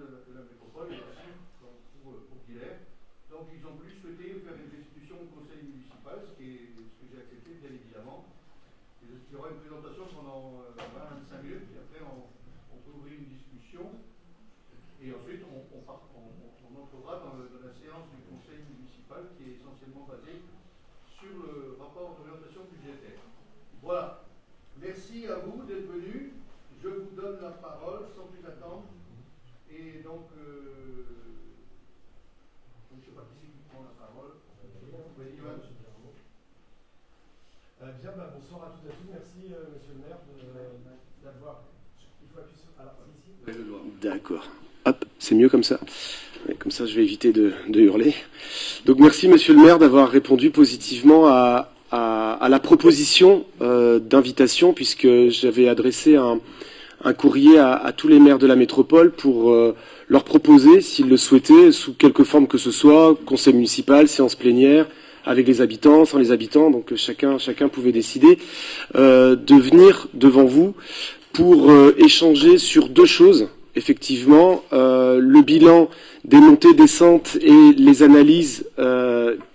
de la métropole, et aussi pour Guilherme. Donc ils ont plus souhaité faire une restitution au conseil municipal, ce que j'ai accepté bien évidemment. Il y aura une présentation pendant 25 minutes, et après on peut ouvrir une discussion. Et ensuite on entrera dans la séance du conseil municipal qui est essentiellement basée sur le rapport d'orientation budgétaire. Voilà. Merci à vous d'être venus. Je vous donne la parole sans plus attendre. Et donc, je ne sais pas qui prend la parole. Oui, Yoann. Bien, bonsoir à toutes et à tous. Merci, monsieur le maire, d'avoir. Il faut appuyer sur. Alors, c'est ici. D'accord. Hop, c'est mieux comme ça. Comme ça, je vais éviter de hurler. Donc, merci, monsieur le maire, d'avoir répondu positivement à la proposition d'invitation, puisque j'avais adressé un courrier à tous les maires de la métropole pour leur proposer, s'ils le souhaitaient, sous quelque forme que ce soit, conseil municipal, séance plénière, avec les habitants, sans les habitants, donc chacun pouvait décider, de venir devant vous pour échanger sur deux choses. Effectivement, le bilan des montées, descentes et les analyses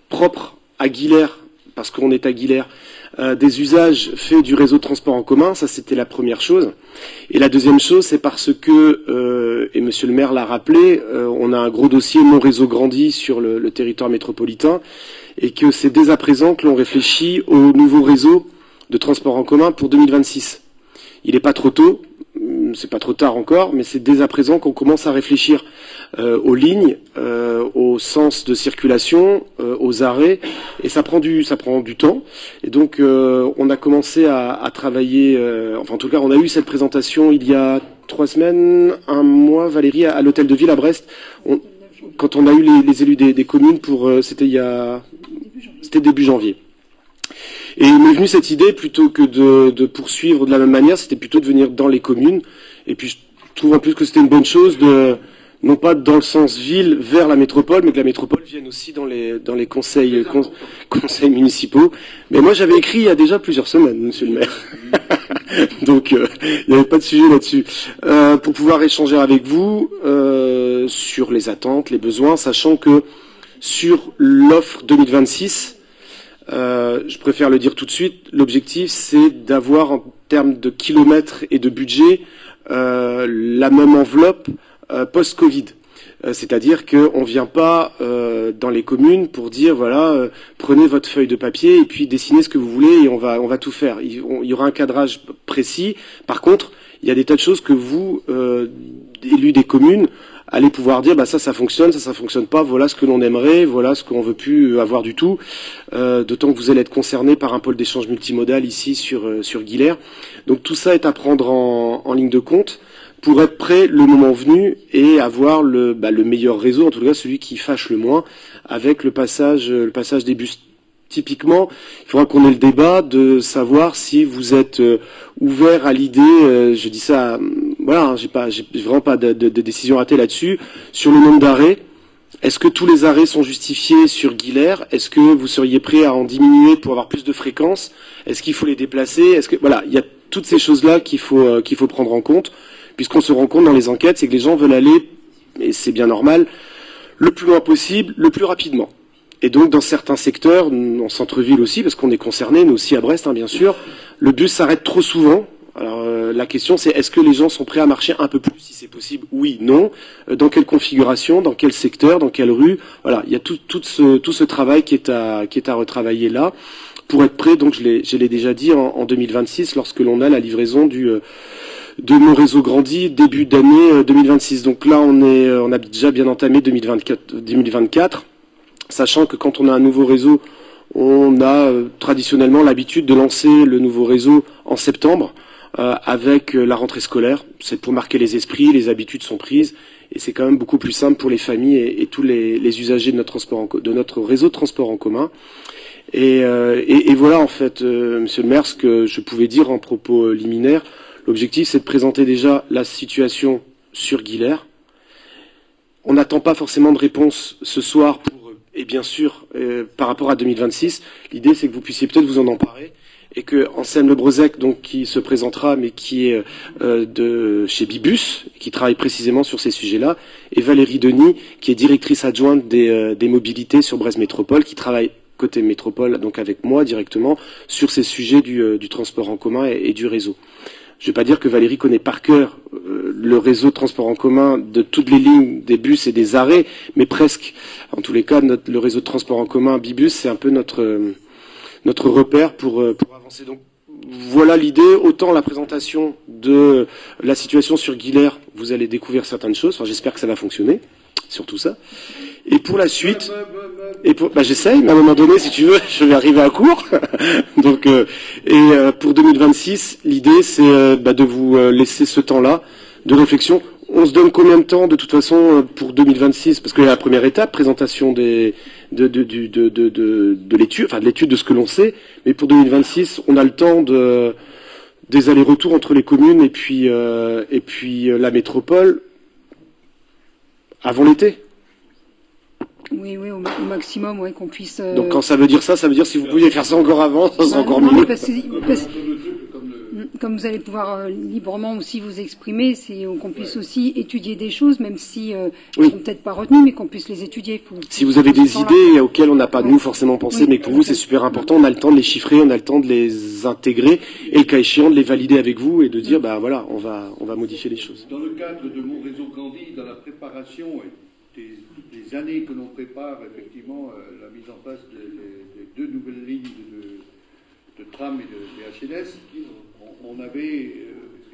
propres à Guilherme, parce qu'on est à Guilherme, des usages faits du réseau de transport en commun, ça c'était la première chose. Et la deuxième chose, c'est parce que, et monsieur le maire l'a rappelé, on a un gros dossier Mon Réseau Grandi sur le territoire métropolitain, et que c'est dès à présent que l'on réfléchit au nouveau réseau de transport en commun pour 2026. Il n'est pas trop tôt, c'est pas trop tard encore, mais c'est dès à présent qu'on commence à réfléchir aux lignes, au sens de circulation, aux arrêts, et ça prend du temps. Et donc on a commencé à travailler, enfin en tout cas on a eu cette présentation il y a 3 semaines, 1 mois, Valérie, à l'hôtel de ville à Brest, quand on a eu les élus des communes pour, c'était début janvier. Et il m'est venu cette idée, plutôt que de poursuivre de la même manière, c'était plutôt de venir dans les communes. Et puis je trouve en plus que c'était une bonne chose non pas dans le sens ville vers la métropole, mais que la métropole vienne aussi dans les conseils municipaux. Mais moi j'avais écrit il y a déjà plusieurs semaines, monsieur le maire. Donc il n'y avait pas de sujet là-dessus. Pour pouvoir échanger avec vous sur les attentes, les besoins, sachant que sur l'offre 2026, je préfère le dire tout de suite, l'objectif c'est d'avoir en termes de kilomètres et de budget la même enveloppe post-Covid. C'est-à-dire qu'on ne vient pas dans les communes pour dire voilà, prenez votre feuille de papier et puis dessinez ce que vous voulez et on va tout faire. Il y aura un cadrage précis. Par contre, il y a des tas de choses que vous, élus des communes, allez pouvoir dire ça fonctionne, ça fonctionne pas, voilà ce que l'on aimerait, voilà ce qu'on veut plus avoir du tout, d'autant que vous allez être concerné par un pôle d'échange multimodal ici sur Guilherme. Donc tout ça est à prendre en ligne de compte pour être prêt le moment venu et avoir le meilleur réseau, en tout cas celui qui fâche le moins, avec le passage des bus. Typiquement, il faudra qu'on ait le débat de savoir si vous êtes ouvert à l'idée, je dis ça, voilà, j'ai vraiment pas de décision arrêtée là-dessus, sur le nombre d'arrêts. Est-ce que tous les arrêts sont justifiés sur Guilherme? Est-ce que vous seriez prêt à en diminuer pour avoir plus de fréquences? Est-ce qu'il faut les déplacer? Voilà, il y a toutes ces choses-là qu'il faut prendre en compte, puisqu'on se rend compte dans les enquêtes, c'est que les gens veulent aller, et c'est bien normal, le plus loin possible, le plus rapidement. Et donc, dans certains secteurs, en centre-ville aussi, parce qu'on est concerné, nous aussi à Brest, bien sûr, le bus s'arrête trop souvent. Alors, la question, c'est est-ce que les gens sont prêts à marcher un peu plus, si c'est possible? Oui, non. Dans quelle configuration, dans quel secteur, dans quelle rue? Voilà, il y a tout ce travail qui est à retravailler là, pour être prêt, donc je l'ai déjà dit, en 2026, lorsque l'on a la livraison de Mon Réseau Grandi, début d'année 2026. Donc là, on a déjà bien entamé 2024. Sachant que quand on a un nouveau réseau, on a traditionnellement l'habitude de lancer le nouveau réseau en septembre avec la rentrée scolaire. C'est pour marquer les esprits, les habitudes sont prises et c'est quand même beaucoup plus simple pour les familles et tous les usagers de notre réseau de transport en commun. Et voilà en fait, monsieur le maire, ce que je pouvais dire en propos liminaire. L'objectif, c'est de présenter déjà la situation sur Guilherme. On n'attend pas forcément de réponse ce soir et bien sûr, par rapport à 2026, l'idée c'est que vous puissiez peut-être vous en emparer et que Anselme Le Brezec, donc qui se présentera, mais qui est de chez Bibus, qui travaille précisément sur ces sujets-là, et Valérie Denis, qui est directrice adjointe des mobilités sur Brest Métropole, qui travaille côté métropole, donc avec moi directement, sur ces sujets du transport en commun et du réseau. Je ne vais pas dire que Valérie connaît par cœur le réseau de transport en commun de toutes les lignes des bus et des arrêts, mais presque. En tous les cas, le réseau de transport en commun Bibus, c'est un peu notre repère pour avancer. Donc voilà l'idée. Autant la présentation de la situation sur Guilher, vous allez découvrir certaines choses. Enfin, j'espère que ça va fonctionner, surtout ça. Et pour la suite, j'essaye, mais à un moment donné, si tu veux, je vais arriver à court. Donc, pour 2026, l'idée, c'est de vous laisser ce temps-là de réflexion. On se donne combien de temps, de toute façon, pour 2026? Parce qu'il y a la première étape, présentation de l'étude, enfin de l'étude de ce que l'on sait. Mais pour 2026, on a le temps des allers-retours entre les communes et puis la métropole avant l'été. Oui, au maximum, oui, qu'on puisse... Donc quand ça veut dire ça veut dire si vous pouviez faire ça encore avant, ça serait encore mieux. Comme vous allez pouvoir librement aussi vous exprimer, c'est qu'on puisse aussi étudier des choses, même si elles ne sont peut-être pas retenues, mais qu'on puisse les étudier. Si vous avez des idées auxquelles on n'a pas nous forcément pensé, mais que pour vous c'est super important, on a le temps de les chiffrer, on a le temps de les intégrer, et le cas échéant de les valider avec vous et de dire, voilà, on va modifier les choses. Dans le cadre de mon réseau Candy, dans la préparation des années que l'on prépare effectivement la mise en place des 2 nouvelles lignes de tram et de HNS, on avait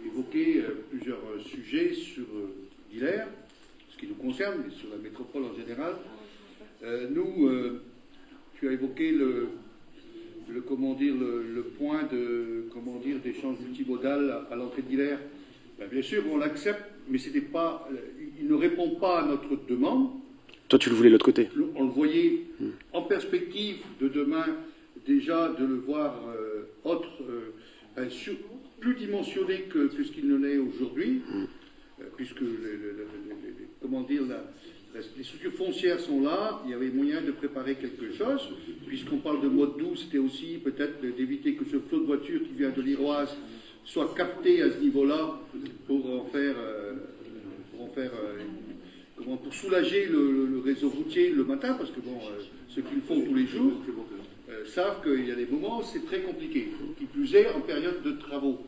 évoqué plusieurs sujets sur Guilher, ce qui nous concerne, mais sur la métropole en général. Tu as évoqué le point d'échange multimodal à l'entrée de Guilher. Bien sûr, on l'accepte, mais il ne répond pas à notre demande. Toi, tu le voulais de l'autre côté. On le voyait en perspective de demain, déjà de le voir plus dimensionné que ce qu'il ne l'est aujourd'hui, puisque les structures foncières sont là, il y avait moyen de préparer quelque chose, puisqu'on parle de mode doux, c'était aussi peut-être d'éviter que ce flot de voitures qui vient de l'Iroise soit capté à ce niveau-là pour soulager le réseau routier le matin, parce que ceux qui le font tous les jours savent qu'il y a des moments où c'est très compliqué, qui plus est en période de travaux.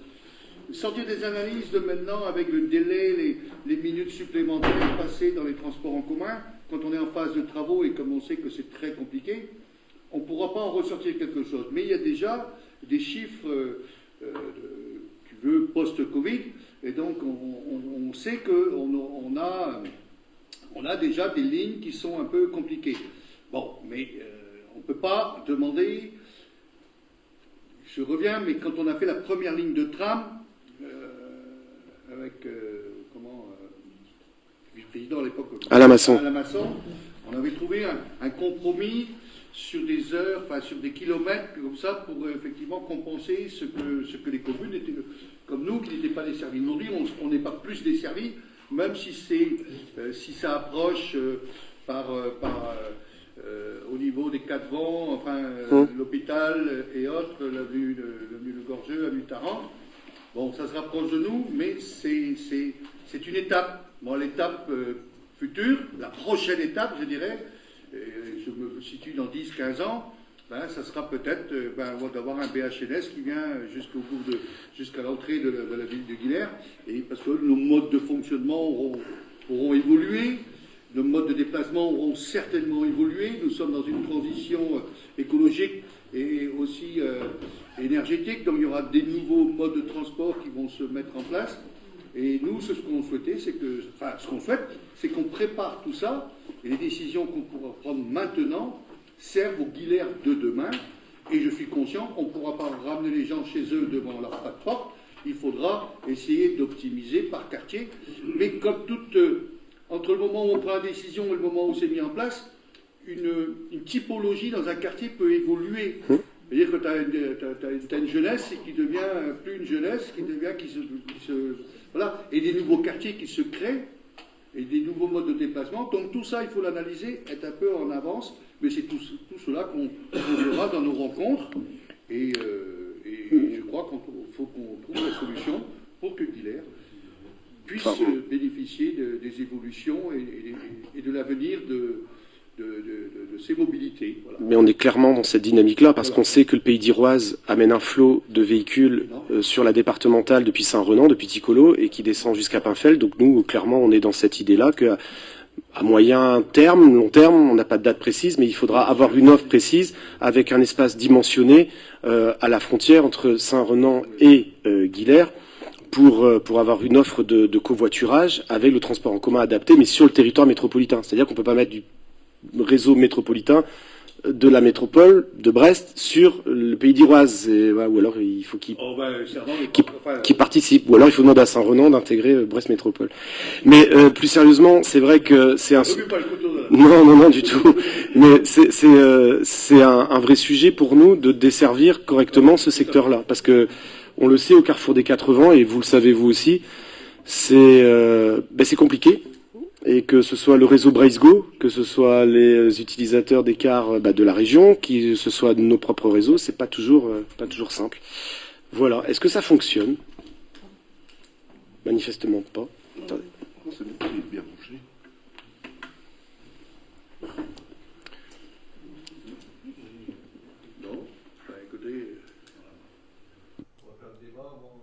Sortir des analyses de maintenant avec le délai, les minutes supplémentaires passées dans les transports en commun, quand on est en phase de travaux et comme on sait que c'est très compliqué, on ne pourra pas en ressortir quelque chose. Mais il y a déjà des chiffres, post-Covid, et donc on sait qu'on a déjà des lignes qui sont un peu compliquées. Bon, mais on ne peut pas demander... Je reviens, mais quand on a fait la première ligne de tram, avec vice-président à l'époque, Alain Masson, on avait trouvé un compromis sur des heures, sur des kilomètres comme ça, pour effectivement compenser ce que les communes étaient, comme nous, qui n'étaient pas desservis. Aujourd'hui, on n'est pas plus desservis, même si ça approche au niveau des Quatre Vents, l'hôpital et autres, l'avenue de Gorgeux, l'avenue Tarente. Bon, ça se rapproche de nous, mais c'est une étape. Bon, l'étape future, la prochaine étape, je dirais, je me situe dans 10-15 ans, ça sera peut-être d'avoir un BHNS qui vient jusqu'à l'entrée de la ville de Guilher, et parce que nos modes de fonctionnement auront évolué, nos modes de déplacement auront certainement évolué. Nous sommes dans une transition écologique et aussi énergétique, donc il y aura des nouveaux modes de transport qui vont se mettre en place. Et nous, ce qu'on souhaitait, c'est qu'on prépare tout ça, et les décisions qu'on pourra prendre maintenant servent aux Guilher de demain. Et je suis conscient qu'on ne pourra pas ramener les gens chez eux devant leur pas de porte. Il faudra essayer d'optimiser par quartier. Mais comme entre le moment où on prend la décision et le moment où c'est mis en place, une typologie dans un quartier peut évoluer. C'est-à-dire que tu as une jeunesse qui devient plus une jeunesse, voilà, et des nouveaux quartiers qui se créent, et des nouveaux modes de déplacement. Donc tout ça, il faut l'analyser, être un peu en avance, mais c'est tout cela qu'on verra dans nos rencontres. Et Et je crois qu'il faut qu'on trouve la solution pour que Guilher puisse bénéficier des évolutions et de l'avenir de ces mobilités. Voilà. Mais on est clairement dans cette dynamique-là, parce qu'on sait que le Pays d'Iroise amène un flot de véhicules sur la départementale depuis Saint-Renan, depuis Ticolo, et qui descend jusqu'à Pinfeld. Donc nous, clairement, on est dans cette idée-là que à moyen terme, long terme, on n'a pas de date précise, mais il faudra avoir une offre précise avec un espace dimensionné à la frontière entre Saint-Renan et Guilher pour avoir une offre de covoiturage avec le transport en commun adapté, mais sur le territoire métropolitain. C'est-à-dire qu'on ne peut pas mettre du réseau métropolitain de la métropole de Brest sur le Pays d'Iroise, ou alors il faut qu'il participe, ou alors il faut demander à Saint-Renan d'intégrer Brest Métropole. Mais plus sérieusement, c'est vrai que c'est un... Non, du tout. Mais c'est un vrai sujet pour nous de desservir correctement ce secteur-là, parce que on le sait au carrefour des 80, et vous le savez vous aussi, c'est compliqué. Et que ce soit le réseau Braisgo, que ce soit les utilisateurs des cars de la région, que ce soit nos propres réseaux, c'est pas toujours simple. Voilà. Est-ce que ça fonctionne? Manifestement pas. Attendez. Bien bouché. Non, écoutez. On va faire le débat avant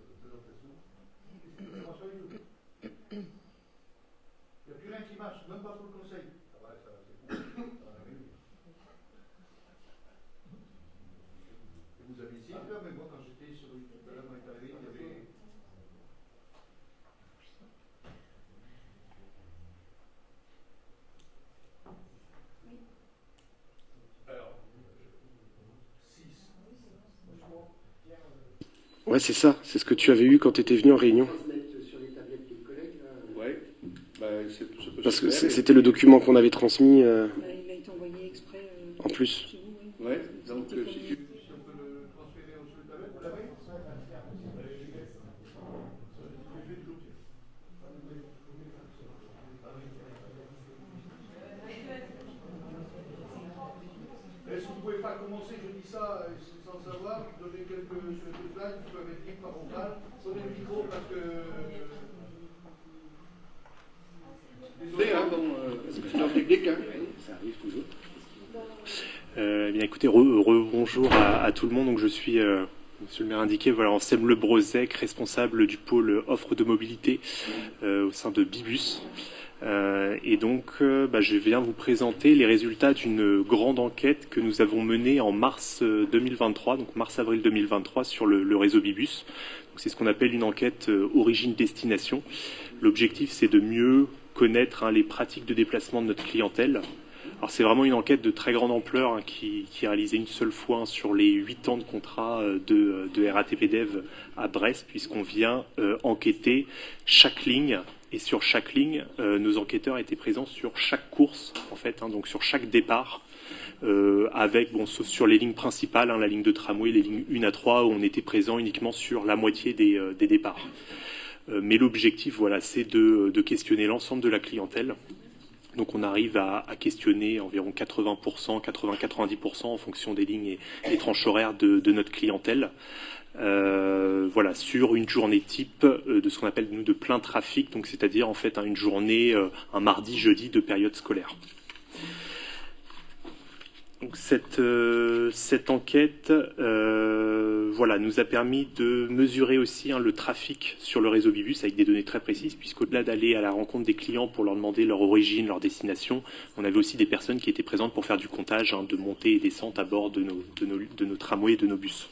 la présentation. Il n'y a plus rien qui marche, même pas pour le conseil. Ah ouais, ça, c'est compliqué. Et vous avez essayé de faire, mais moi quand j'étais sur une balade dans les arrivé, il y avait. Alors, 6. Ouais, c'est ça. C'est ce que tu avais eu quand tu étais venu en réunion. Parce que c'était le document qu'on avait transmis. Il a été envoyé exprès. En plus. Chez vous, Ouais, donc si Si on peut le transférer au sur le tablette, vous l'avez? Est-ce que vous ne pouvez pas commencer, je dis ça sans savoir, donner quelques slides qui peuvent être libres par oral, prenez le micro parce que... désolé, c'est leur technique, Ça arrive toujours. Bien écoutez, bonjour à tout le monde. Donc je suis, monsieur le maire indiqué, voilà, Anselme Lebrozec, responsable du pôle offre de mobilité au sein de Bibus. Et donc, je viens vous présenter les résultats d'une grande enquête que nous avons menée en mars 2023, donc mars-avril 2023, sur le réseau Bibus. C'est ce qu'on appelle une enquête origine-destination. L'objectif, c'est de mieux connaître les pratiques de déplacement de notre clientèle. Alors c'est vraiment une enquête de très grande ampleur qui est réalisée une seule fois sur les 8 ans de contrat de RATP Dev à Brest, puisqu'on vient enquêter chaque ligne. Et sur chaque ligne, nos enquêteurs étaient présents sur chaque course, en fait, donc sur chaque départ, sauf sur les lignes principales, la ligne de tramway, les lignes 1 à 3, où on était présent uniquement sur la moitié des départs. Mais l'objectif, voilà, c'est de questionner l'ensemble de la clientèle. Donc on arrive à questionner environ 80%, 80-90% en fonction des lignes et tranches horaires de notre clientèle. Voilà, sur une journée type de ce qu'on appelle nous de plein trafic, donc c'est-à-dire en fait une journée, un mardi, jeudi de période scolaire. Donc cette enquête voilà, nous a permis de mesurer aussi le trafic sur le réseau Bibus avec des données très précises, puisqu'au-delà d'aller à la rencontre des clients pour leur demander leur origine, leur destination, on avait aussi des personnes qui étaient présentes pour faire du comptage de montée et descente à bord de nos tramways et de nos bus.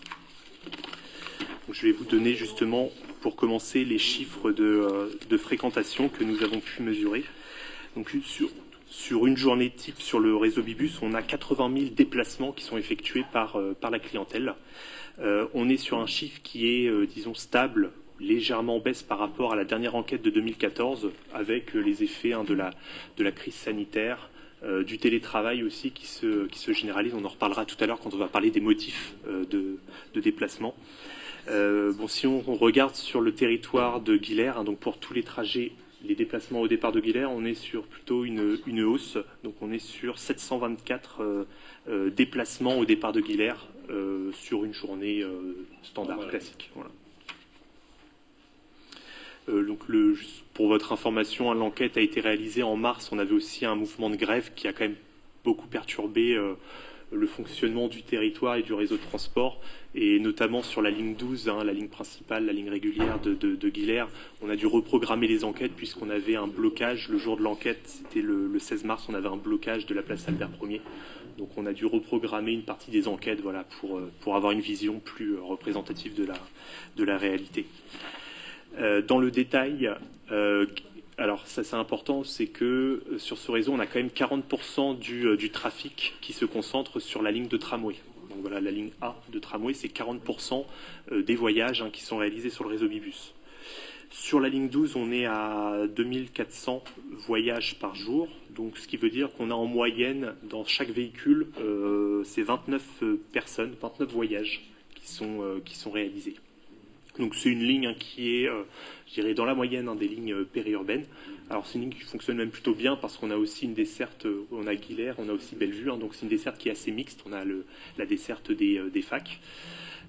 Donc, je vais vous donner justement, pour commencer, les chiffres de fréquentation que nous avons pu mesurer. Donc sur une journée type sur le réseau Bibus, on a 80 000 déplacements qui sont effectués par la clientèle. On est sur un chiffre qui est, disons, stable, légèrement en baisse par rapport à la dernière enquête de 2014, avec les effets de la crise sanitaire, du télétravail aussi qui se généralise. On en reparlera tout à l'heure quand on va parler des motifs de déplacement. Si on regarde sur le territoire de Guilher, donc pour tous les trajets, les déplacements au départ de Guilher, on est sur plutôt une hausse. Donc on est sur 724 déplacements au départ de Guilher sur une journée standard, classique. Voilà. Donc pour votre information, l'enquête a été réalisée en mars. On avait aussi un mouvement de grève qui a quand même beaucoup perturbé le fonctionnement du territoire et du réseau de transport, et notamment sur la ligne 12, la ligne principale, la ligne régulière de Guilher. On a dû reprogrammer les enquêtes puisqu'on avait un blocage le jour de l'enquête. C'était le 16 mars, on avait un blocage de la place Albert Ier. Donc on a dû reprogrammer une partie des enquêtes, voilà, pour avoir une vision plus représentative de la réalité. Dans le détail, alors ça c'est important, c'est que sur ce réseau, on a quand même 40% du trafic qui se concentre sur la ligne de tramway. Donc voilà, la ligne A de tramway, c'est 40% des voyages qui sont réalisés sur le réseau Bibus. Sur la ligne 12, on est à 2400 voyages par jour, donc ce qui veut dire qu'on a en moyenne, dans chaque véhicule, c'est 29 personnes, 29 voyages qui sont réalisés. Donc c'est une ligne qui est, je dirais, dans la moyenne des lignes périurbaines. Alors c'est une ligne qui fonctionne même plutôt bien parce qu'on a aussi une desserte, on a Guilher, on a aussi Bellevue, donc c'est une desserte qui est assez mixte. On a la desserte des facs.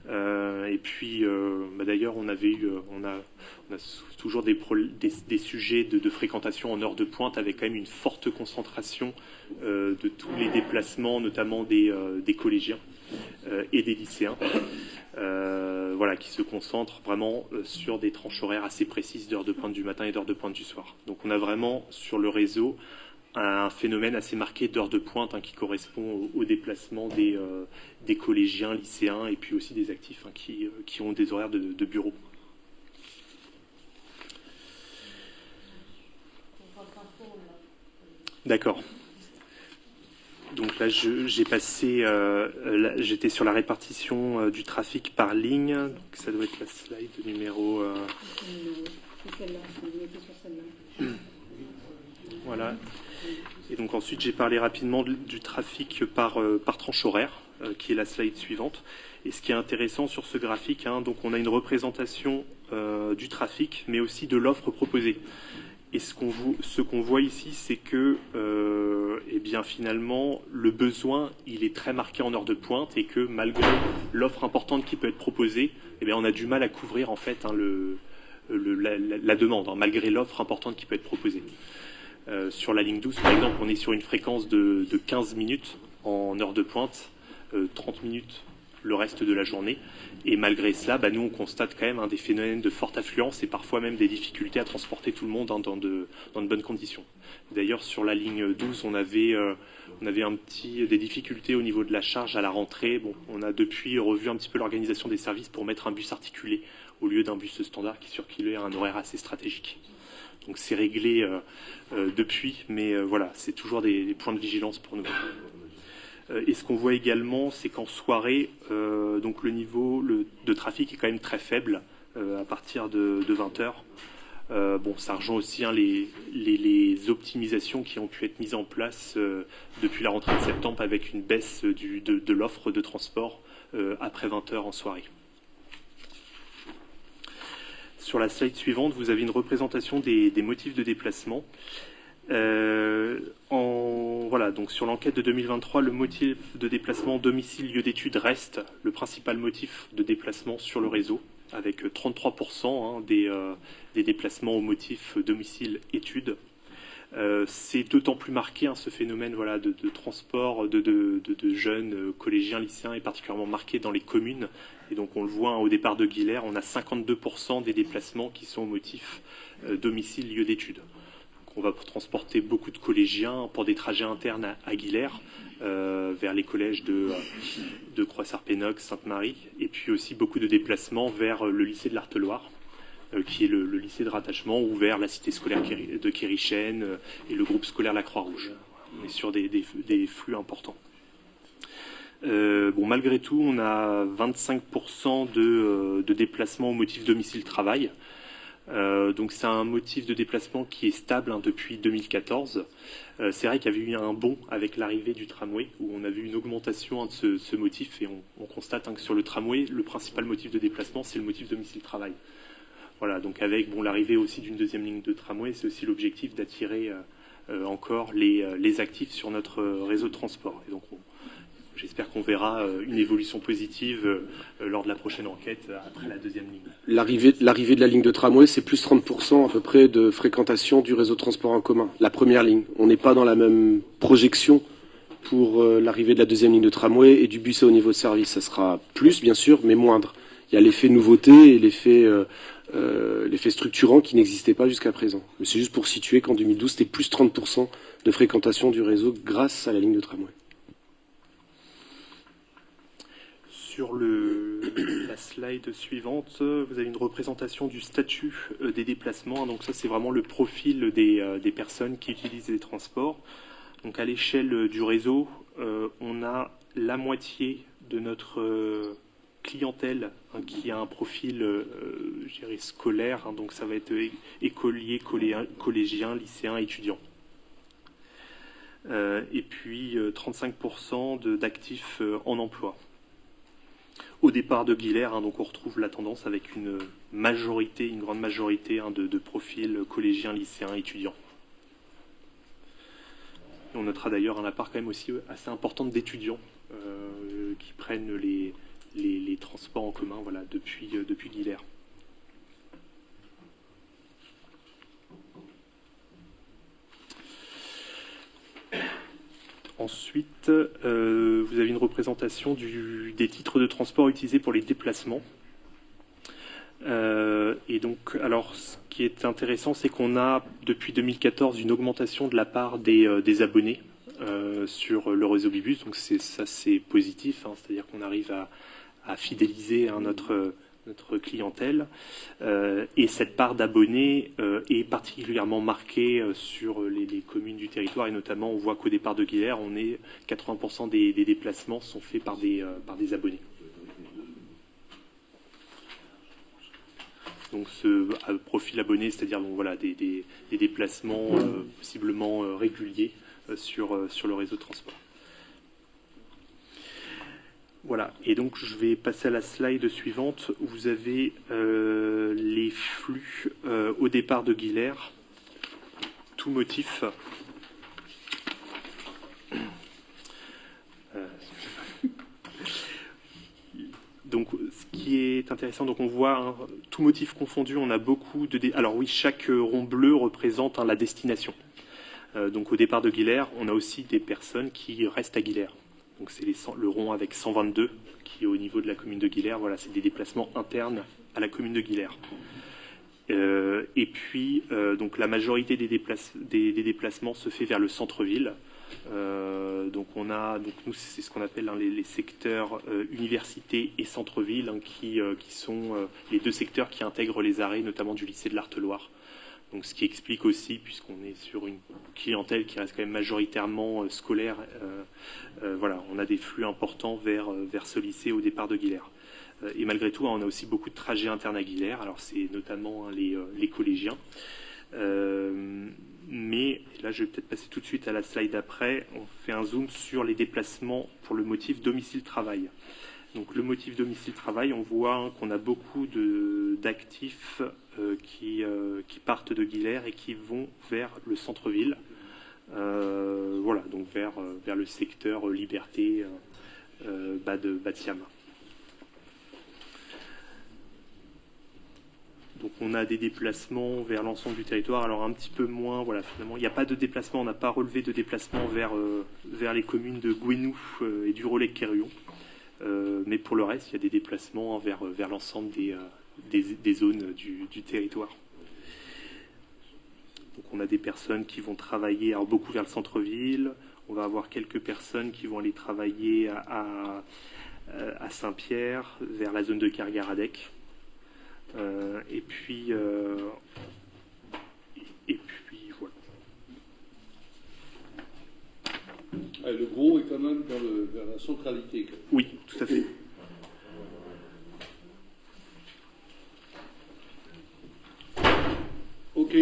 Et puis d'ailleurs on a toujours des sujets de fréquentation en heure de pointe avec quand même une forte concentration de tous les déplacements, notamment des collégiens et des lycéens. Voilà, qui se concentrent vraiment sur des tranches horaires assez précises d'heures de pointe du matin et d'heures de pointe du soir. Donc on a vraiment sur le réseau un phénomène assez marqué d'heures de pointe qui correspond au déplacement des collégiens, lycéens et puis aussi des actifs qui ont des horaires de bureau. D'accord. Donc là, j'ai passé, j'étais sur la répartition du trafic par ligne. Donc ça doit être la slide numéro. Voilà. Et donc ensuite, j'ai parlé rapidement du trafic par tranche horaire, qui est la slide suivante. Et ce qui est intéressant sur ce graphique, donc on a une représentation du trafic, mais aussi de l'offre proposée. Et ce qu'on voit ici, c'est que, finalement, le besoin, il est très marqué en heure de pointe et que malgré l'offre importante qui peut être proposée, on a du mal à couvrir en fait la demande, malgré l'offre importante qui peut être proposée. Sur la ligne 12, par exemple, on est sur une fréquence de 15 minutes en heure de pointe, 30 minutes le reste de la journée. Et malgré cela, nous, on constate quand même des phénomènes de forte affluence et parfois même des difficultés à transporter tout le monde dans de bonnes conditions. D'ailleurs, sur la ligne 12, on avait des difficultés au niveau de la charge à la rentrée. Bon, on a depuis revu un petit peu l'organisation des services pour mettre un bus articulé au lieu d'un bus standard qui circulait à un horaire assez stratégique. Donc c'est réglé depuis, mais voilà, c'est toujours des points de vigilance pour nous. Et ce qu'on voit également, c'est qu'en soirée, donc le niveau de trafic est quand même très faible à partir de 20h. Ça rejoint aussi les optimisations qui ont pu être mises en place depuis la rentrée de septembre avec une baisse de l'offre de transport après 20h en soirée. Sur la slide suivante, vous avez une représentation des motifs de déplacement. Donc sur l'enquête de 2023, le motif de déplacement domicile lieu d'études reste le principal motif de déplacement sur le réseau, avec 33% des déplacements au motif domicile études. C'est d'autant plus marqué ce phénomène de transport de jeunes collégiens, lycéens est particulièrement marqué dans les communes. Et donc on le voit au départ de Guilher, on a 52% des déplacements qui sont au motif domicile lieu d'études. On va transporter beaucoup de collégiens pour des trajets internes à Guilher, vers les collèges de Croix-Sarpénox, Sainte-Marie, et puis aussi beaucoup de déplacements vers le lycée de l'Arteloire, qui est le lycée de rattachement, ou vers la cité scolaire de Kérichen et le groupe scolaire La Croix-Rouge. On est sur des flux importants. Malgré tout, on a 25% de déplacements au motif domicile-travail. Donc c'est un motif de déplacement qui est stable depuis 2014. C'est vrai qu'il y avait eu un bond avec l'arrivée du tramway, où on a vu une augmentation de ce motif, et on constate que sur le tramway, le principal motif de déplacement, c'est le motif domicile-travail. Voilà, donc avec l'arrivée aussi d'une deuxième ligne de tramway, c'est aussi l'objectif d'attirer encore les actifs sur notre réseau de transport. Et donc j'espère qu'on verra une évolution positive lors de la prochaine enquête après la deuxième ligne. L'arrivée de la ligne de tramway, c'est plus 30% à peu près de fréquentation du réseau de transport en commun. La première ligne. On n'est pas dans la même projection pour l'arrivée de la deuxième ligne de tramway et du bus à haut niveau de service. Ça sera plus, bien sûr, mais moindre. Il y a l'effet nouveauté et l'effet structurant qui n'existait pas jusqu'à présent. Mais c'est juste pour situer qu'en 2012, c'était plus 30% de fréquentation du réseau grâce à la ligne de tramway. Sur la slide suivante, vous avez une représentation du statut des déplacements. Donc ça, c'est vraiment le profil des personnes qui utilisent les transports. Donc à l'échelle du réseau, on a la moitié de notre clientèle qui a un profil je dirais scolaire. Donc ça va être écoliers, collégiens, lycéens, étudiants. Et puis 35% d'actifs en emploi. Au départ de Guilher, donc on retrouve la tendance avec une grande majorité de profils collégiens, lycéens, étudiants. Et on notera d'ailleurs la part quand même aussi assez importante d'étudiants qui prennent les transports en commun depuis Guilher. Ensuite, vous avez une représentation des titres de transport utilisés pour les déplacements. Et donc, alors, ce qui est intéressant, c'est qu'on a, depuis 2014, une augmentation de la part des abonnés sur le réseau Bibus. Donc, ça, c'est positif, hein, c'est-à-dire qu'on arrive à fidéliser notre clientèle. Et cette part d'abonnés est particulièrement marquée sur les communes du territoire, et notamment on voit qu'au départ de Guilher, 80% des déplacements sont faits par des abonnés. Donc ce profil abonné, c'est-à-dire des déplacements possiblement réguliers sur le réseau de transport. Voilà, et donc je vais passer à la slide suivante où vous avez les flux au départ de Guilher, tout motif. Donc ce qui est intéressant, donc on voit tout motif confondu, on a beaucoup de... Alors oui, chaque rond bleu représente la destination. Donc au départ de Guilher, on a aussi des personnes qui restent à Guilher. Donc c'est le rond avec 122 qui est au niveau de la commune de Guilher. Voilà, c'est des déplacements internes à la commune de Guilher. Et puis donc la majorité des déplacements se fait vers le centre-ville. Donc nous c'est ce qu'on appelle les secteurs université et centre-ville qui sont les deux secteurs qui intègrent les arrêts, notamment du lycée de l'Arteloire. Donc, ce qui explique aussi, puisqu'on est sur une clientèle qui reste quand même majoritairement scolaire, on a des flux importants vers ce lycée au départ de Guilher. Et malgré tout, on a aussi beaucoup de trajets internes à Guilher. Alors, c'est notamment les collégiens. Mais là, je vais peut-être passer tout de suite à la slide d'après. On fait un zoom sur les déplacements pour le motif domicile-travail. Donc le motif domicile-travail, on voit qu'on a beaucoup d'actifs qui partent de Guilher et qui vont vers le centre-ville, donc vers le secteur Liberté, bas de Siam. Donc on a des déplacements vers l'ensemble du territoire, alors un petit peu moins, finalement, il n'y a pas de déplacement, on n'a pas relevé de déplacement vers les communes de Gouenou et du Rollet-Quérillon. Mais pour le reste, il y a des déplacements vers l'ensemble des zones du territoire. Donc on a des personnes qui vont travailler beaucoup vers le centre-ville. On va avoir quelques personnes qui vont aller travailler à Saint-Pierre, vers la zone de Kergaradec. Et puis voilà. Le gros est quand même vers la centralité. Oui, tout à fait. Ok.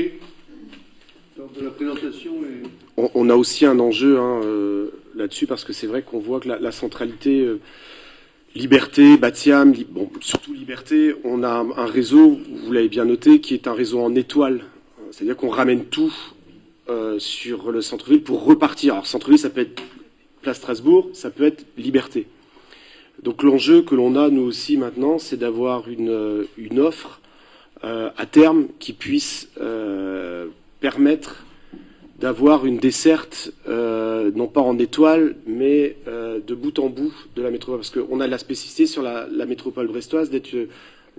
Donc la présentation est... On a aussi un enjeu là-dessus, parce que c'est vrai qu'on voit que la centralité Liberté, Batiam, surtout Liberté, on a un réseau, vous l'avez bien noté, qui est un réseau en étoile. C'est-à-dire qu'on ramène tout sur le centre-ville pour repartir. Alors centre-ville, ça peut être Place Strasbourg, ça peut être Liberté. Donc l'enjeu que l'on a, nous aussi, maintenant, c'est d'avoir une offre à terme qui puisse permettre d'avoir une desserte, non pas en étoile, mais de bout en bout de la métropole. Parce qu'on a la spécificité sur la métropole brestoise d'être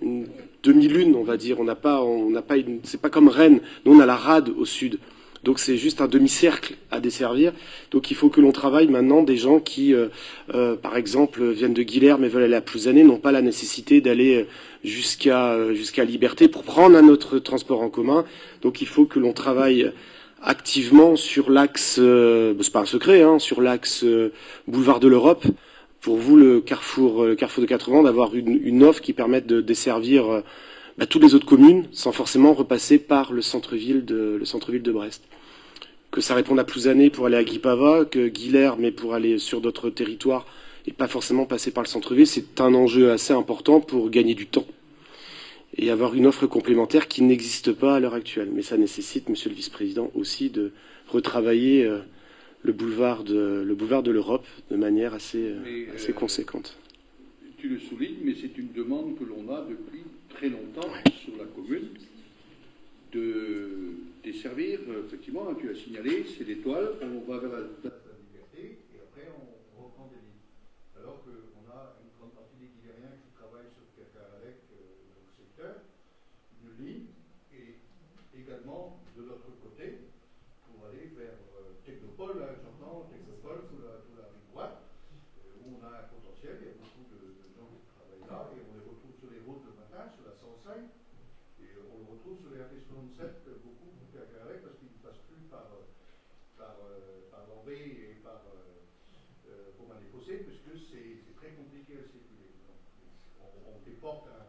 une demi-lune, on va dire. C'est pas comme Rennes. Nous, on a la rade au sud. Donc c'est juste un demi-cercle à desservir. Donc il faut que l'on travaille maintenant des gens qui, par exemple, viennent de Guilherme et veulent aller à Plouzané, n'ont pas la nécessité d'aller jusqu'à Liberté pour prendre un autre transport en commun. Donc il faut que l'on travaille activement sur l'axe, c'est pas un secret, hein, sur l'axe boulevard de l'Europe. Pour vous, le carrefour de 80, d'avoir une offre qui permette de desservir toutes les autres communes, sans forcément repasser par le centre-ville de Brest. Que ça réponde à Plouzané pour aller à Guipava, que Guilherme, mais pour aller sur d'autres territoires et pas forcément passer par le centre-ville, c'est un enjeu assez important pour gagner du temps et avoir une offre complémentaire qui n'existe pas à l'heure actuelle. Mais ça nécessite, Monsieur le Vice-président, aussi de retravailler le boulevard de l'Europe de manière assez conséquente. Tu le soulignes, mais c'est une demande que l'on a depuis très longtemps sur la commune de desservir, effectivement, tu as signalé, c'est l'étoile, on va vers la place de la Liberté et après on reprend des lignes. Alors qu'on a une grande partie des Guilhériens qui travaillent sur Kerkaralec dans le secteur, une ligne, et également de l'autre côté pour aller vers Technopole, là, j'entends, Technopole sous la rive droite, où on a un potentiel, il y a beaucoup de gens qui travaillent là, et on les retrouve sur les routes le matin, sur la 105, et on le retrouve sur les RD67 beaucoup pour Kerkaralec, parce qu'ils ne passent plus par l'Ambé et par Romain-les-Fossés, puisque c'est très compliqué à circuler. Donc, on déporte un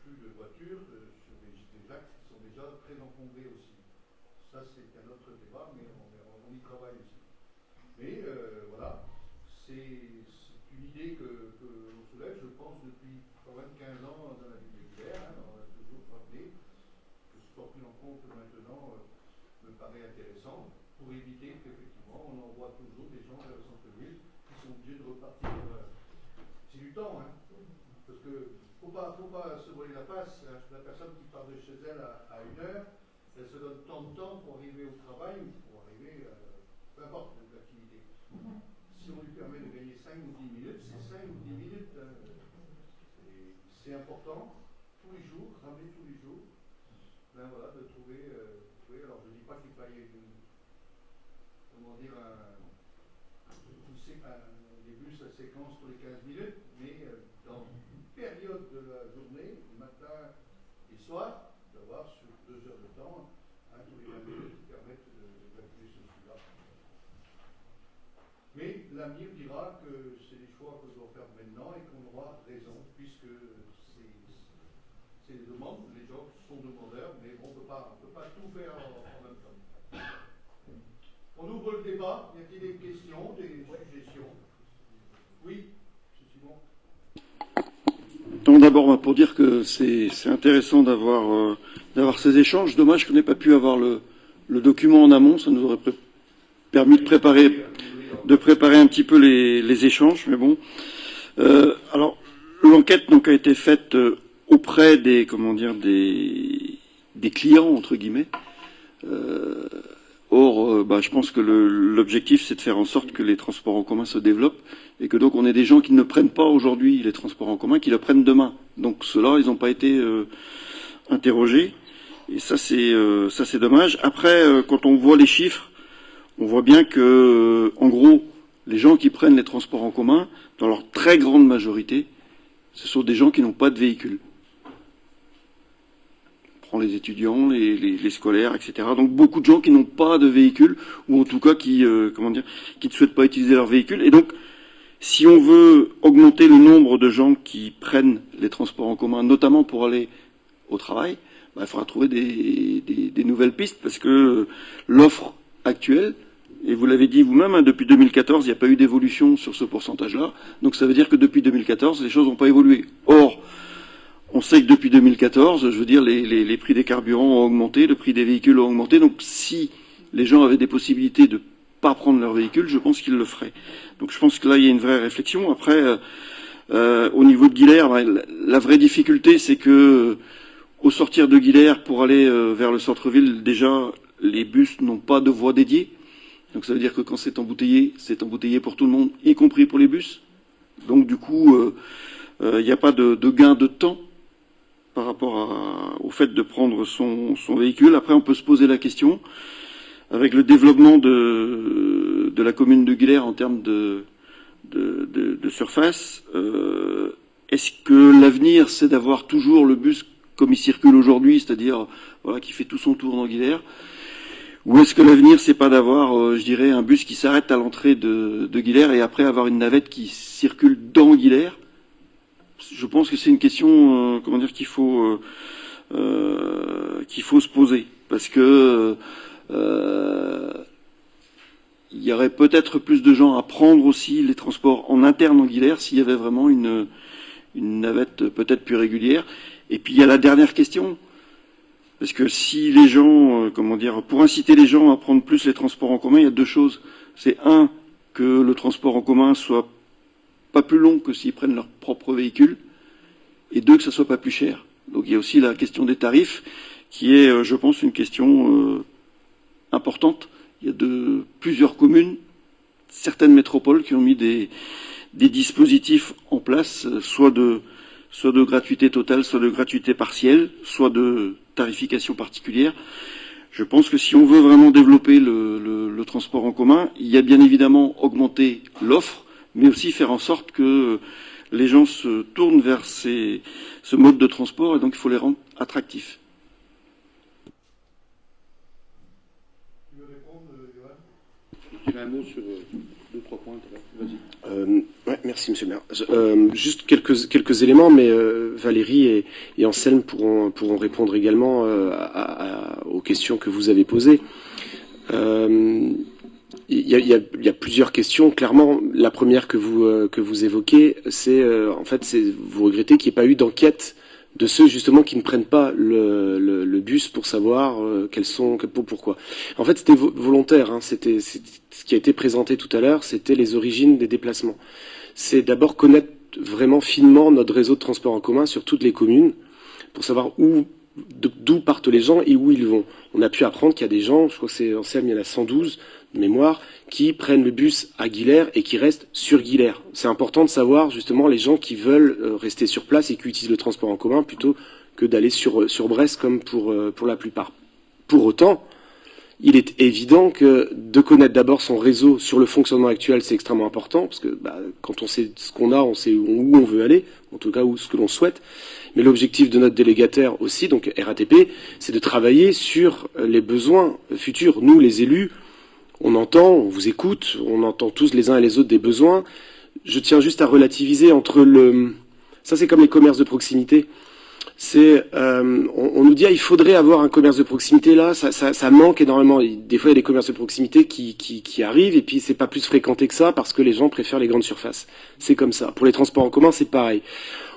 flux de voitures sur des axes qui sont déjà très encombrés aussi. Ça, c'est un autre débat, mais on y travaille aussi. Mais voilà, c'est une idée que l'on soulève, je pense, depuis quand même 15 ans dans la ville de Guilherme. On a toujours rappelé que ce sport pris en compte maintenant me paraît intéressant pour éviter qu'effectivement on envoie toujours des gens vers le centre-ville qui sont obligés de repartir. C'est du temps, hein, parce que faut pas se voiler la face. Hein. La personne qui part de chez elle à 1 heure, elle se donne tant de temps pour arriver au travail ou pour arriver, peu importe l'activité. Si on lui permet de gagner 5 ou 10 minutes, c'est 5 ou 10 minutes. C'est important, tous les jours, ramener tous les jours, voilà, de trouver, alors je ne dis pas qu'il faille des bus à séquence pour les 15 minutes, mais dans une période de la journée, matin et soir, d'avoir sur 2 heures de temps, tous les 20 minutes qui permettent d'évacuer ce flux-là. Mais l'avenir dira que c'est des choix que l'on doit faire maintenant et qu'on aura raison, puisque c'est des demandes, les gens sont demandeurs, mais on ne peut pas tout faire en même temps. On ouvre le débat, y a-t-il des questions, des suggestions? Oui, c'est Simon. Donc d'abord, pour dire que c'est intéressant d'avoir ces échanges. Dommage qu'on n'ait pas pu avoir le document en amont, ça nous aurait permis de préparer un petit peu les échanges, mais bon. Alors, l'enquête donc a été faite auprès des clients entre guillemets. Or, je pense que l'objectif c'est de faire en sorte que les transports en commun se développent et que donc on ait des gens qui ne prennent pas aujourd'hui les transports en commun, qui le prennent demain. Donc ceux-là, ils n'ont pas été interrogés et ça c'est dommage. Après, quand on voit les chiffres, on voit bien que, en gros, les gens qui prennent les transports en commun, dans leur très grande majorité, ce sont des gens qui n'ont pas de véhicule. On prend les étudiants, les scolaires, etc. Donc beaucoup de gens qui n'ont pas de véhicule, ou en tout cas qui ne souhaitent pas utiliser leur véhicule. Et donc, si on veut augmenter le nombre de gens qui prennent les transports en commun, notamment pour aller au travail, il faudra trouver des nouvelles pistes, parce que l'offre actuelle, et vous l'avez dit vous-même, depuis 2014, il n'y a pas eu d'évolution sur ce pourcentage-là. Donc ça veut dire que depuis 2014, les choses n'ont pas évolué. Or, on sait que depuis 2014, je veux dire, les prix des carburants ont augmenté, le prix des véhicules ont augmenté. Donc si les gens avaient des possibilités de pas prendre leur véhicule, je pense qu'ils le feraient. Donc je pense que là, il y a une vraie réflexion. Après, au niveau de Guilher, la vraie difficulté, c'est que au sortir de Guilher, pour aller vers le centre-ville, déjà, les bus n'ont pas de voie dédiée. Donc ça veut dire que quand c'est embouteillé pour tout le monde, y compris pour les bus. Donc du coup, il n'y a pas de gain de temps par rapport au fait de prendre son véhicule. Après, on peut se poser la question, avec le développement de la commune de Guilher en termes de surface, est-ce que l'avenir, c'est d'avoir toujours le bus comme il circule aujourd'hui, c'est-à-dire voilà, qui fait tout son tour dans Guilher, ou est-ce que l'avenir, c'est pas d'avoir, je dirais, un bus qui s'arrête à l'entrée de Guilher et après avoir une navette qui circule dans Guilher? Je pense que c'est une question, qu'il faut se poser, parce que il y aurait peut-être plus de gens à prendre aussi les transports en interne en Guilher s'il y avait vraiment une navette peut-être plus régulière. Et puis il y a la dernière question. Parce que si les gens, pour inciter les gens à prendre plus les transports en commun, il y a deux choses. C'est un, que le transport en commun soit pas plus long que s'ils prennent leur propre véhicule, et deux, que ça soit pas plus cher. Donc il y a aussi la question des tarifs, qui est, je pense, une question importante. Il y a plusieurs communes, certaines métropoles qui ont mis des dispositifs en place, soit de gratuité totale, soit de gratuité partielle, soit de tarification particulière. Je pense que si on veut vraiment développer le transport en commun, il y a bien évidemment augmenter l'offre, mais aussi faire en sorte que les gens se tournent vers ce mode de transport, et donc il faut les rendre attractifs. Tu veux répondre, Johan? Je dirais un mot sur 2-3 points. Vas-y. Ouais, merci Monsieur le maire. Juste quelques éléments, mais Valérie et Anselme pourront répondre également aux questions que vous avez posées. Il y a plusieurs questions. Clairement, la première que vous évoquez, c'est vous regrettez qu'il n'y ait pas eu d'enquête de ceux justement qui ne prennent pas le bus pour savoir pourquoi. En fait, c'était volontaire. C'était ce qui a été présenté tout à l'heure. C'était les origines des déplacements. C'est d'abord connaître vraiment finement notre réseau de transport en commun sur toutes les communes pour savoir d'où partent les gens et où ils vont. On a pu apprendre qu'il y a des gens, je crois que c'est Anselme, il y en a 112 de mémoire, qui prennent le bus à Guilher et qui restent sur Guilher. C'est important de savoir justement les gens qui veulent rester sur place et qui utilisent le transport en commun plutôt que d'aller sur Brest comme pour la plupart. Pour autant, il est évident que de connaître d'abord son réseau sur le fonctionnement actuel, c'est extrêmement important, parce que quand on sait ce qu'on a, on sait où on veut aller, en tout cas où ce que l'on souhaite. Mais l'objectif de notre délégataire aussi, donc RATP, c'est de travailler sur les besoins futurs. Nous, les élus, on vous écoute, on entend tous les uns et les autres des besoins. Je tiens juste à relativiser ça c'est comme les commerces de proximité. On nous dit il faudrait avoir un commerce de proximité là, ça manque énormément. Des fois il y a des commerces de proximité qui arrivent et puis c'est pas plus fréquenté que ça parce que les gens préfèrent les grandes surfaces. C'est comme ça. Pour les transports en commun c'est pareil.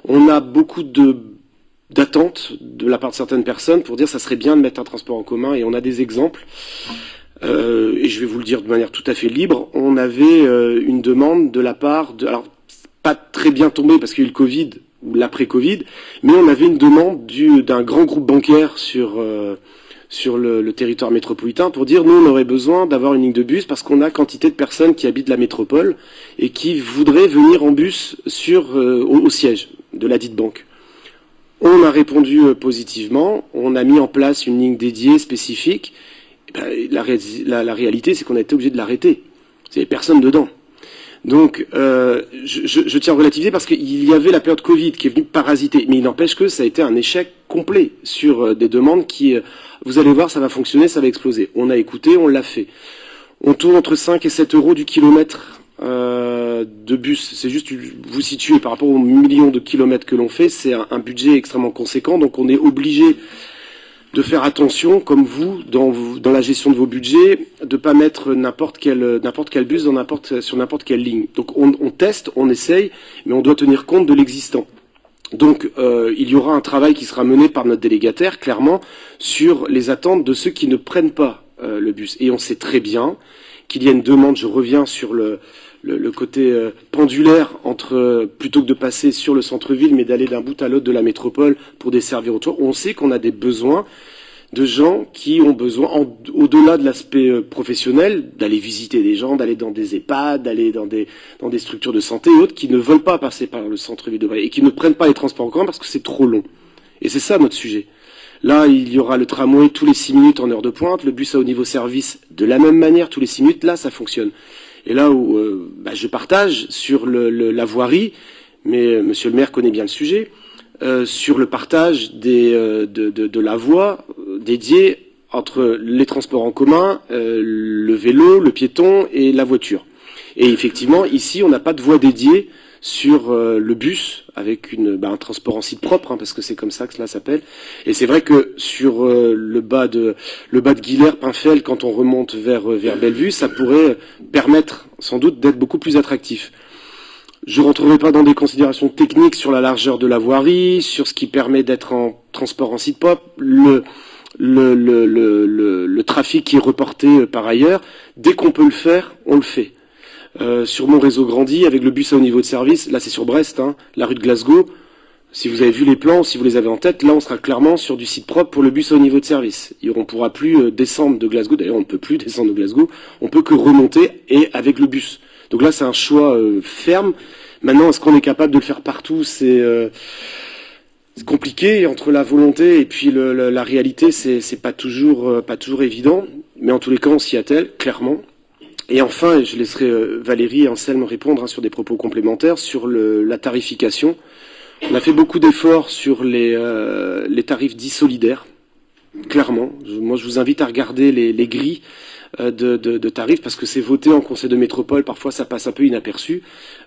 On a beaucoup d'attentes de la part de certaines personnes pour dire ça serait bien de mettre un transport en commun et on a des exemples. Et je vais vous le dire de manière tout à fait libre. On avait une demande de la part alors pas très bien tombé parce qu'il y a eu le Covid ou l'après-Covid, mais on avait une demande d'un grand groupe bancaire sur le territoire métropolitain pour dire nous on aurait besoin d'avoir une ligne de bus parce qu'on a quantité de personnes qui habitent la métropole et qui voudraient venir en bus au siège de la dite banque. On a répondu positivement, on a mis en place une ligne dédiée spécifique. La réalité c'est qu'on a été obligé de l'arrêter. Il n'y avait personne dedans. Donc, je tiens à relativiser parce qu'il y avait la période Covid qui est venue parasiter. Mais il n'empêche que ça a été un échec complet sur des demandes qui, vous allez voir, ça va fonctionner, ça va exploser. On a écouté, on l'a fait. On tourne entre 5 et 7 euros du kilomètre de bus. C'est juste, vous situez par rapport aux millions de kilomètres que l'on fait, c'est un budget extrêmement conséquent. Donc, on est obligé de faire attention, comme vous, dans la gestion de vos budgets, de pas mettre n'importe quel bus sur n'importe quelle ligne. Donc on teste, on essaye, mais on doit tenir compte de l'existant. Donc il y aura un travail qui sera mené par notre délégataire, clairement, sur les attentes de ceux qui ne prennent pas le bus. Et on sait très bien qu'il y a une demande, je reviens sur le côté pendulaire entre, plutôt que de passer sur le centre-ville, mais d'aller d'un bout à l'autre de la métropole pour desservir autour. On sait qu'on a des besoins de gens qui ont besoin, au-delà de l'aspect professionnel, d'aller visiter des gens, d'aller dans des EHPAD, d'aller dans des structures de santé et autres, qui ne veulent pas passer par le centre-ville de Bray et qui ne prennent pas les transports en commun parce que c'est trop long. Et c'est ça notre sujet. Là, il y aura le tramway tous les 6 minutes en heure de pointe, le bus à haut niveau service de la même manière tous les 6 minutes. Là, ça fonctionne. Et là où je partage sur la voirie, mais Monsieur le maire connaît bien le sujet, sur le partage de la voie dédiée entre les transports en commun, le vélo, le piéton et la voiture. Et effectivement, ici, on n'a pas de voie dédiée sur le bus avec un transport en site propre, parce que c'est comme ça que cela s'appelle. Et c'est vrai que sur le bas de Guilher, Pinfel, quand on remonte vers Bellevue, ça pourrait permettre sans doute d'être beaucoup plus attractif. Je ne rentrerai pas dans des considérations techniques sur la largeur de la voirie, sur ce qui permet d'être en transport en site propre, le trafic qui est reporté par ailleurs. Dès qu'on peut le faire, on le fait. Sur mon réseau grandi, avec le bus à haut niveau de service, là c'est sur Brest, la rue de Glasgow, si vous avez vu les plans, si vous les avez en tête, là on sera clairement sur du site propre pour le bus à haut niveau de service. Et on ne pourra plus descendre de Glasgow, d'ailleurs on ne peut plus descendre de Glasgow, on peut que remonter et avec le bus. Donc là c'est un choix ferme. Maintenant, est-ce qu'on est capable de le faire partout? C'est compliqué, entre la volonté et puis la réalité, c'est pas toujours évident, mais en tous les cas on s'y attelle, clairement. Et enfin, je laisserai Valérie et Anselme répondre sur des propos complémentaires sur la tarification. On a fait beaucoup d'efforts sur les tarifs dits solidaires, clairement. Moi, je vous invite à regarder les grilles de tarifs, parce que c'est voté en conseil de métropole, parfois ça passe un peu inaperçu.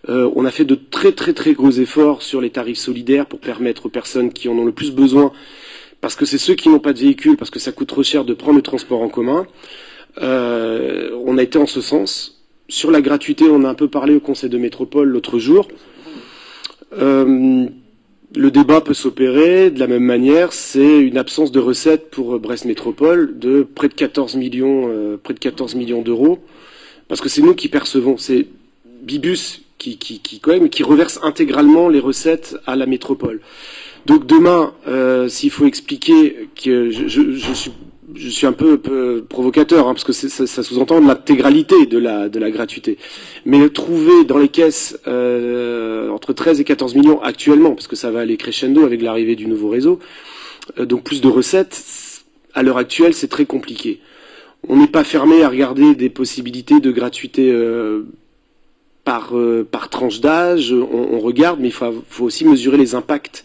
On a fait de très très très gros efforts sur les tarifs solidaires pour permettre aux personnes qui en ont le plus besoin, parce que c'est ceux qui n'ont pas de véhicule, parce que ça coûte trop cher de prendre le transport en commun. On a été en ce sens. Sur la gratuité, on a un peu parlé au conseil de métropole l'autre jour. Le débat peut s'opérer de la même manière. C'est une absence de recettes pour Brest Métropole de près de 14 millions d'euros, parce que c'est nous qui percevons. C'est Bibus qui reverse intégralement les recettes à la métropole. Donc demain, s'il faut expliquer que je suis un peu provocateur, parce que ça sous-entend l'intégralité de la gratuité. Mais trouver dans les caisses entre 13 et 14 millions actuellement, parce que ça va aller crescendo avec l'arrivée du nouveau réseau, donc plus de recettes, à l'heure actuelle, c'est très compliqué. On n'est pas fermé à regarder des possibilités de gratuité par tranche d'âge, on regarde, mais il faut aussi mesurer les impacts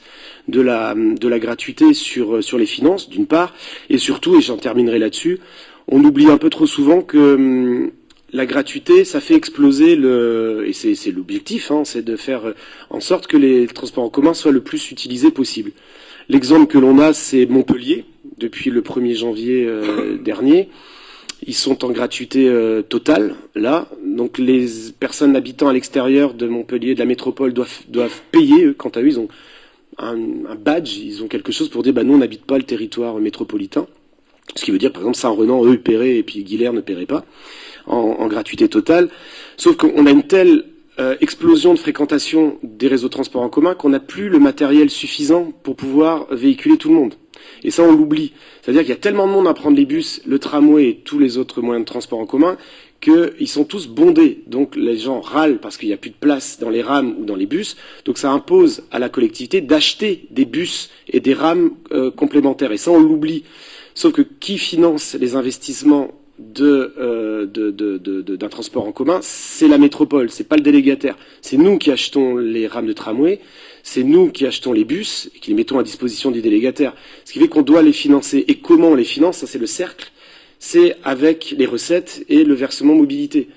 de la gratuité sur les finances, d'une part, et surtout, et j'en terminerai là-dessus, on oublie un peu trop souvent que la gratuité, ça fait exploser et c'est l'objectif, c'est de faire en sorte que les transports en commun soient le plus utilisés possible. L'exemple que l'on a, c'est Montpellier, depuis le 1er janvier dernier. Ils sont en gratuité totale, là. Donc les personnes habitant à l'extérieur de Montpellier, de la métropole, doivent payer, eux, quant à eux, ils ont un badge, ils ont quelque chose pour dire nous on n'habite pas le territoire métropolitain, ce qui veut dire par exemple Saint-Renan, eux paieraient et puis Guilher ne paierait pas en gratuité totale, sauf qu'on a une telle explosion de fréquentation des réseaux de transport en commun qu'on n'a plus le matériel suffisant pour pouvoir véhiculer tout le monde. Et ça on l'oublie, c'est-à-dire qu'il y a tellement de monde à prendre les bus, le tramway et tous les autres moyens de transport en commun qu'ils sont tous bondés. Donc les gens râlent parce qu'il n'y a plus de place dans les rames ou dans les bus. Donc ça impose à la collectivité d'acheter des bus et des rames complémentaires. Et ça, on l'oublie. Sauf que qui finance les investissements d'un transport en commun? C'est la métropole, c'est pas le délégataire. C'est nous qui achetons les rames de tramway, c'est nous qui achetons les bus et qui les mettons à disposition du délégataire. Ce qui fait qu'on doit les financer. Et comment on les finance? Ça, c'est le cercle. C'est avec les recettes et le versement mobilité.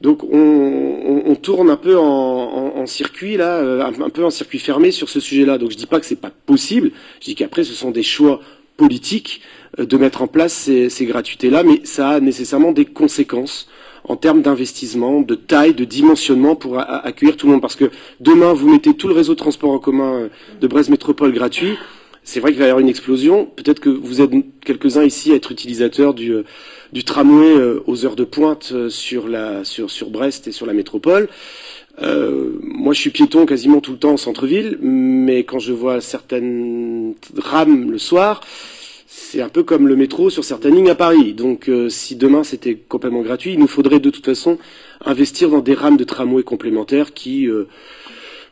Donc on tourne un peu en circuit là, un peu en circuit fermé sur ce sujet-là. Donc je dis pas que c'est pas possible, je dis qu'après ce sont des choix politiques de mettre en place ces gratuités-là, mais ça a nécessairement des conséquences en termes d'investissement, de taille, de dimensionnement pour accueillir tout le monde. Parce que demain vous mettez tout le réseau de transport en commun de Brest Métropole gratuit, c'est vrai qu'il va y avoir une explosion. Peut-être que vous êtes quelques-uns ici à être utilisateurs du tramway aux heures de pointe sur Brest et sur la métropole. Moi, je suis piéton quasiment tout le temps au centre-ville, mais quand je vois certaines rames le soir, c'est un peu comme le métro sur certaines lignes à Paris. Donc, si demain c'était complètement gratuit, il nous faudrait de toute façon investir dans des rames de tramway complémentaires qui,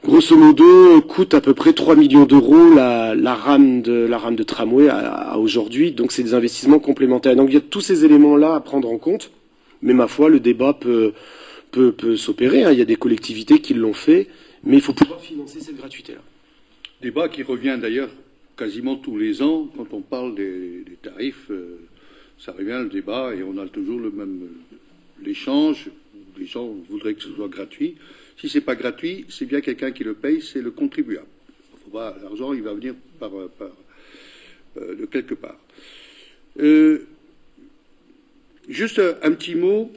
grosso modo, coûtent à peu près 3 millions d'euros la rame de tramway à aujourd'hui. Donc, c'est des investissements complémentaires. Donc, il y a tous ces éléments-là à prendre en compte. Mais ma foi, le débat peut s'opérer, hein. Il y a des collectivités qui l'ont fait, mais il faut pouvoir financer cette gratuité-là. Débat qui revient d'ailleurs quasiment tous les ans quand on parle des tarifs, ça revient le débat et on a toujours le même l'échange. Les gens voudraient que ce soit gratuit. Si c'est pas gratuit, c'est bien quelqu'un qui le paye, c'est le contribuable. L'argent, il va venir de quelque part. Juste un petit mot.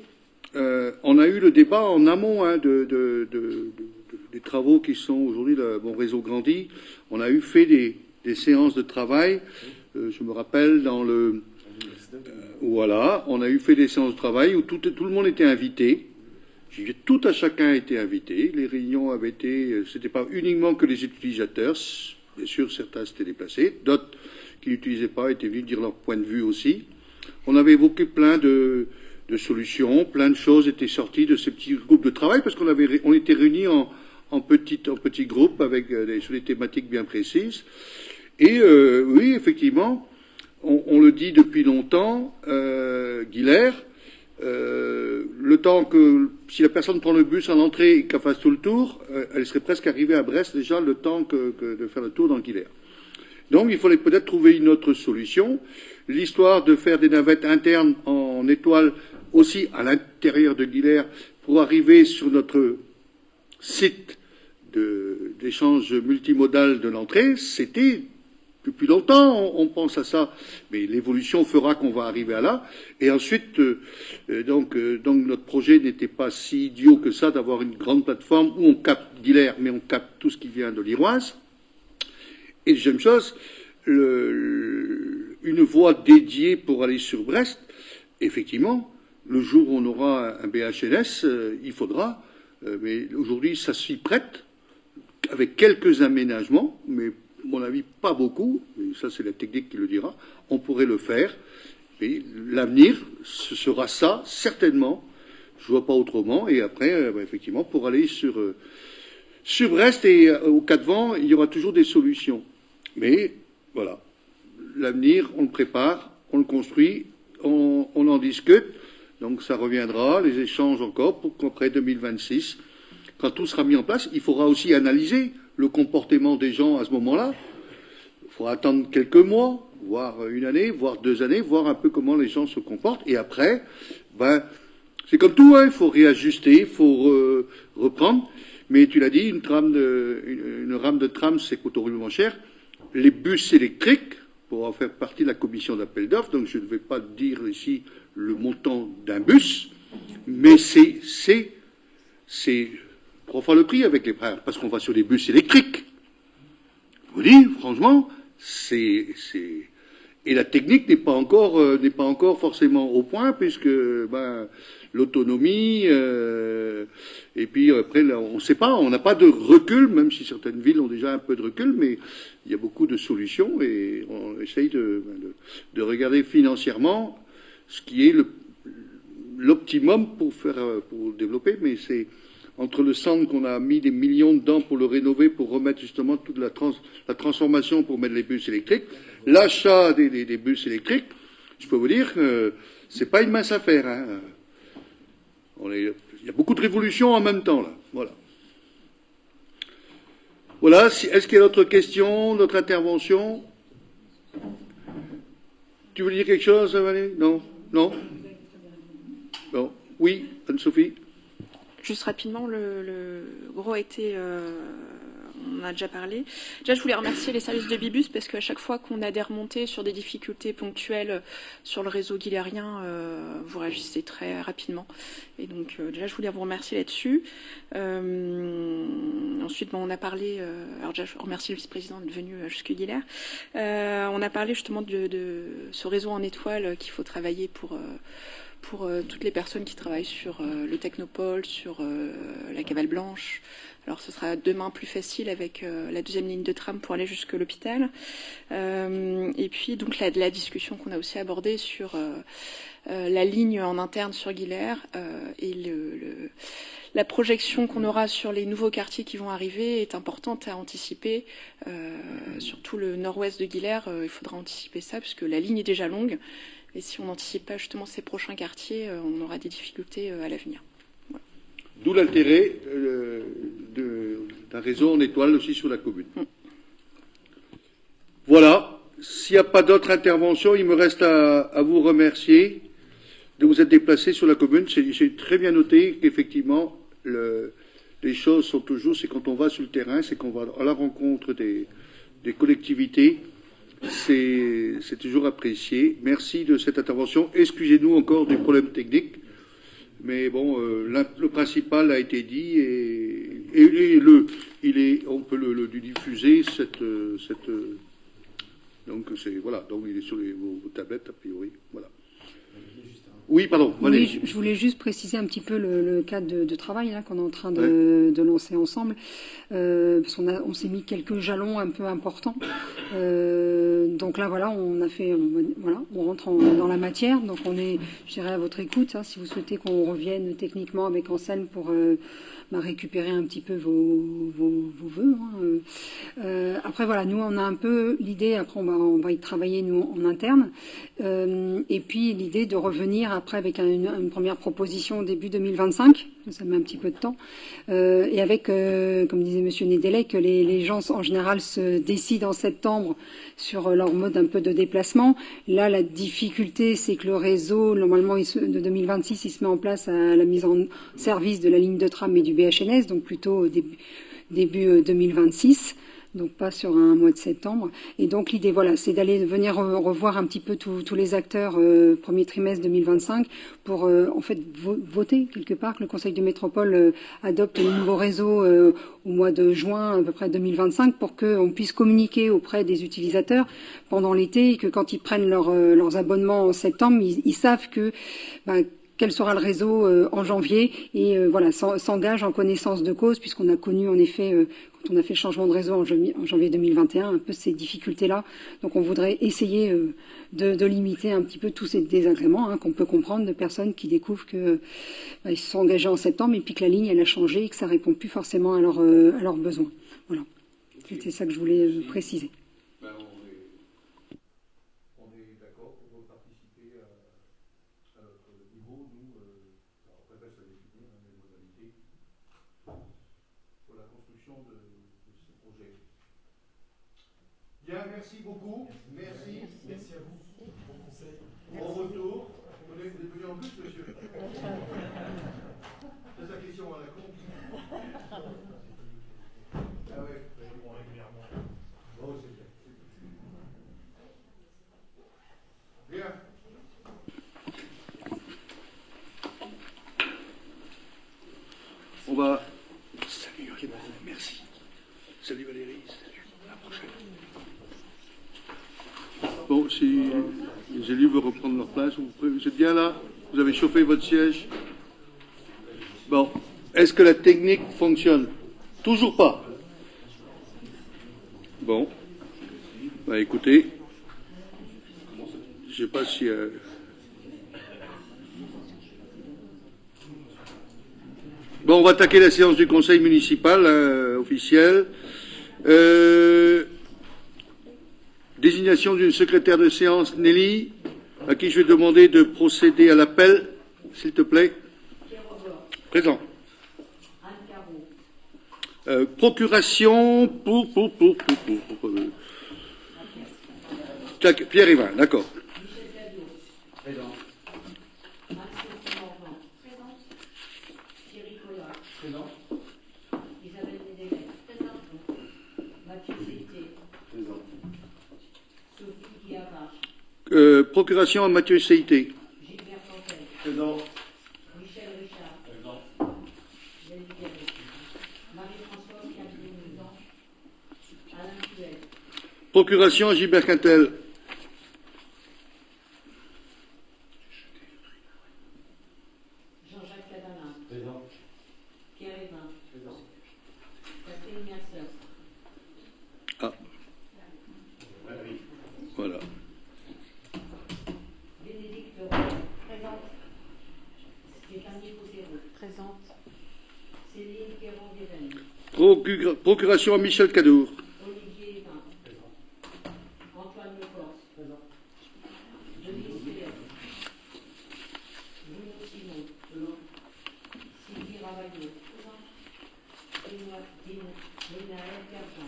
On a eu le débat en amont des travaux qui sont aujourd'hui mon réseau grandit. On a fait des séances de travail. Je me rappelle voilà, on a fait des séances de travail où tout le monde était invité. Tout à chacun était invité. Les réunions avaient été, c'était pas uniquement que les utilisateurs. Bien sûr, certains s'étaient déplacés. D'autres qui n'utilisaient pas étaient venus dire leur point de vue aussi. On avait évoqué plein de solutions, plein de choses étaient sorties de ces petits groupes de travail parce on était réunis en petits groupes avec sur des thématiques bien précises. Et oui, effectivement, on le dit depuis longtemps, Guilher, le temps que si la personne prend le bus en entrée et qu'elle fasse tout le tour, elle serait presque arrivée à Brest déjà le temps que de faire le tour dans Guilher. Donc il fallait peut-être trouver une autre solution. L'histoire de faire des navettes internes en étoile aussi à l'intérieur de Guilher pour arriver sur notre site d'échange multimodal de l'entrée, c'était depuis longtemps, on pense à ça, mais l'évolution fera qu'on va arriver à là. Et ensuite, donc notre projet n'était pas si idiot que ça d'avoir une grande plateforme où on capte Guilher, mais on capte tout ce qui vient de l'Iroise. Et deuxième chose, une voie dédiée pour aller sur Brest, effectivement, le jour où on aura un BHNS, il faudra, mais aujourd'hui ça s'y prête, avec quelques aménagements, mais à mon avis pas beaucoup, mais ça c'est la technique qui le dira, on pourrait le faire, mais l'avenir, ce sera ça, certainement, je vois pas autrement, et après, effectivement, pour aller sur Brest et au Cas de Vent, il y aura toujours des solutions. Mais voilà, l'avenir, on le prépare, on le construit, on en discute. Donc ça reviendra, les échanges encore, pour qu'après 2026, quand tout sera mis en place, il faudra aussi analyser le comportement des gens à ce moment-là. Il faudra attendre quelques mois, voire une année, voire 2 années, voir un peu comment les gens se comportent. Et après, c'est comme tout, hein, il faut réajuster, il faut reprendre. Mais tu l'as dit, une rame de tram, c'est coûte horriblement cher. Les bus électriques, pour en faire partie de la commission d'appel d'offres, donc je ne vais pas dire ici le montant d'un bus, mais c'est 3 fois le prix avec les frères, parce qu'on va sur des bus électriques. Je vous dis, franchement, et la technique n'est pas encore forcément au point, puisque l'autonomie, et puis après, là, on ne sait pas, on n'a pas de recul, même si certaines villes ont déjà un peu de recul, mais il y a beaucoup de solutions, et on essaye de regarder financièrement ce qui est l'optimum pour développer, mais c'est entre le centre qu'on a mis des millions dedans pour le rénover, pour remettre justement toute la transformation pour mettre les bus électriques, l'achat des bus électriques, je peux vous dire que c'est pas une mince affaire, hein. Il y a beaucoup de révolutions en même temps, là. Voilà. Voilà. Est-ce qu'il y a d'autres questions, d'autres interventions? Tu veux dire quelque chose, Valérie? Non? Non? Bon. Oui, Anne-Sophie? Juste rapidement, le gros a été, on en a déjà parlé. Déjà, je voulais remercier les services de Bibus parce qu'à chaque fois qu'on a des remontées sur des difficultés ponctuelles sur le réseau guilherien, vous réagissez très rapidement. Et donc, déjà, je voulais vous remercier là-dessus. Ensuite, on a parlé, alors déjà, je remercie le vice-président d'être venu jusqu'à Guilher. On a parlé justement de ce réseau en étoile qu'il faut travailler pour toutes les personnes qui travaillent sur le Technopole, sur la Cavale Blanche. Alors ce sera demain plus facile avec la deuxième ligne de tram pour aller jusque l'hôpital. Et puis donc la discussion qu'on a aussi abordée sur la ligne en interne sur Guilher et la projection qu'on aura sur les nouveaux quartiers qui vont arriver est importante à anticiper. Surtout le nord-ouest de Guilher, il faudra anticiper ça puisque la ligne est déjà longue. Et si on n'anticipe pas justement ces prochains quartiers, on aura des difficultés à l'avenir. Voilà. D'où l'intérêt d'un réseau en étoile aussi sur la commune. Voilà. S'il n'y a pas d'autres interventions, il me reste à vous remercier de vous être déplacés sur la commune. J'ai très bien noté qu'effectivement, les choses sont toujours, c'est quand on va sur le terrain, c'est qu'on va à la rencontre des collectivités. C'est toujours apprécié. Merci de cette intervention. Excusez-nous encore des problèmes techniques, mais bon, le principal a été dit et on peut le diffuser. Donc voilà. Donc il est sur vos tablettes a priori. Voilà. Oui, pardon. Oui, je voulais juste préciser un petit peu le cadre de travail là qu'on est en train de lancer ensemble, parce qu'on s'est mis quelques jalons un peu importants. Donc là, voilà, on rentre dans la matière. Donc on est, je dirais, à votre écoute. Hein, si vous souhaitez qu'on revienne techniquement avec Anselme pour récupérer un petit peu vos vœux. Hein. Après, voilà, nous, on a un peu l'idée. Après, on va y travailler nous en interne. Et puis l'idée de revenir après avec une première proposition au début 2025, ça met un petit peu de temps, et avec, comme disait Monsieur Nedelec, que les gens en général se décident en septembre sur leur mode un peu de déplacement. Là, la difficulté, c'est que le réseau, normalement, de 2026, il se met en place à la mise en service de la ligne de tram et du BHNS, donc plutôt au début 2026. Donc pas sur un mois de septembre. Et donc l'idée, voilà, c'est d'aller venir revoir un petit peu tous les acteurs premier trimestre 2025 pour en fait voter quelque part que le Conseil de métropole adopte le nouveau réseau au mois de juin à peu près 2025 pour qu'on puisse communiquer auprès des utilisateurs pendant l'été et que quand ils prennent leurs abonnements en septembre, ils savent que quel sera le réseau en janvier et voilà, s'engage en connaissance de cause puisqu'on a connu en effet quand on a fait le changement de réseau en janvier 2021 un peu ces difficultés-là. Donc on voudrait essayer de limiter un petit peu tous ces désagréments qu'on peut comprendre de personnes qui découvrent que ils se sont engagés en septembre et puis que la ligne elle a changé et que ça répond plus forcément à leurs besoins. Voilà, c'était ça que je voulais préciser. Bien, merci beaucoup. Merci. Merci à vous. Bon conseil. Bon retour. Vous êtes venu en plus, monsieur. C'est sa question à la con. Ah ouais. Régulièrement. Bon, c'est bien. Bien. On va. Salut, merci. Salut Valérie. Salut. À la prochaine. Bon, si les élus veulent reprendre leur place, vous êtes bien là? Vous avez chauffé votre siège? Bon. Est-ce que la technique fonctionne? Toujours pas. Bon. Bah écoutez. Je sais pas si... Bon, on va attaquer la séance du conseil municipal officiel. Désignation d'une secrétaire de séance, Nelly, à qui je vais demander de procéder à l'appel, s'il te plaît. Présent. Procuration pour Pierre-Yvain, d'accord. Présent. Procuration à Mathieu Seité. Gilbert Fontaine. Présent. Michel Richard. Présent. Denis Guéret. Marie-Françoise Campbell-Moudan. Alain Puel. Procuration à Gilbert Quintel. Jean-Jacques Cadana. Présent. Pierre Evin. Présent. Catherine Mercer. Ah. Voilà. Bénédicte Roy. Présente. Stéphanie Poussero. Présente. Céline Quéron-Guéven. Procuration à Michel Cadour. Olivier Evin. Présent. Antoine Leforce. Présent. Denise Pélet. Bruno Simon. Présent. Sylvie Ravaillot. Dinaël Carjan.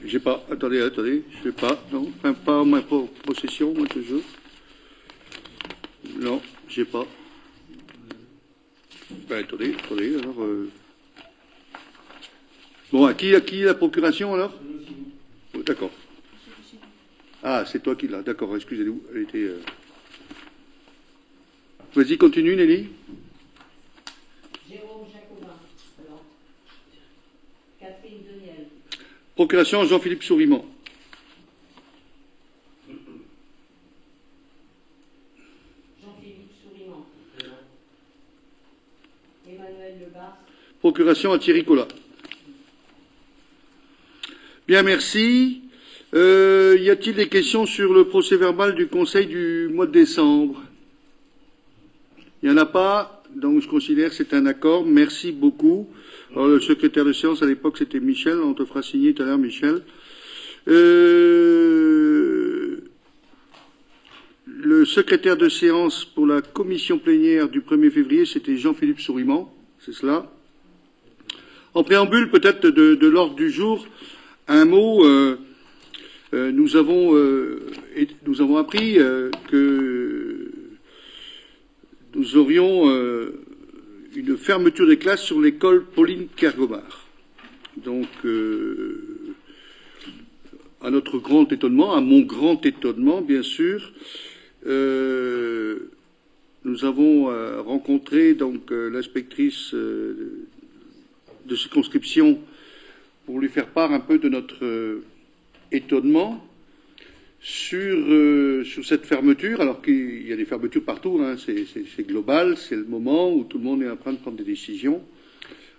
J'ai pas. Attendez, je sais pas. Non, enfin, pas en ma possession, moi, ce jeu. Non, j'ai pas. Ben, attendez, alors. Bon, à qui la procuration, alors? Oh, d'accord. Ah, c'est toi qui l'as. D'accord, excusez-nous. Elle était. Vas-y, continue, Nelly. Jérôme Jacobin. Présente. Catherine Deniel. Procuration à Jean-Philippe Sourimant. Jean-Philippe Sourimant. Emmanuel Lebas. Procuration à Thierry Collat. Bien, merci. Y a-t-il des questions sur le procès-verbal du Conseil du mois de décembre? Il n'y en a pas, donc je considère que c'est un accord. Merci beaucoup. Alors, le secrétaire de séance, à l'époque, c'était Michel. On te fera signer tout à l'heure, Michel. Le secrétaire de séance pour la commission plénière du 1er février, c'était Jean-Philippe Sourimant. C'est cela. En préambule, peut-être, de l'ordre du jour, un mot. Nous avons appris que nous aurions une fermeture des classes sur l'école Pauline Kergomar. Donc, à notre grand étonnement, à mon grand étonnement, bien sûr, nous avons rencontré donc l'inspectrice de circonscription pour lui faire part un peu de notre étonnement sur cette fermeture, alors qu'il y a des fermetures partout, hein, c'est global, c'est le moment où tout le monde est en train de prendre des décisions.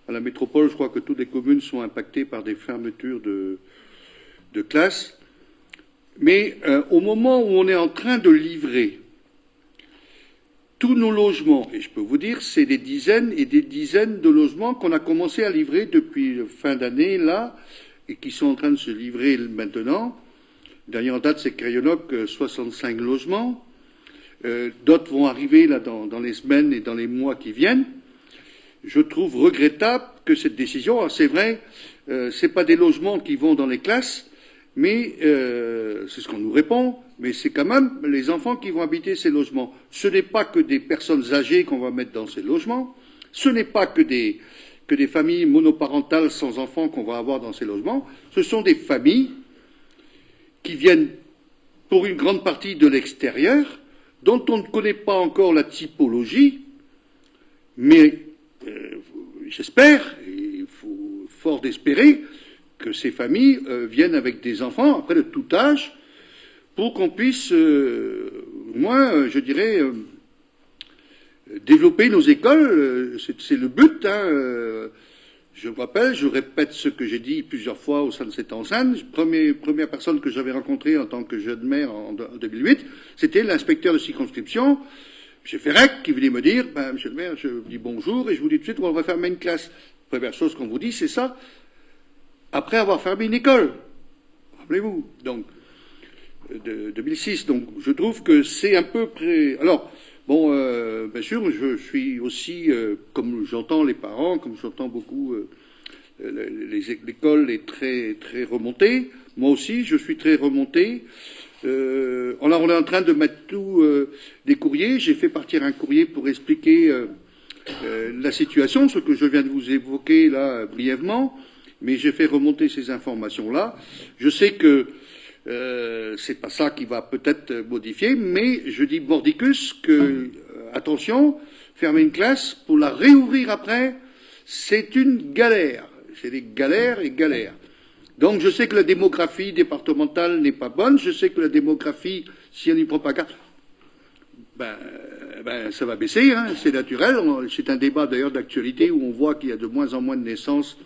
À la métropole, je crois que toutes les communes sont impactées par des fermetures de classes. Mais au moment où on est en train de livrer tous nos logements, et je peux vous dire, c'est des dizaines et des dizaines de logements qu'on a commencé à livrer depuis fin d'année, là, et qui sont en train de se livrer maintenant. Dernier en date, c'est Crayonnoc, 65 logements. D'autres vont arriver là dans les semaines et dans les mois qui viennent. Je trouve regrettable que cette décision, alors c'est vrai, c'est pas des logements qui vont dans les classes, mais c'est ce qu'on nous répond, mais c'est quand même les enfants qui vont habiter ces logements. Ce n'est pas que des personnes âgées qu'on va mettre dans ces logements, ce n'est pas que des familles monoparentales sans enfants qu'on va avoir dans ces logements, ce sont des familles qui viennent pour une grande partie de l'extérieur, dont on ne connaît pas encore la typologie, mais j'espère, et il faut fort d'espérer, que ces familles viennent avec des enfants, après de tout âge, pour qu'on puisse, je dirais, développer nos écoles. C'est le but. Hein, je me rappelle, je répète ce que j'ai dit plusieurs fois au sein de cette enceinte. Première personne que j'avais rencontrée en tant que jeune maire en 2008, c'était l'inspecteur de circonscription, M. Ferrec, qui venait me dire, monsieur le maire, je vous dis bonjour et je vous dis tout de suite, on va fermer une classe. Première chose qu'on vous dit, c'est ça, après avoir fermé une école. Rappelez-vous, donc, de 2006. Donc, je trouve que c'est un peu près... Alors, bon, bien sûr, je suis aussi, comme j'entends les parents, comme j'entends beaucoup l'école est très, très remontée. Moi aussi, je suis très remonté. Alors, on est en train de mettre tous des courriers. J'ai fait partir un courrier pour expliquer la situation, ce que je viens de vous évoquer là brièvement. mais j'ai fait remonter ces informations-là. Je sais que c'est pas ça qui va peut-être modifier, mais je dis mordicus que, attention, fermer une classe pour la réouvrir après, c'est une galère. C'est des galères et galères. Donc je sais que la démographie départementale n'est pas bonne, je sais que la démographie, si on n'y prend pas garde, ça va baisser, hein, c'est naturel. C'est un débat d'ailleurs d'actualité où on voit qu'il y a de moins en moins de naissances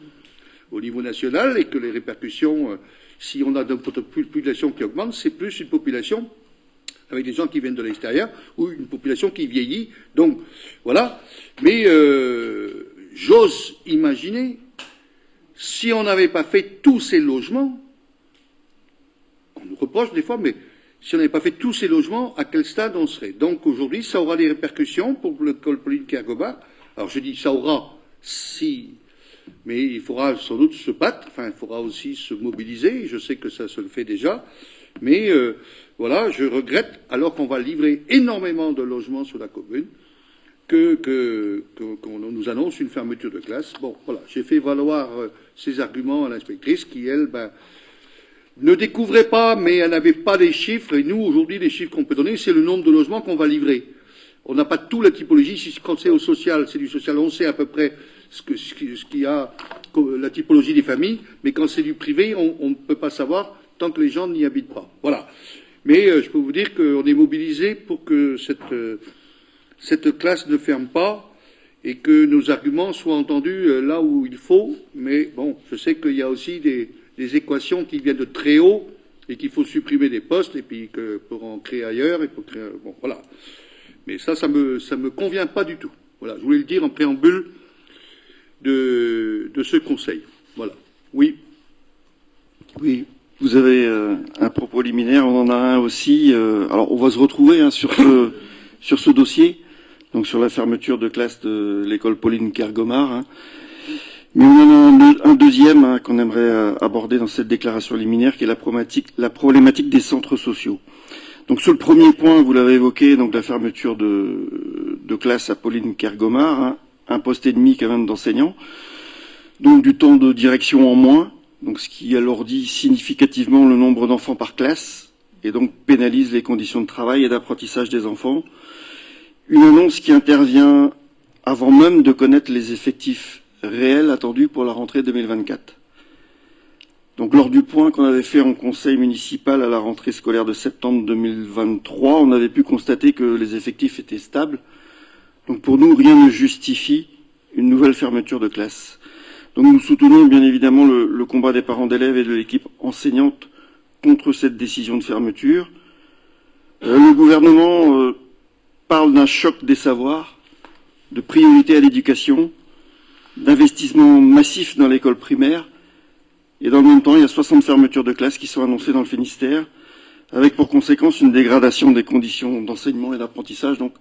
au niveau national et que les répercussions, si on a une population qui augmente, c'est plus une population avec des gens qui viennent de l'extérieur ou une population qui vieillit. Donc voilà. Mais j'ose imaginer, si on n'avait pas fait tous ces logements, on nous reproche des fois, mais si on n'avait pas fait tous ces logements, à quel stade on serait? Donc aujourd'hui, ça aura des répercussions pour l'école Pauline Kergobar. Alors je dis ça aura, si, mais il faudra sans doute se battre, enfin il faudra aussi se mobiliser, je sais que ça se le fait déjà, mais voilà, je regrette, alors qu'on va livrer énormément de logements sur la commune, qu'on nous annonce une fermeture de classe. Bon, voilà, j'ai fait valoir ces arguments à l'inspectrice qui, elle, ne découvrait pas, mais elle n'avait pas les chiffres. Et nous, aujourd'hui, les chiffres qu'on peut donner, c'est le nombre de logements qu'on va livrer. On n'a pas toute la typologie. Quand c'est au social, c'est du social, on sait à peu près ce qu'il y a, la typologie des familles, mais quand c'est du privé, on ne peut pas savoir tant que les gens n'y habitent pas. Voilà. Mais je peux vous dire qu'on est mobilisé pour que cette classe ne ferme pas et que nos arguments soient entendus là où il faut. Mais bon, je sais qu'il y a aussi des équations qui viennent de très haut et qu'il faut supprimer des postes et puis que pour en créer ailleurs et pour créer, bon, voilà. Mais ça me convient pas du tout. Voilà, je voulais le dire en préambule de ce conseil. Voilà. Oui. Oui. Vous avez un propos liminaire, on en a un aussi. Alors, on va se retrouver hein, sur ce dossier, donc sur la fermeture de classe de l'école Pauline Kergobar. Hein. Mais on en a un deuxième hein, qu'on aimerait aborder dans cette déclaration liminaire, qui est la problématique des centres sociaux. Donc sur le premier point, vous l'avez évoqué, donc la fermeture de classe à Pauline Kergobar, hein, un poste et demi quand même d'enseignants, donc du temps de direction en moins, donc ce qui alourdit significativement le nombre d'enfants par classe et donc pénalise les conditions de travail et d'apprentissage des enfants. Une annonce qui intervient avant même de connaître les effectifs réels attendus pour la rentrée 2024. Donc lors du point qu'on avait fait en conseil municipal à la rentrée scolaire de septembre 2023, on avait pu constater que les effectifs étaient stables. Donc pour nous, rien ne justifie une nouvelle fermeture de classe. Donc nous soutenons bien évidemment le combat des parents d'élèves et de l'équipe enseignante contre cette décision de fermeture. Le gouvernement parle d'un choc des savoirs, de priorité à l'éducation, d'investissement massif dans l'école primaire, et dans le même temps, il y a 60 fermetures de classes qui sont annoncées dans le Finistère, avec pour conséquence une dégradation des conditions d'enseignement et d'apprentissage. Donc,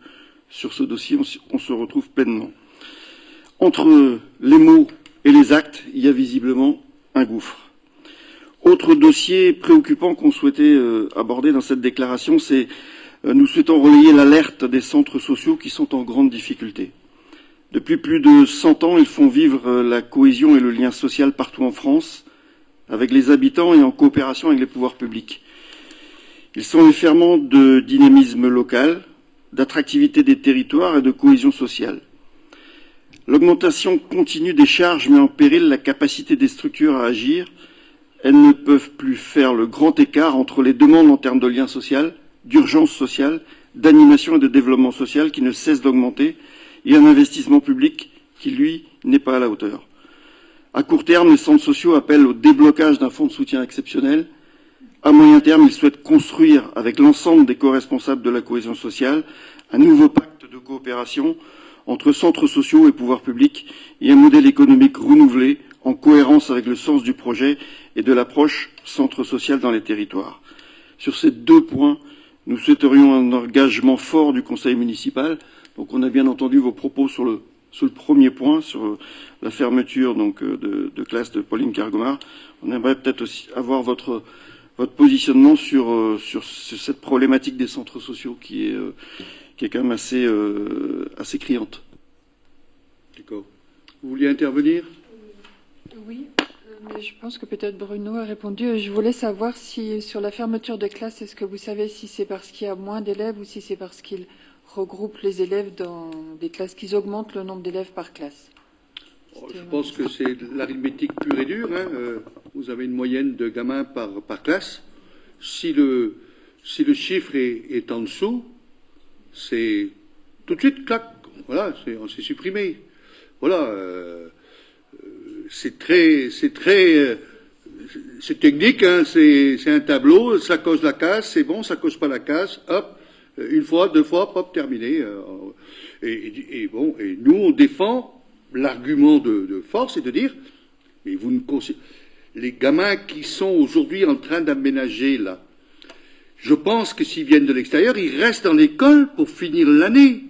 sur ce dossier, on se retrouve pleinement. Entre les mots et les actes, il y a visiblement un gouffre. Autre dossier préoccupant qu'on souhaitait aborder dans cette déclaration, c'est nous souhaitons relayer l'alerte des centres sociaux qui sont en grande difficulté. Depuis plus de 100 ans, ils font vivre la cohésion et le lien social partout en France, avec les habitants et en coopération avec les pouvoirs publics. Ils sont les ferments de dynamisme local, d'attractivité des territoires et de cohésion sociale. L'augmentation continue des charges met en péril la capacité des structures à agir. Elles ne peuvent plus faire le grand écart entre les demandes en termes de lien social, d'urgence sociale, d'animation et de développement social qui ne cessent d'augmenter, et un investissement public qui, lui, n'est pas à la hauteur. À court terme, les centres sociaux appellent au déblocage d'un fonds de soutien exceptionnel. À moyen terme, ils souhaitent construire, avec l'ensemble des co-responsables de la cohésion sociale, un nouveau pacte de coopération entre centres sociaux et pouvoirs publics et un modèle économique renouvelé en cohérence avec le sens du projet et de l'approche centre social dans les territoires. Sur ces deux points, nous souhaiterions un engagement fort du conseil municipal. Donc on a bien entendu vos propos sur le premier point, sur la fermeture donc, de classe de Pauline Kergobar. On aimerait peut-être aussi avoir votre positionnement sur cette problématique des centres sociaux qui est quand même assez criante. D'accord. Vous vouliez intervenir ? Oui. Mais je pense que peut-être Bruno a répondu. Je voulais savoir si, sur la fermeture de classe, est-ce que vous savez si c'est parce qu'il y a moins d'élèves ou si c'est parce qu'ils regroupent les élèves dans des classes, qu'ils augmentent le nombre d'élèves par classe? Je pense que c'est de l'arithmétique pure et dure. Hein. Vous avez une moyenne de gamins par classe. Si le chiffre est en dessous, c'est tout de suite, clac, voilà, on s'est supprimé. Voilà, c'est technique, hein, c'est un tableau, ça coche la case, c'est bon, ça coche pas la case, hop, une fois, deux fois, hop, terminé. Et nous, on défend l'argument de force, et de dire, mais vous ne les gamins qui sont aujourd'hui en train d'aménager là, je pense que s'ils viennent de l'extérieur, ils restent dans l'école pour finir l'année.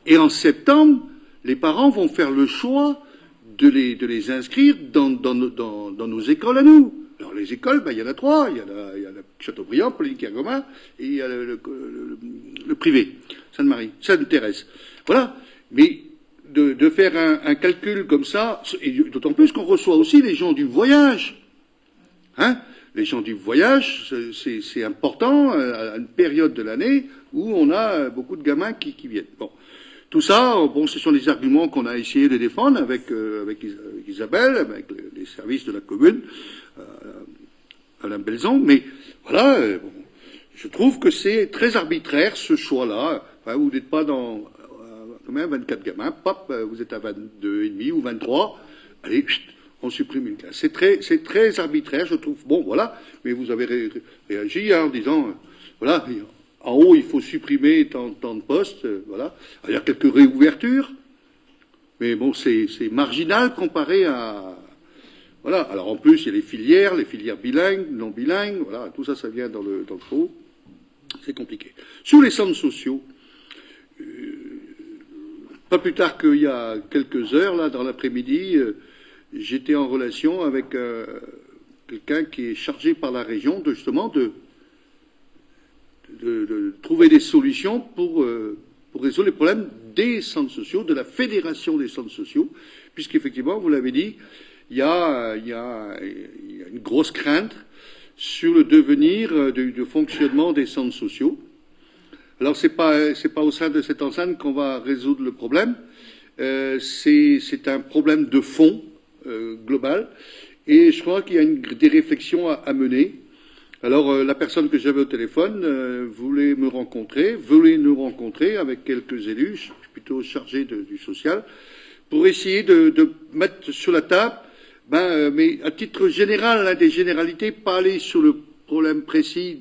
Et en septembre, les parents vont faire le choix de les inscrire dans nos écoles à nous. Alors les écoles, il y en a trois. Il y a Châteaubriand, Polytechnique et il y a le privé, Sainte-Thérèse. Voilà. Mais de faire un calcul comme ça, et d'autant plus qu'on reçoit aussi les gens du voyage. Hein? Les gens du voyage, c'est important à une période de l'année où on a beaucoup de gamins qui viennent. Bon. Tout ça, bon, ce sont des arguments qu'on a essayé de défendre avec Isabelle, avec les services de la commune, Alain Belzon, mais voilà, bon, je trouve que c'est très arbitraire ce choix-là. Enfin, vous n'êtes pas dans combien 24 gamins, pop, vous êtes à 22,5 ou 23, allez, chut, on supprime une classe. C'est très arbitraire, je trouve. Bon, voilà, mais vous avez réagi en disant, voilà, en haut, il faut supprimer tant de postes, voilà. Alors, il y a quelques réouvertures, mais bon, c'est marginal comparé à... Voilà. Alors, en plus, il y a les filières bilingues, non bilingues, voilà, tout ça, ça vient dans le pot. C'est compliqué. Sur les centres sociaux, pas plus tard qu'il y a quelques heures, là, dans l'après-midi, j'étais en relation avec quelqu'un qui est chargé par la région de trouver des solutions pour résoudre les problèmes des centres sociaux, de la fédération des centres sociaux, puisqu'effectivement, vous l'avez dit, il y a une grosse crainte sur le devenir du fonctionnement des centres sociaux. Alors, c'est pas au sein de cette enceinte qu'on va résoudre le problème. C'est un problème de fond global, et je crois qu'il y a des réflexions à mener. Alors, la personne que j'avais au téléphone voulait nous rencontrer avec quelques élus, je suis plutôt chargé du social, pour essayer de mettre sur la table, mais à titre général, des généralités, pas aller sur le problème précis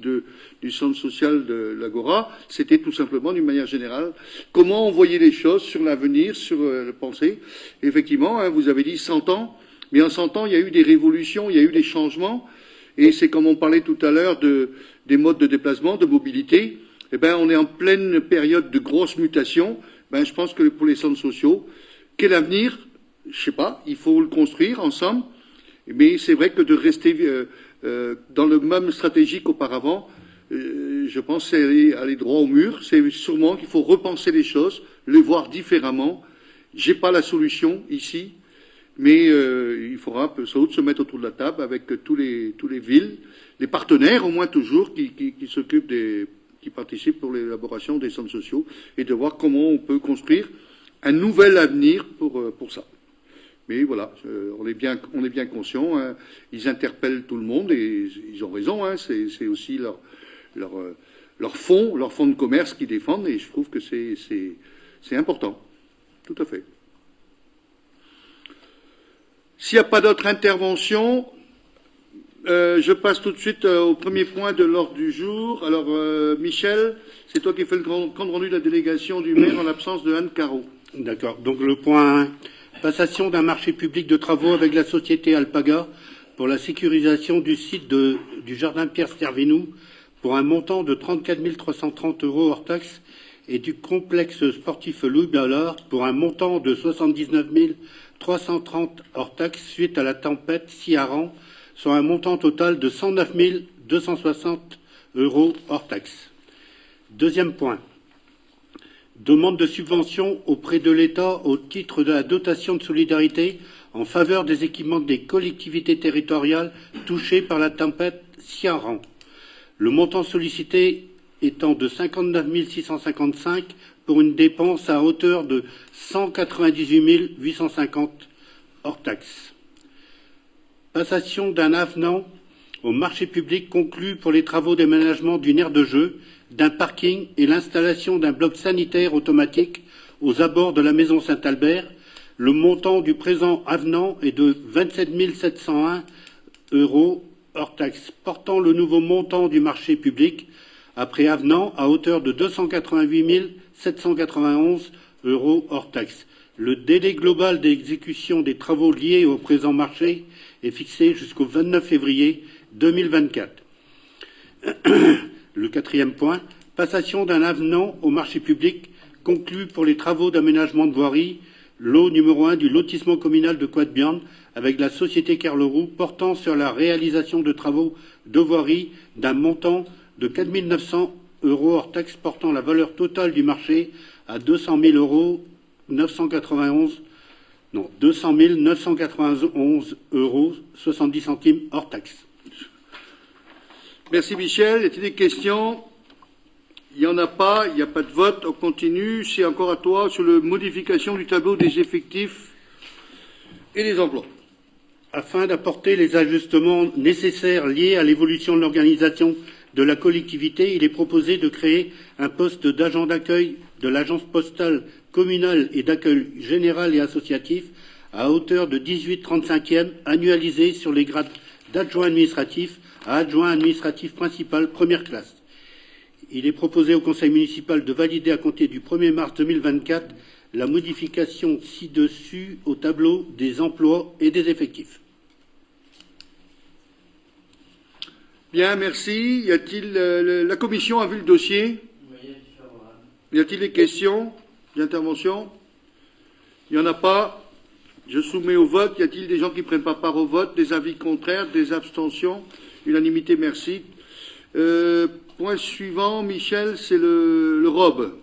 du centre social de l'Agora, c'était tout simplement, d'une manière générale, comment on voyait les choses sur l'avenir, sur le pensée. Et effectivement, hein, vous avez dit 100 ans, mais en 100 ans, il y a eu des révolutions, il y a eu des changements, et c'est comme on parlait tout à l'heure des modes de déplacement, de mobilité, eh ben, on est en pleine période de grosses mutations. Ben, je pense que pour les centres sociaux, quel avenir? Je sais pas, il faut le construire ensemble, mais c'est vrai que de rester dans le même stratégie qu'auparavant, je pense que c'est aller droit au mur. C'est sûrement qu'il faut repenser les choses, les voir différemment. J'ai pas la solution ici, mais il faudra sans doute se mettre autour de la table avec tous les villes, les partenaires au moins toujours qui s'occupent qui participent pour l'élaboration des centres sociaux, et de voir comment on peut construire un nouvel avenir pour ça. Mais voilà, on est bien conscient. Hein, ils interpellent tout le monde et ils ont raison. Hein, c'est aussi leur fonds de commerce qu'ils défendent, et je trouve que c'est important. Tout à fait. S'il n'y a pas d'autres interventions, je passe tout de suite au premier point de l'ordre du jour. Alors, Michel, c'est toi qui fais le compte rendu de la délégation du maire en l'absence de Anne Caro. D'accord. Donc le point 1, passation d'un marché public de travaux avec la société Alpaga pour la sécurisation du site du jardin Pierre Stervinou pour un montant de 34 330 € hors taxes, et du complexe sportif Louis Ballard pour un montant de 79 330 hors taxes suite à la tempête Ciaran, soit un montant total de 109 260 € hors taxes. Deuxième point. Demande de subvention auprès de l'État au titre de la dotation de solidarité en faveur des équipements des collectivités territoriales touchées par la tempête Ciarán. Le montant sollicité étant de 59 655 pour une dépense à hauteur de 198 850 hors taxes. Passation d'un avenant au marché public conclu pour les travaux d'aménagement d'une aire de jeu, d'un parking et l'installation d'un bloc sanitaire automatique aux abords de la maison Saint-Albert. Le montant du présent avenant est de 27 701 € hors taxes, portant le nouveau montant du marché public après avenant à hauteur de 288 791 € hors taxes. Le délai global d'exécution des travaux liés au présent marché est fixé jusqu'au 29 février 2024. Le quatrième point, passation d'un avenant au marché public conclu pour les travaux d'aménagement de voirie, lot numéro 1 du lotissement communal de Couatbian avec la société Carleroux portant sur la réalisation de travaux de voirie d'un montant de 4 900 € hors taxes, portant la valeur totale du marché à 200 991 € 70 centimes hors taxes. Merci Michel. Y a-t-il des questions? Il n'y en a pas, il n'y a pas de vote. On continue. C'est encore à toi sur la modification du tableau des effectifs et des emplois. Afin d'apporter les ajustements nécessaires liés à l'évolution de l'organisation de la collectivité, il est proposé de créer un poste d'agent d'accueil de l'agence postale communale et d'accueil général et associatif à hauteur de 18,35e annualisé sur les grades d'adjoint administratif à adjoint administratif principal première classe. Il est proposé au Conseil municipal de valider à compter du 1er mars 2024 la modification ci-dessus au tableau des emplois et des effectifs. Bien, merci. Y a-t-il la commission a vu le dossier? Y a-t-il des questions, d'intervention? Il n'y en a pas. Je soumets au vote. Y a-t-il des gens qui ne prennent pas part au vote? Des avis contraires, des abstentions? Unanimité, merci. Point suivant, Michel, c'est le ROB.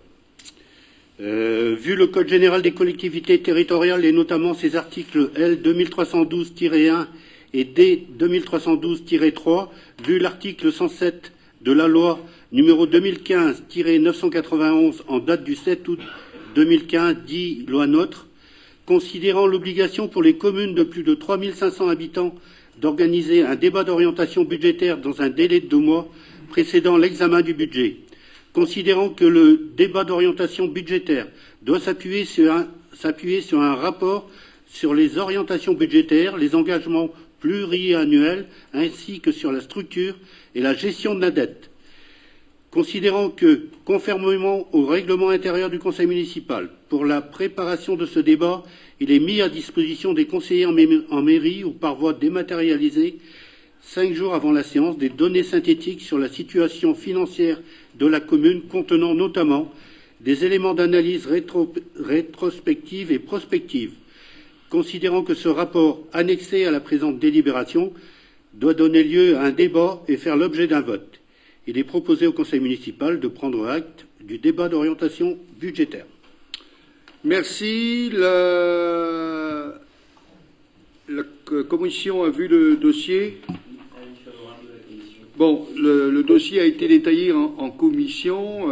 Vu le Code général des collectivités territoriales et notamment ses articles L 2312-1 et D 2312-3, vu l'article 107 de la loi numéro 2015-991 en date du 7 août 2015, dit loi NOTRe, considérant l'obligation pour les communes de plus de 3 500 habitants d'organiser un débat d'orientation budgétaire dans un délai de 2 mois précédant l'examen du budget, considérant que le débat d'orientation budgétaire doit s'appuyer sur un rapport sur les orientations budgétaires, les engagements pluriannuels, ainsi que sur la structure et la gestion de la dette. Considérant que, conformément au règlement intérieur du Conseil municipal, pour la préparation de ce débat, il est mis à disposition des conseillers en mairie ou par voie dématérialisée, 5 jours avant la séance, des données synthétiques sur la situation financière de la commune, contenant notamment des éléments d'analyse rétrospective et prospective. Considérant que ce rapport annexé à la présente délibération doit donner lieu à un débat et faire l'objet d'un vote, il est proposé au Conseil municipal de prendre acte du débat d'orientation budgétaire. Merci. La commission a vu le dossier. Bon, le dossier a été détaillé en commission.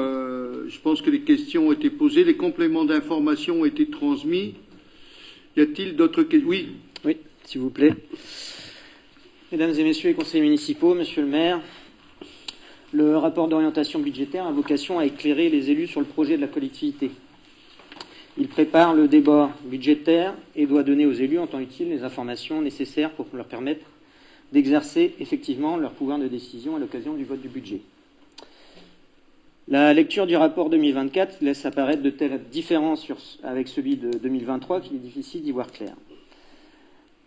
Je pense que les questions ont été posées, les compléments d'information ont été transmis. Y a-t-il d'autres questions? Oui. Oui, s'il vous plaît. Mesdames et messieurs les conseillers municipaux, monsieur le maire, le rapport d'orientation budgétaire a vocation à éclairer les élus sur le projet de la collectivité. Il prépare le débat budgétaire et doit donner aux élus en temps utile les informations nécessaires pour leur permettre d'exercer effectivement leur pouvoir de décision à l'occasion du vote du budget. La lecture du rapport 2024 laisse apparaître de telles différences avec celui de 2023 qu'il est difficile d'y voir clair.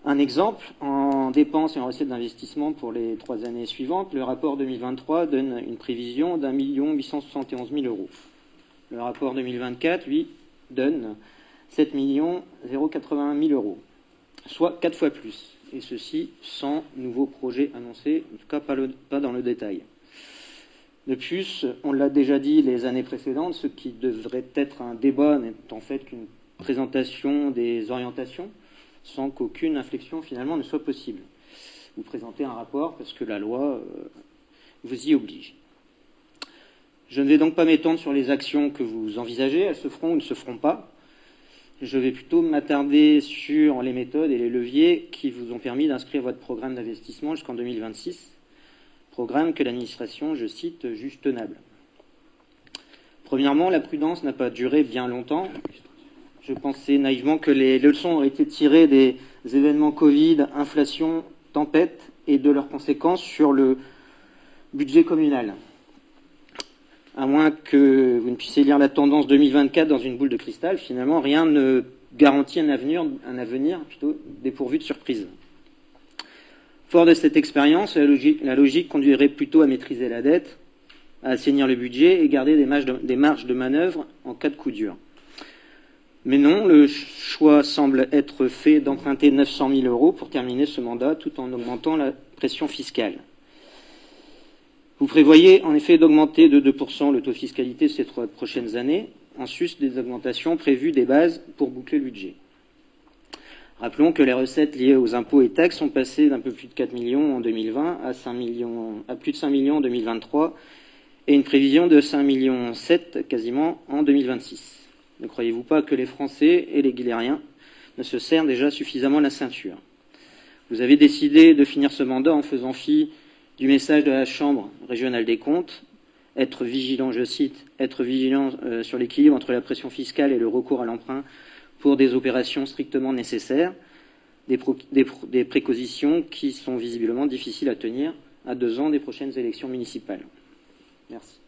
Un exemple, en dépenses et en recettes d'investissement pour les 3 années suivantes, le rapport 2023 donne une prévision d'1 871 000 €. Le rapport 2024, lui, donne 7 081 000 €, soit 4 fois plus, et ceci sans nouveaux projets annoncés, en tout cas pas dans le détail. De plus, on l'a déjà dit les années précédentes, ce qui devrait être un débat n'est en fait qu'une présentation des orientations sans qu'aucune inflexion finalement ne soit possible. Vous présentez un rapport parce que la loi vous y oblige. Je ne vais donc pas m'étendre sur les actions que vous envisagez, elles se feront ou ne se feront pas. Je vais plutôt m'attarder sur les méthodes et les leviers qui vous ont permis d'inscrire votre programme d'investissement jusqu'en 2026, programme que l'administration, je cite, juge tenable. Premièrement, la prudence n'a pas duré bien longtemps. Je pensais naïvement que les leçons auraient été tirées des événements Covid, inflation, tempête et de leurs conséquences sur le budget communal. À moins que vous ne puissiez lire la tendance 2024 dans une boule de cristal, finalement, rien ne garantit un avenir plutôt dépourvu de surprises. Fort de cette expérience, la logique conduirait plutôt à maîtriser la dette, à assainir le budget et garder des marges de manœuvre en cas de coup dur. Mais non, le choix semble être fait d'emprunter 900 000 euros pour terminer ce mandat tout en augmentant la pression fiscale. Vous prévoyez en effet d'augmenter de 2% le taux de fiscalité ces 3 prochaines années, en sus des augmentations prévues des bases pour boucler le budget. Rappelons que les recettes liées aux impôts et taxes sont passées d'un peu plus de 4 millions en 2020 à plus de 5 millions en 2023 et une prévision de 5,7 millions quasiment en 2026. Ne croyez-vous pas que les Français et les Guilériens ne se serrent déjà suffisamment la ceinture? Vous avez décidé de finir ce mandat en faisant fi du message de la Chambre régionale des comptes, être vigilant, je cite, être vigilant sur l'équilibre entre la pression fiscale et le recours à l'emprunt pour des opérations strictement nécessaires, des précautions qui sont visiblement difficiles à tenir à 2 ans des prochaines élections municipales. Merci.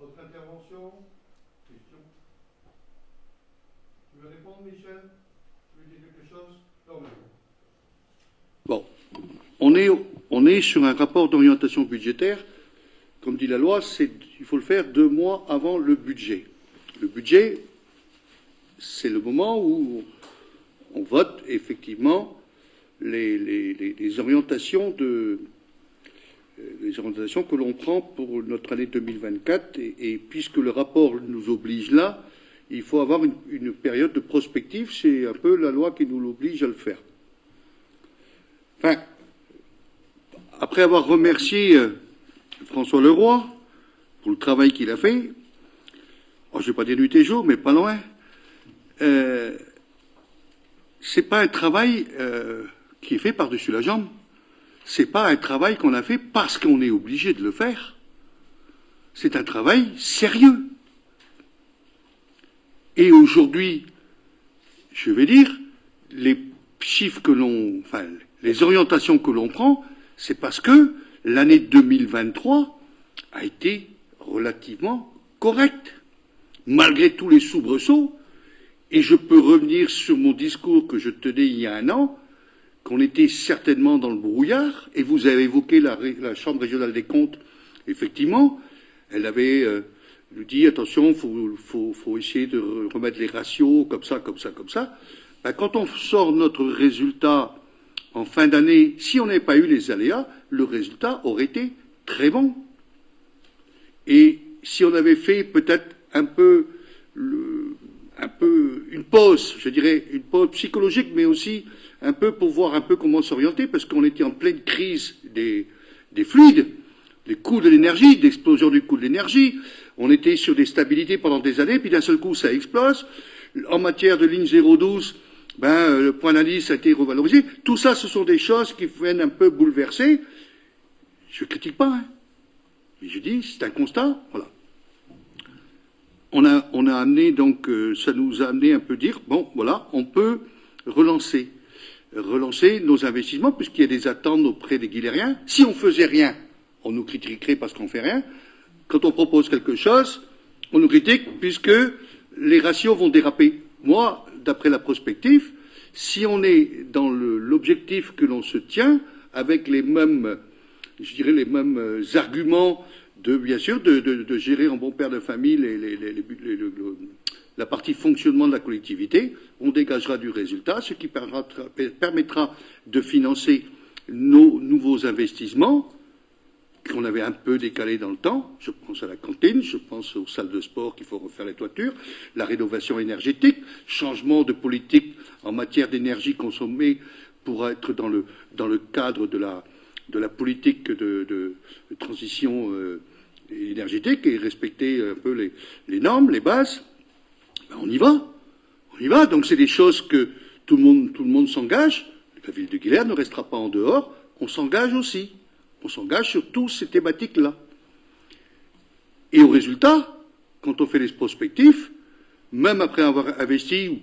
Autre intervention? Question? Tu veux répondre, Michel? Tu veux dire quelque chose? Non, Bon, on est sur un rapport d'orientation budgétaire. Comme dit la loi, il faut le faire 2 mois avant le budget. Le budget, c'est le moment où on vote effectivement les orientations que l'on prend pour notre année 2024. Et puisque le rapport nous oblige là, il faut avoir une période de prospective. C'est un peu la loi qui nous l'oblige à le faire. Enfin, après avoir remercié François Leroy pour le travail qu'il a fait, je ne vais pas dire nuit et jour, mais pas loin, c'est pas un travail qui est fait par-dessus la jambe. C'est pas un travail qu'on a fait parce qu'on est obligé de le faire. C'est un travail sérieux. Et aujourd'hui, je vais dire, les chiffres les orientations que l'on prend, c'est parce que l'année 2023 a été relativement correcte, malgré tous les soubresauts. Et je peux revenir sur mon discours que je tenais il y a 1 an, qu'on était certainement dans le brouillard, et vous avez évoqué la Chambre régionale des comptes. Effectivement, elle avait nous dit, attention, faut essayer de remettre les ratios comme ça. Quand on sort notre résultat en fin d'année, si on n'avait pas eu les aléas, le résultat aurait été très bon. Et si on avait fait peut-être un peu une pause, je dirais, une pause psychologique, mais aussi un peu pour voir un peu comment s'orienter, parce qu'on était en pleine crise des fluides, des coûts de l'énergie, d'explosion du coût de l'énergie. On était sur des stabilités pendant des années, puis d'un seul coup, ça explose. En matière de ligne 012, le point d'indice a été revalorisé. Tout ça, ce sont des choses qui viennent un peu bouleverser. Je ne critique pas, mais je dis, c'est un constat, voilà. On a amené, donc, ça nous a amené un peu dire, bon, voilà, on peut relancer nos investissements, puisqu'il y a des attentes auprès des Guilériens. Si on faisait rien, on nous critiquerait parce qu'on fait rien. Quand on propose quelque chose, on nous critique puisque les ratios vont déraper. Moi, d'après la prospective, si on est dans l'objectif que l'on se tient, avec les mêmes, je dirais, les mêmes arguments bien sûr, de gérer en bon père de famille la partie fonctionnement de la collectivité, on dégagera du résultat, ce qui permettra de financer nos nouveaux investissements qu'on avait un peu décalé dans le temps. Je pense à la cantine, je pense aux salles de sport qu'il faut refaire les toitures, la rénovation énergétique, changement de politique en matière d'énergie consommée pour être dans le cadre de la politique de transition énergétique et respecter un peu les normes, les bases. Ben on y va. Donc c'est des choses que tout le monde s'engage. La ville de Guilherme ne restera pas en dehors. On s'engage aussi. On s'engage sur toutes ces thématiques-là. Et au résultat, quand on fait les prospectifs, même après avoir investi, ou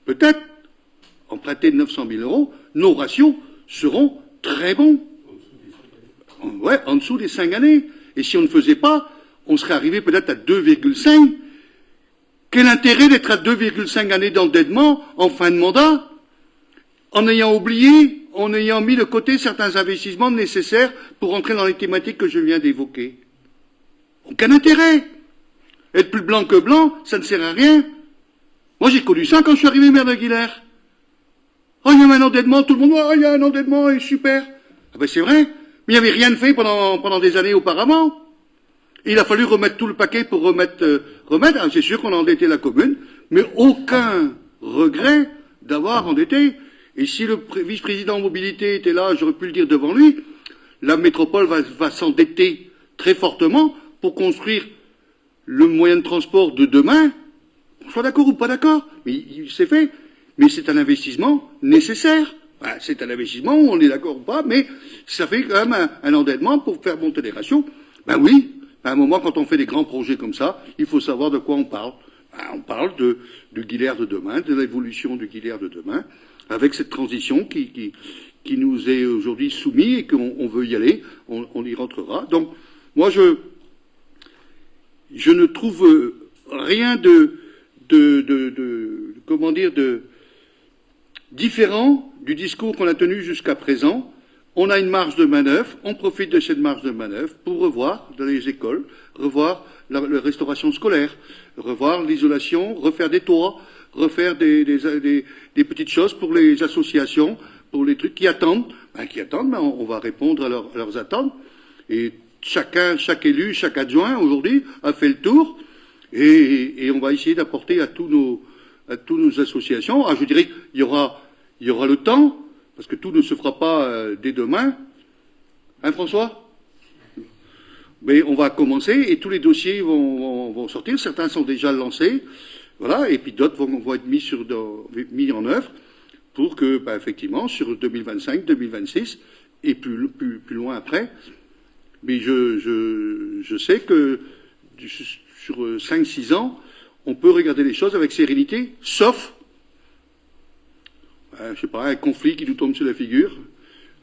peut-être emprunté 900 000 euros, nos ratios seront très bons. Ouais, en dessous des 5 années. Et si on ne faisait pas, on serait arrivé peut-être à 2,5. Quel intérêt d'être à 2,5 années d'endettement en fin de mandat, en ayant oublié, en ayant mis de côté certains investissements nécessaires pour entrer dans les thématiques que je viens d'évoquer? Aucun intérêt. Être plus blanc que blanc, ça ne sert à rien. Moi, j'ai connu ça quand je suis arrivé maire de Guilherme. Oh, il y a un endettement, tout le monde, oh, il y a un endettement, et super. Ah ben c'est vrai, mais il n'y avait rien de fait pendant des années auparavant. Et il a fallu remettre tout le paquet pour remettre. Alors, c'est sûr qu'on a endetté la commune, mais aucun regret d'avoir endetté. Et si le vice-président mobilité était là, j'aurais pu le dire devant lui, la métropole va s'endetter très fortement pour construire le moyen de transport de demain. On soit d'accord ou pas d'accord, mais c'est fait. Mais c'est un investissement nécessaire. Enfin, c'est un investissement, on est d'accord ou pas, mais ça fait quand même un endettement pour faire monter les ratios. Ben oui, à un moment, quand on fait des grands projets comme ça, il faut savoir de quoi on parle. Ben, on parle de Guilherme de demain, de l'évolution de Guilherme de demain, avec cette transition qui nous est aujourd'hui soumise et qu'on veut y aller, on y rentrera. Donc, moi, je ne trouve rien de différent du discours qu'on a tenu jusqu'à présent. On a une marge de manœuvre, on profite de cette marge de manœuvre pour revoir dans les écoles, revoir la restauration scolaire, revoir l'isolation, refaire des toits, refaire des petites choses pour les associations, pour les trucs qui attendent. On va répondre à leurs attentes. Et chaque élu, chaque adjoint aujourd'hui a fait le tour et on va essayer d'apporter à tous nos associations. Ah, je dirais qu'il y aura le temps, parce que tout ne se fera pas dès demain. Hein, François? Mais on va commencer et tous les dossiers vont sortir. Certains sont déjà lancés, voilà, et puis d'autres vont être mis en œuvre pour que, effectivement, sur 2025, 2026 et plus loin après. Mais je sais que sur 5-6 ans, on peut regarder les choses avec sérénité, sauf je sais pas, un conflit qui nous tombe sur la figure,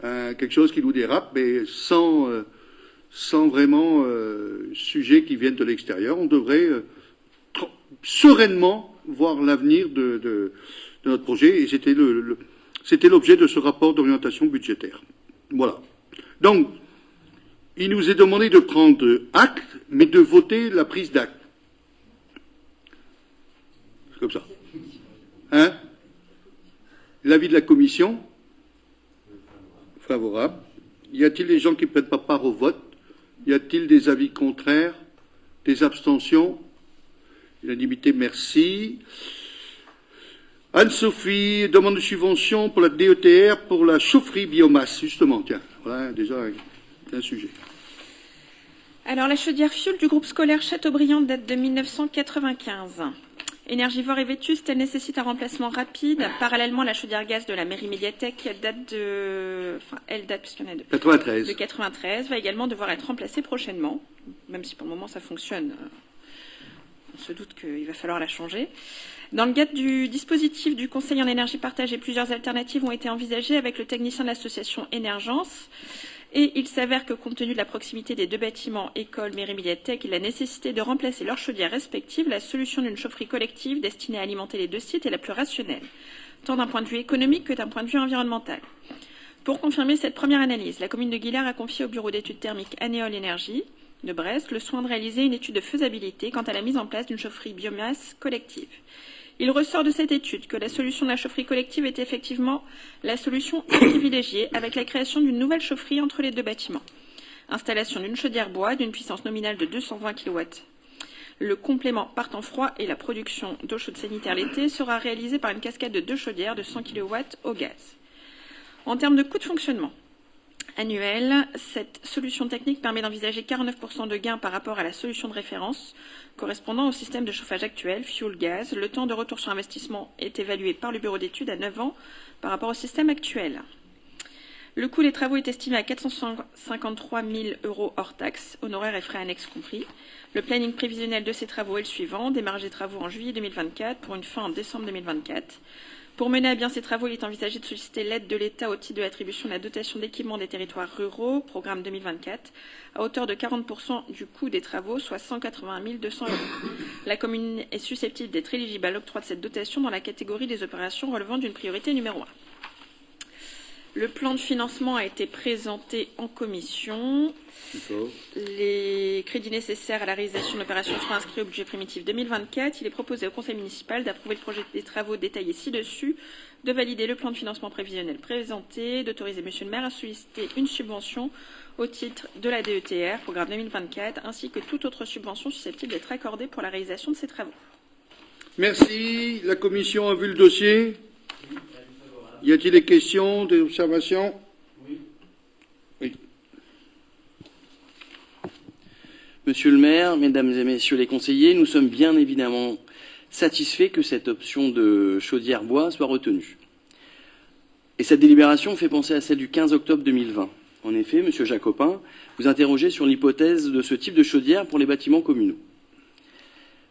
quelque chose qui nous dérape, mais sans vraiment sujet qui viennent de l'extérieur. On devrait sereinement voir l'avenir de notre projet, et c'était l'objet de ce rapport d'orientation budgétaire. Voilà. Donc, il nous est demandé de prendre acte, mais de voter la prise d'acte. C'est comme ça. Hein? L'avis de la commission? Favorable. Y a-t-il des gens qui ne prennent pas part au vote? Y a-t-il des avis contraires? Des abstentions? Unanimité, merci. Anne-Sophie, demande de subvention pour la DETR pour la chaufferie biomasse, justement. Tiens, voilà déjà un sujet. Alors, la chaudière fioul du groupe scolaire Châteaubriand date de 1995. Énergivore et vétuste, elle nécessite un remplacement rapide. Parallèlement, la chaudière gaz de la mairie médiathèque date puisqu'il y en a deux. 93. De 93, va également devoir être remplacée prochainement, même si pour le moment ça fonctionne. On se doute qu'il va falloir la changer. Dans le cadre du dispositif du Conseil en énergie partagée, plusieurs alternatives ont été envisagées avec le technicien de l'association Énergence. Et il s'avère que, compte tenu de la proximité des deux bâtiments, école, mairie, médiathèque, et la nécessité de remplacer leurs chaudières respectives, la solution d'une chaufferie collective destinée à alimenter les deux sites est la plus rationnelle, tant d'un point de vue économique que d'un point de vue environnemental. Pour confirmer cette première analyse, la commune de Guilherme a confié au bureau d'études thermiques Anéole Énergie de Brest le soin de réaliser une étude de faisabilité quant à la mise en place d'une chaufferie biomasse collective. Il ressort de cette étude que la solution de la chaufferie collective est effectivement la solution privilégiée avec la création d'une nouvelle chaufferie entre les deux bâtiments. Installation d'une chaudière bois d'une puissance nominale de 220 kW. Le complément par temps froid et la production d'eau chaude sanitaire l'été sera réalisé par une cascade de 2 chaudières de 100 kW au gaz. En termes de coût de fonctionnement annuel, cette solution technique permet d'envisager 49% de gains par rapport à la solution de référence correspondant au système de chauffage actuel, fuel-gaz. Le temps de retour sur investissement est évalué par le bureau d'études à 9 ans par rapport au système actuel. Le coût des travaux est estimé à 453 000 € hors taxes, honoraires et frais annexes compris. Le planning prévisionnel de ces travaux est le suivant. Démarrage des travaux en juillet 2024 pour une fin en décembre 2024. Pour mener à bien ces travaux, il est envisagé de solliciter l'aide de l'État au titre de l'attribution de la dotation d'équipement des territoires ruraux, programme 2024, à hauteur de 40% du coût des travaux, soit 180 200 €. La commune est susceptible d'être éligible à l'octroi de cette dotation dans la catégorie des opérations relevant d'une priorité numéro 1. Le plan de financement a été présenté en commission. Les crédits nécessaires à la réalisation de l'opération seront inscrits au budget primitif 2024. Il est proposé au conseil municipal d'approuver le projet des travaux détaillés ci-dessus, de valider le plan de financement prévisionnel présenté, d'autoriser monsieur le maire à solliciter une subvention au titre de la DETR, programme 2024, ainsi que toute autre subvention susceptible d'être accordée pour la réalisation de ces travaux. Merci. La commission a vu le dossier. Y a-t-il des questions, des observations? Oui. Monsieur le maire, mesdames et messieurs les conseillers, nous sommes bien évidemment satisfaits que cette option de chaudière bois soit retenue. Et cette délibération fait penser à celle du 15 octobre 2020. En effet, monsieur Jacopin, vous interrogez sur l'hypothèse de ce type de chaudière pour les bâtiments communaux.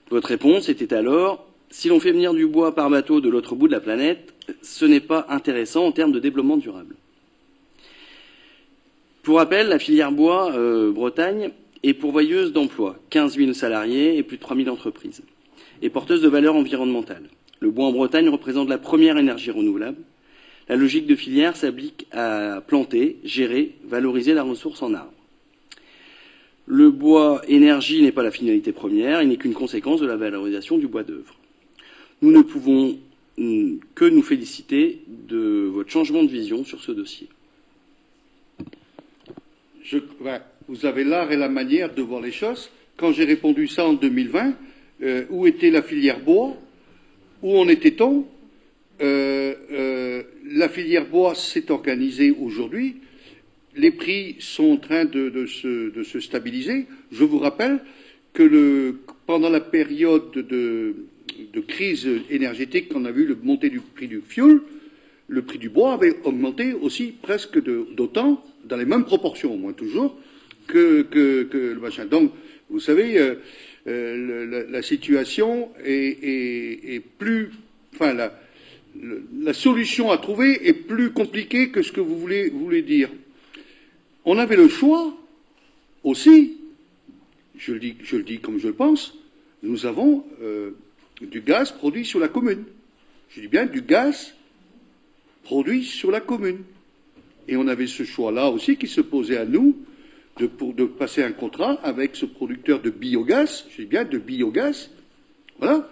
Votre réponse était alors: si l'on fait venir du bois par bateau de l'autre bout de la planète, ce n'est pas intéressant en termes de développement durable. Pour rappel, la filière bois Bretagne est pourvoyeuse d'emplois, 15 000 salariés et plus de 3 000 entreprises, et porteuse de valeurs environnementales. Le bois en Bretagne représente la première énergie renouvelable. La logique de filière s'applique à planter, gérer, valoriser la ressource en arbre. Le bois énergie n'est pas la finalité première, il n'est qu'une conséquence de la valorisation du bois d'œuvre. Nous ne pouvons que nous féliciter de votre changement de vision sur ce dossier. Vous avez l'art et la manière de voir les choses. Quand j'ai répondu ça en 2020, où était la filière bois? Où en était-on? La filière bois s'est organisée aujourd'hui. Les prix sont en train de se stabiliser. Je vous rappelle que pendant la période de crise énergétique, quand on a vu le montée du prix du fuel, le prix du bois avait augmenté aussi presque d'autant, dans les mêmes proportions, au moins toujours, que le machin. Donc, vous savez, la situation est plus... Enfin, la solution à trouver est plus compliquée que ce que vous voulez dire. On avait le choix aussi, je le dis comme je le pense, nous avons du gaz produit sur la commune. Je dis bien du gaz produit sur la commune. Et on avait ce choix-là aussi qui se posait à nous de passer un contrat avec ce producteur de biogaz, je dis bien de biogaz, voilà.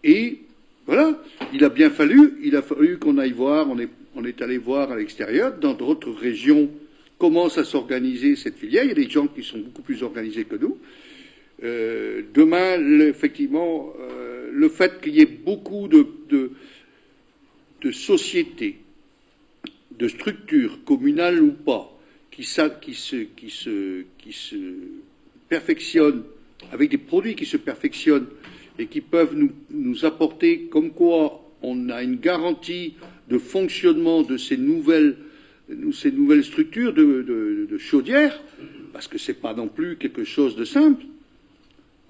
Et voilà, il a fallu qu'on aille voir, on est allé voir à l'extérieur, dans d'autres régions, comment ça s'organisait cette filière. Il y a des gens qui sont beaucoup plus organisés que nous. Demain, effectivement, le fait qu'il y ait beaucoup de sociétés, de structures, communales ou pas, qui se perfectionnent, avec des produits qui se perfectionnent et qui peuvent nous apporter, comme quoi on a une garantie de fonctionnement de ces nouvelles structures de chaudières, parce que ce n'est pas non plus quelque chose de simple.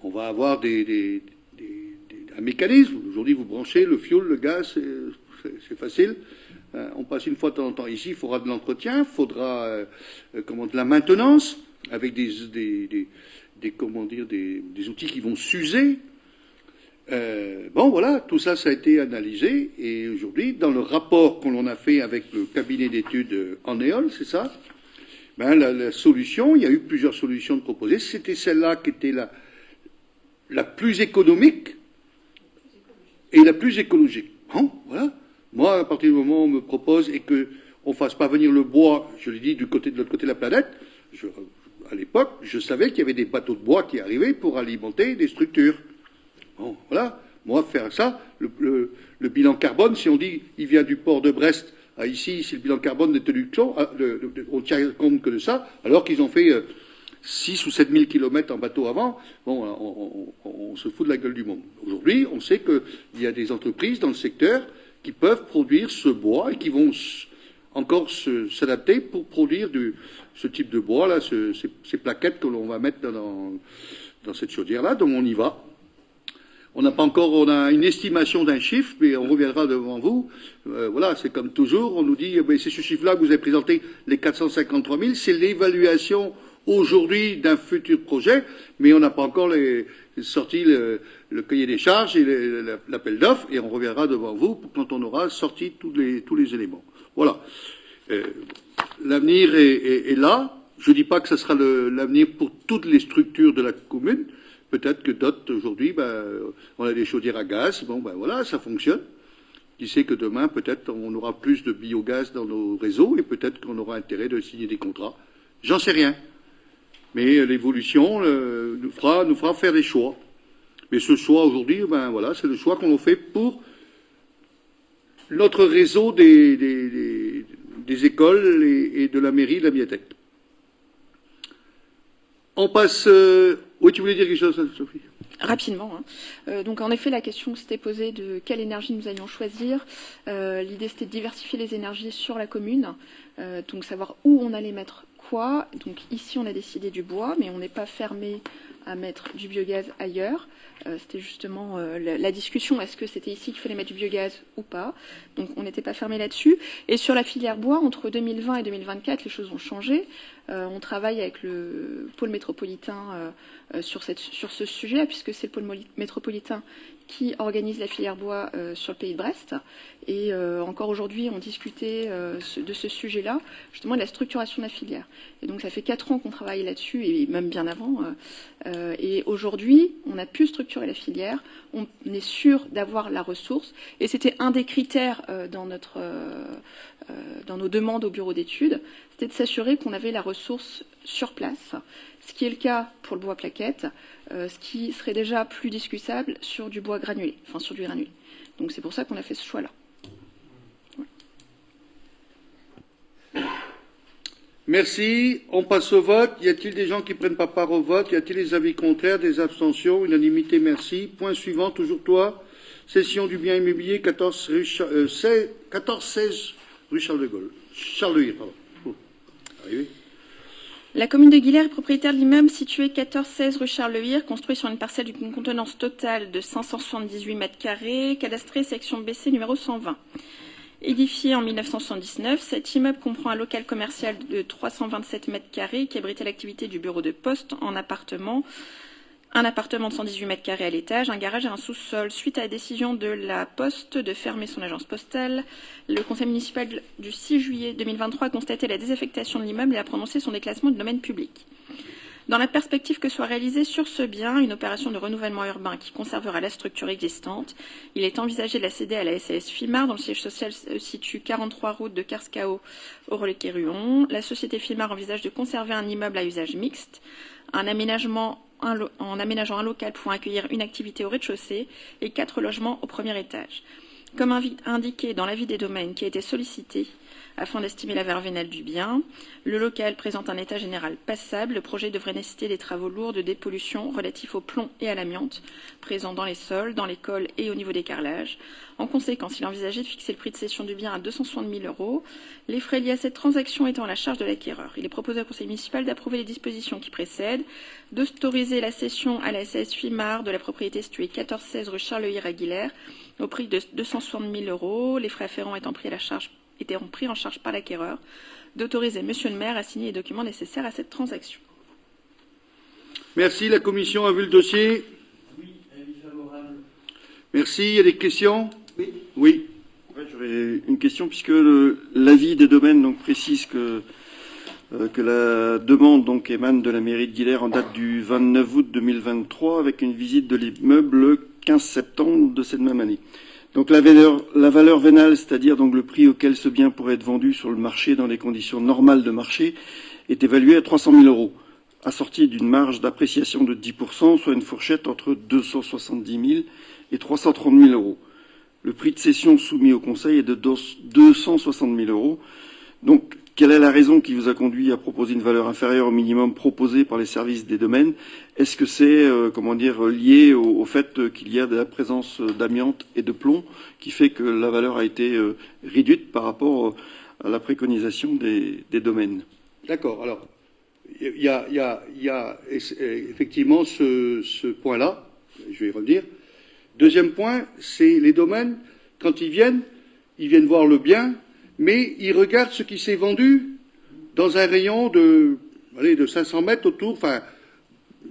On va avoir un mécanisme. Aujourd'hui, vous branchez le fioul, le gaz, c'est facile. On passe une fois de temps en temps. Ici, il faudra de l'entretien, il faudra de la maintenance, avec des outils qui vont s'user. Bon, voilà, tout ça, ça a été analysé. Et aujourd'hui, dans le rapport qu'on a fait avec le cabinet d'études Anéol, c'est ça, la solution, il y a eu plusieurs solutions proposées. C'était celle-là qui était la plus économique et la plus écologique. Bon, voilà. Moi, à partir du moment où on me propose et qu'on ne fasse pas venir le bois, je l'ai dit, de l'autre côté de la planète, à l'époque, je savais qu'il y avait des bateaux de bois qui arrivaient pour alimenter des structures. Bon, voilà. Moi, faire ça, le bilan carbone, si on dit il vient du port de Brest à ici, si le bilan carbone n'est tenu que on tient compte que de ça, alors qu'ils ont fait 6 ou 7 000 kilomètres en bateau avant, bon, on se fout de la gueule du monde. Aujourd'hui, on sait qu'il y a des entreprises dans le secteur qui peuvent produire ce bois et qui vont encore s'adapter pour produire ce type de bois, là, ces plaquettes que l'on va mettre dans cette chaudière-là, donc on y va. On n'a pas encore, on a une estimation d'un chiffre, mais on reviendra devant vous. Voilà, c'est comme toujours, on nous dit, c'est ce chiffre-là que vous avez présenté, les 453 000, c'est l'évaluation aujourd'hui d'un futur projet, mais on n'a pas encore sorti le cahier des charges et l'appel d'offres, et on reviendra devant vous quand on aura sorti tous les éléments. Voilà. L'avenir est là. Je ne dis pas que ce sera l'avenir pour toutes les structures de la commune. Peut-être que d'autres, aujourd'hui, on a des chaudières à gaz. Bon, voilà, ça fonctionne. Qui sait que demain, peut-être, on aura plus de biogaz dans nos réseaux et peut-être qu'on aura intérêt de signer des contrats. J'en sais rien. Mais l'évolution nous fera faire des choix. Mais ce choix, aujourd'hui, voilà, c'est le choix qu'on fait pour notre réseau des écoles et de la mairie de la bibliothèque. On passe... Oui, tu voulais dire quelque chose, Sophie? Rapidement. Donc en effet, la question s'était posée de quelle énergie nous allions choisir. L'idée, c'était de diversifier les énergies sur la commune, donc savoir où on allait mettre quoi. Donc ici, on a décidé du bois, mais on n'est pas fermé à mettre du biogaz ailleurs. C'était justement la discussion, est-ce que c'était ici qu'il fallait mettre du biogaz ou pas. Donc on n'était pas fermé là-dessus. Et sur la filière bois, entre 2020 et 2024, les choses ont changé. On travaille avec le pôle métropolitain sur ce sujet, puisque c'est le pôle métropolitain qui organise la filière bois sur le pays de Brest. Et encore aujourd'hui, on discutait de ce sujet-là, justement de la structuration de la filière. Et donc ça fait 4 ans qu'on travaille là-dessus, et même bien avant. Et aujourd'hui, on a pu structurer la filière, on est sûr d'avoir la ressource. Et c'était un des critères dans nos demandes au bureau d'études, c'était de s'assurer qu'on avait la ressource sur place, ce qui est le cas pour le bois plaquette, ce qui serait déjà plus discutable sur du bois granulé, enfin sur du granulé. Donc c'est pour ça qu'on a fait ce choix-là. Ouais. Merci. On passe au vote. Y a-t-il des gens qui ne prennent pas part au vote? Y a-t-il des avis contraires, des abstentions? Unanimité, merci. Point suivant, toujours toi. Cession du bien immobilier, 14-16 rue Charles de Gaulle. Charles de Hire, pardon. Arrivé. La commune de Guilher est propriétaire de l'immeuble situé 14-16 rue Charles Le Hire, construit sur une parcelle d'une contenance totale de 578 m², cadastré section BC numéro 120. Édifié en 1979, cet immeuble comprend un local commercial de 327 m² qui abritait l'activité du bureau de poste en appartement, un appartement de 118 m² à l'étage, un garage et un sous-sol. Suite à la décision de la Poste de fermer son agence postale, le conseil municipal du 6 juillet 2023 a constaté la désaffectation de l'immeuble et a prononcé son déclassement de domaine public. Dans la perspective que soit réalisée sur ce bien une opération de renouvellement urbain qui conservera la structure existante, il est envisagé de la céder à la SAS Fimar, dont le siège social se situe 43 route de Carscao au Relais-Quéruon. La société Fimar envisage de conserver un immeuble à usage mixte, en aménageant un local pour accueillir une activité au rez-de-chaussée et 4 logements au premier étage. Comme indiqué dans l'avis des domaines qui a été sollicité afin d'estimer la valeur vénale du bien, le local présente un état général passable. Le projet devrait nécessiter des travaux lourds de dépollution relatifs au plomb et à l'amiante présents dans les sols, dans les cols et au niveau des carrelages. En conséquence, il est envisagé de fixer le prix de cession du bien à 260 000 €, les frais liés à cette transaction étant à la charge de l'acquéreur. Il est proposé au conseil municipal d'approuver les dispositions qui précèdent, d'autoriser la cession à la SAS Fimar de la propriété située 14-16 rue Charles Le Hire à Guilher au prix de 260 000 €, les frais afférents étant pris en charge par l'acquéreur, d'autoriser Monsieur le maire à signer les documents nécessaires à cette transaction. Merci. La commission a vu le dossier? Oui, avis favorable. Merci. Il y a des questions? Oui. Oui. Ouais, j'aurais une question puisque l'avis des domaines donc précise que la demande donc émane de la mairie de Guilher en date du 29 août 2023 avec une visite de l'immeuble le 15 septembre de cette même année. Donc la valeur vénale, c'est-à-dire donc le prix auquel ce bien pourrait être vendu sur le marché dans les conditions normales de marché, est évalué à 300 000 €. assortie d'une marge d'appréciation de 10%, soit une fourchette entre 270 000 et 330 000 euros. Le prix de cession soumis au Conseil est de 260 000 euros. Donc, quelle est la raison qui vous a conduit à proposer une valeur inférieure au minimum proposé par les services des domaines? Est-ce que c'est, lié au fait qu'il y a de la présence d'amiante et de plomb qui fait que la valeur a été réduite par rapport à la préconisation des domaines? D'accord. Alors, il y a effectivement ce point-là. Je vais y revenir. Deuxième point, c'est les domaines, quand ils viennent voir le bien, mais ils regardent ce qui s'est vendu dans un rayon de 500 mètres autour. Enfin,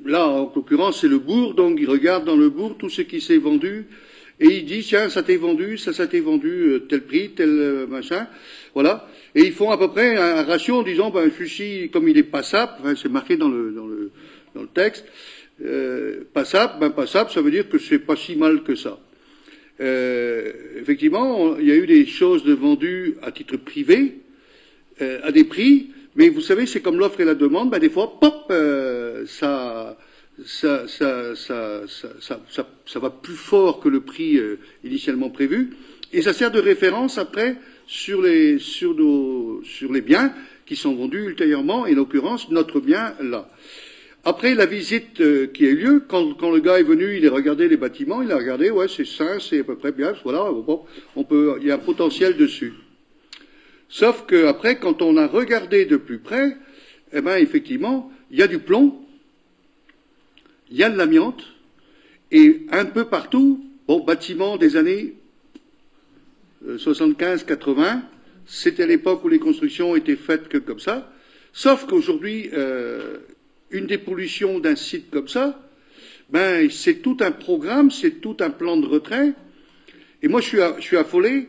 là, en l'occurrence, c'est le bourg, donc ils regardent dans le bourg tout ce qui s'est vendu, et ils disent, tiens, ça t'est vendu, ça t'est vendu, tel prix, tel machin, voilà. Et ils font à peu près un ratio en disant, ben, celui-ci, comme il est passable, enfin, c'est marqué dans le texte, passable, ça veut dire que c'est pas si mal que ça. Effectivement, il y a eu des choses vendues à titre privé, à des prix, mais vous savez, c'est comme l'offre et la demande, ben, des fois, pop, ça va plus fort que le prix initialement prévu, et ça sert de référence après sur les biens qui sont vendus ultérieurement, et en l'occurrence, notre bien là. Après la visite qui a eu lieu, quand le gars est venu, il a regardé les bâtiments, il a regardé, ouais, c'est sain, c'est à peu près bien, voilà, bon, il y a un potentiel dessus. Sauf que après, quand on a regardé de plus près, eh ben, effectivement, il y a du plomb, il y a de l'amiante, et un peu partout, bon, bâtiments des années 75-80, c'était l'époque où les constructions étaient faites que comme ça, sauf qu'aujourd'hui, une dépollution d'un site comme ça, ben, c'est tout un programme, c'est tout un plan de retrait. Et moi, je suis affolé,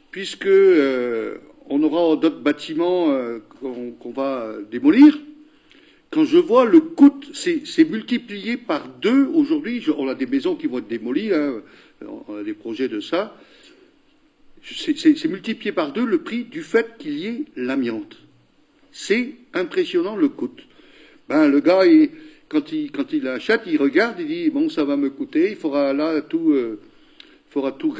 puisque on aura d'autres bâtiments qu'on va démolir. Quand je vois le coût, c'est multiplié par 2 aujourd'hui. On a des maisons qui vont être démolies, hein, on a des projets de ça. C'est multiplié par 2 le prix du fait qu'il y ait l'amiante. C'est impressionnant le coût. Ben, le gars, quand il achète, il regarde, il dit, bon, ça va me coûter, il faudra là tout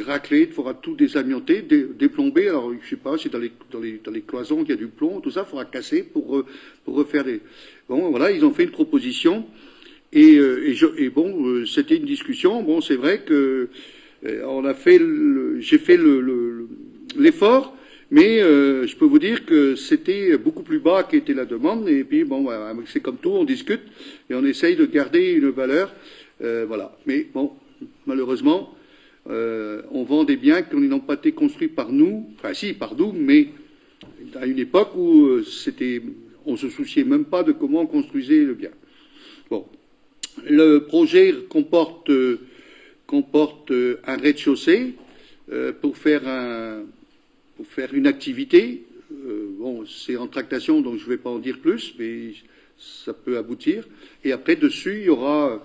racler, il faudra tout désamianter, déplomber, alors, je sais pas, c'est dans les cloisons qu'il y a du plomb, tout ça, il faudra casser pour refaire des... Bon, voilà, ils ont fait une proposition, et bon, c'était une discussion, bon, c'est vrai que j'ai fait l'effort, mais je peux vous dire que c'était beaucoup plus bas qu'était la demande, et puis bon, c'est comme tout, on discute et on essaye de garder une valeur, voilà. Mais bon, malheureusement, on vend des biens qui n'ont pas été construits par nous, enfin si, par nous, mais à une époque où on se souciait même pas de comment on construisait le bien. Bon, le projet comporte un rez-de-chaussée pour faire une activité. Bon, c'est en tractation, donc je ne vais pas en dire plus, mais ça peut aboutir. Et après, dessus, il y aura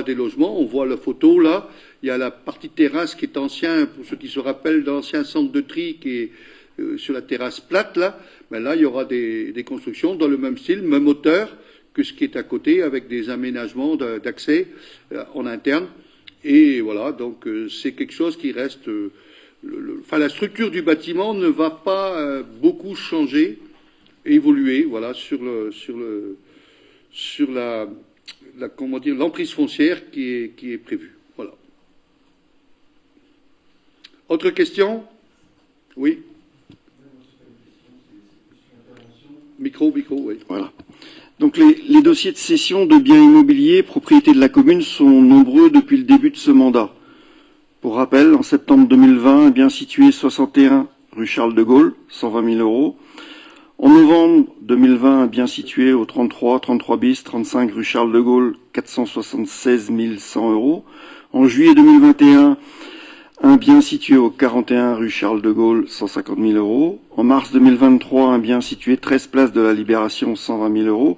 des logements. On voit la photo là. Il y a la partie terrasse qui est ancien, pour ceux qui se rappellent, d'ancien centre de tri qui est sur la terrasse plate là. Ben là, il y aura des constructions dans le même style, même hauteur que ce qui est à côté, avec des aménagements d'accès en interne. Et voilà, donc c'est quelque chose qui reste... la structure du bâtiment ne va pas beaucoup changer, évoluer, voilà, sur l'emprise foncière qui est prévue. Voilà. Autre question? Oui. Micro, oui. Voilà. Donc les dossiers de cession de biens immobiliers, propriété de la commune, sont nombreux depuis le début de ce mandat. Pour rappel, en septembre 2020, un bien situé 61 rue Charles de Gaulle, 120 000 euros. En novembre 2020, un bien situé au 33 bis, 35 rue Charles de Gaulle, 476 100 euros. En juillet 2021, un bien situé au 41 rue Charles de Gaulle, 150 000 euros. En mars 2023, un bien situé 13 place de la Libération, 120 000 euros.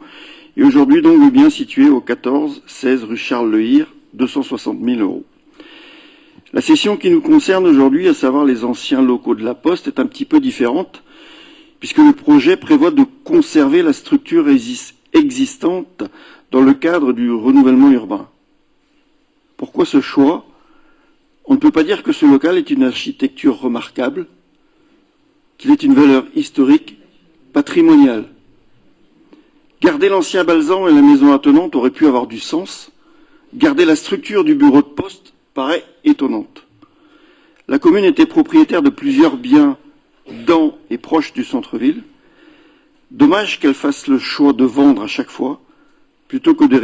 Et aujourd'hui, donc, le bien situé au 16 rue Charles Le Hir, 260 000 euros. La cession qui nous concerne aujourd'hui, à savoir les anciens locaux de la Poste, est un petit peu différente, puisque le projet prévoit de conserver la structure existantes dans le cadre du renouvellement urbain. Pourquoi ce choix? On ne peut pas dire que ce local est une architecture remarquable, qu'il ait une valeur historique, patrimoniale. Garder l'ancien Balzan et la maison attenante aurait pu avoir du sens. Garder la structure du bureau de poste paraît étonnante. La commune était propriétaire de plusieurs biens dans et proches du centre-ville. Dommage qu'elle fasse le choix de vendre à chaque fois, plutôt que de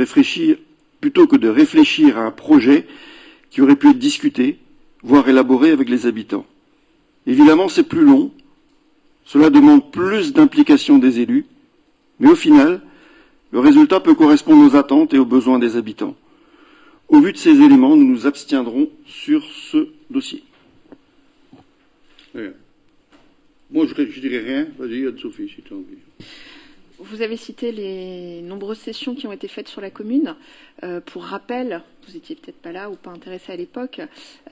réfléchir à un projet qui aurait pu être discuté, voire élaboré avec les habitants. Évidemment, c'est plus long, cela demande plus d'implication des élus, mais au final, le résultat peut correspondre aux attentes et aux besoins des habitants. Au vu de ces éléments, nous nous abstiendrons sur ce dossier. Rien. Moi, je dirais rien. Vas-y, Anne-Sophie, si tu as envie. Vous avez cité les nombreuses sessions qui ont été faites sur la commune. Pour rappel, vous n'étiez peut-être pas là ou pas intéressé à l'époque,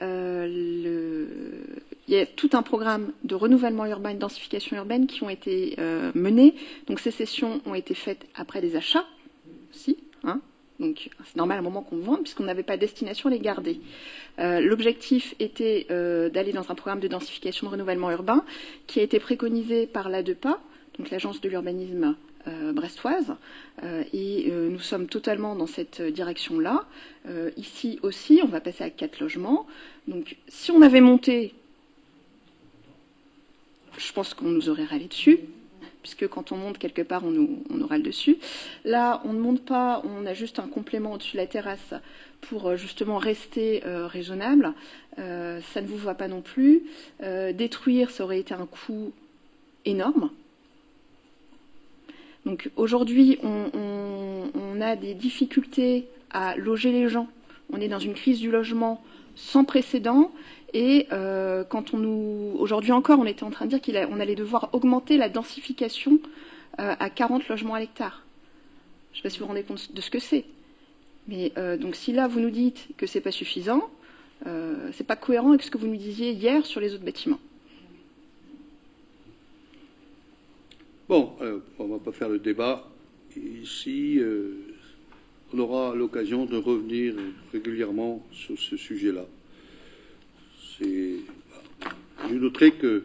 il y a tout un programme de renouvellement urbain et de densification urbaine qui ont été menés. Donc ces sessions ont été faites après des achats aussi. Donc c'est normal à un moment qu'on vende puisqu'on n'avait pas destination à les garder. L'objectif était d'aller dans un programme de densification de renouvellement urbain qui a été préconisé par l'ADEPA, donc l'agence de l'urbanisme brestoise, et nous sommes totalement dans cette direction-là. Ici aussi, on va passer à 4 logements. Donc si on avait monté, je pense qu'on nous aurait râlé dessus, puisque quand on monte quelque part, on aura le dessus. Là, on ne monte pas, on a juste un complément au-dessus de la terrasse pour justement rester raisonnable. Ça ne vous va pas non plus. Détruire, ça aurait été un coût énorme. Donc aujourd'hui, on a des difficultés à loger les gens. On est dans une crise du logement sans précédent. Et aujourd'hui encore, on était en train de dire qu'on allait devoir augmenter la densification à 40 logements à l'hectare. Je ne sais pas si vous vous rendez compte de ce que c'est. Mais donc si là vous nous dites que c'est pas suffisant, c'est pas cohérent avec ce que vous nous disiez hier sur les autres bâtiments. Bon, on ne va pas faire le débat. Ici, on aura l'occasion de revenir régulièrement sur ce sujet-là. Je noterai que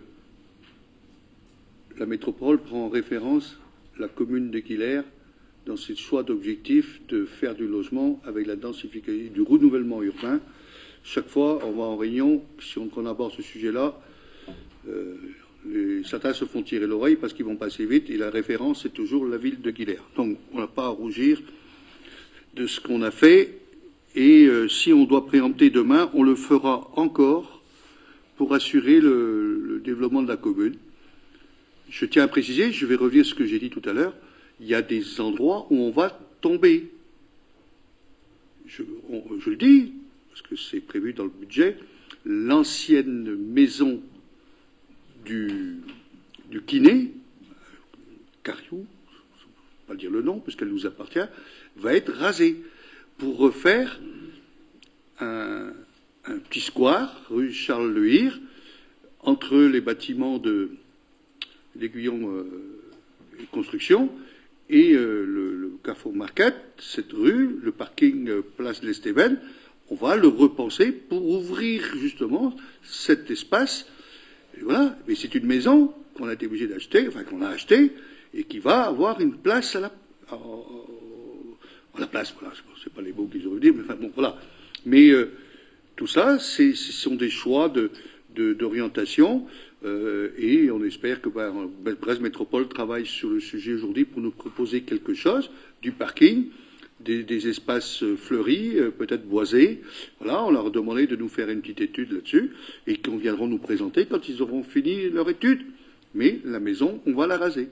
la métropole prend en référence la commune de Guilherme dans ses choix d'objectifs de faire du logement avec la densification, du renouvellement urbain. Chaque fois, on va en réunion, si on aborde ce sujet-là, certains se font tirer l'oreille parce qu'ils vont passer vite et la référence, c'est toujours la ville de Guilherme. Donc, on n'a pas à rougir de ce qu'on a fait et si on doit préempter demain, on le fera encore pour assurer le développement de la commune. Je tiens à préciser, je vais revenir sur ce que j'ai dit tout à l'heure, il y a des endroits où on va tomber. Je le dis, parce que c'est prévu dans le budget, l'ancienne maison du kiné, Cariou, je ne vais pas dire le nom, parce qu'elle nous appartient, va être rasée pour refaire un petit square, rue Charles Le Hir, entre les bâtiments de l'Aiguillon et Construction et le Carrefour Market, cette rue, le parking place de l'Estéven, on va le repenser pour ouvrir justement cet espace. Et voilà, mais c'est une maison qu'on a été obligé d'acheter, enfin qu'on a acheté, et qui va avoir une place à la place, voilà, c'est pas les mots qu'ils auraient dit, mais enfin bon, voilà. Mais tout ça, ce sont des choix d'orientation, et on espère que Brest Métropole travaille sur le sujet aujourd'hui pour nous proposer quelque chose, du parking, des espaces fleuris, peut-être boisés. Voilà, on leur a demandé de nous faire une petite étude là-dessus, et qu'on viendront nous présenter quand ils auront fini leur étude. Mais la maison, on va la raser.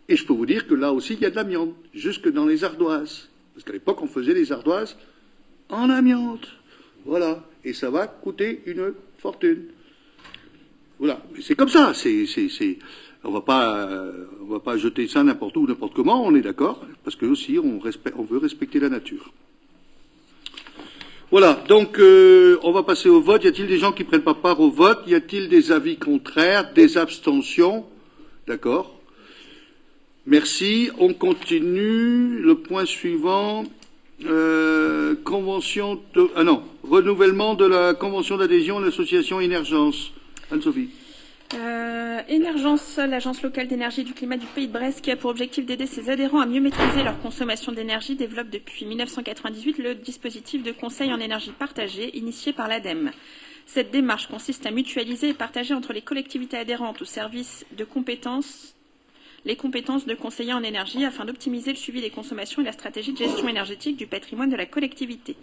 Et je peux vous dire que là aussi, il y a de l'amiante, jusque dans les ardoises. Parce qu'à l'époque, on faisait les ardoises en amiante. Voilà. Et ça va coûter une fortune. Voilà. Mais c'est comme ça. On va pas jeter ça n'importe où, n'importe comment, on est d'accord. Parce que aussi, on veut respecter la nature. Voilà. Donc, on va passer au vote. Y a-t-il des gens qui prennent pas part au vote? Y a-t-il des avis contraires, des abstentions? D'accord. Merci. On continue. Le point suivant. Renouvellement de la convention d'adhésion à l'association Énergence. Anne-Sophie. Énergence, l'agence locale d'énergie et du climat du Pays de Brest, qui a pour objectif d'aider ses adhérents à mieux maîtriser leur consommation d'énergie, développe depuis 1998 le dispositif de conseil en énergie partagée initié par l'ADEME. Cette démarche consiste à mutualiser et partager entre les collectivités adhérentes au service de compétences les compétences de conseillers en énergie afin d'optimiser le suivi des consommations et la stratégie de gestion énergétique du patrimoine de la collectivité.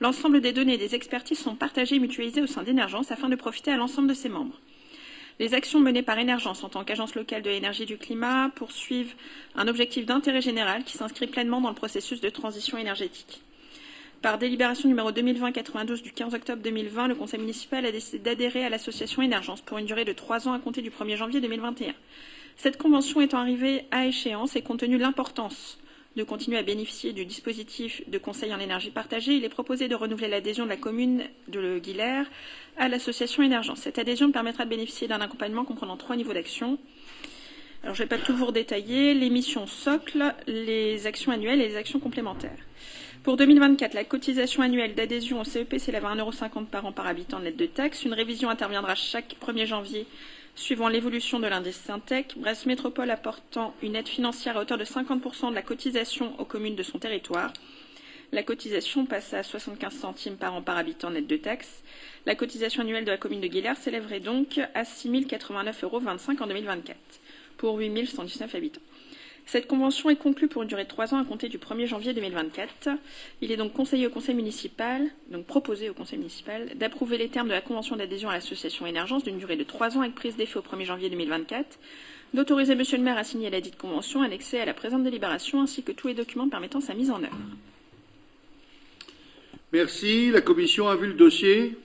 L'ensemble des données et des expertises sont partagées et mutualisées au sein d'Énergence afin de profiter à l'ensemble de ses membres. Les actions menées par Énergence en tant qu'agence locale de l'énergie et du climat poursuivent un objectif d'intérêt général qui s'inscrit pleinement dans le processus de transition énergétique. Par délibération numéro 2020-92 du 15 octobre 2020, le conseil municipal a décidé d'adhérer à l'association Énergence pour une durée de 3 ans à compter du 1er janvier 2021. Cette convention étant arrivée à échéance et compte tenu de l'importance de continuer à bénéficier du dispositif de conseil en énergie partagée, il est proposé de renouveler l'adhésion de la commune de Le Guillers à l'association Énergence. Cette adhésion permettra de bénéficier d'un accompagnement comprenant 3 niveaux d'action. Alors, je ne vais pas tout vous détailler. Les missions socles, les actions annuelles et les actions complémentaires. Pour 2024, la cotisation annuelle d'adhésion au CEP s'élève à 1,50 € par an par habitant net de taxes. Une révision interviendra chaque 1er janvier suivant l'évolution de l'indice Syntec. Brest Métropole apportant une aide financière à hauteur de 50% de la cotisation aux communes de son territoire. La cotisation passe à 75 centimes par an par habitant net de taxes. La cotisation annuelle de la commune de Guillers s'élèverait donc à 6 089,25 € en 2024 pour 8 119 habitants. Cette convention est conclue pour une durée de 3 ans à compter du 1er janvier 2024. Il est donc proposé au conseil municipal d'approuver les termes de la convention d'adhésion à l'association Énergence d'une durée de 3 ans avec prise d'effet au 1er janvier 2024, d'autoriser monsieur le maire à signer la dite convention annexée à la présente délibération ainsi que tous les documents permettant sa mise en œuvre. Merci. La commission a vu le dossier.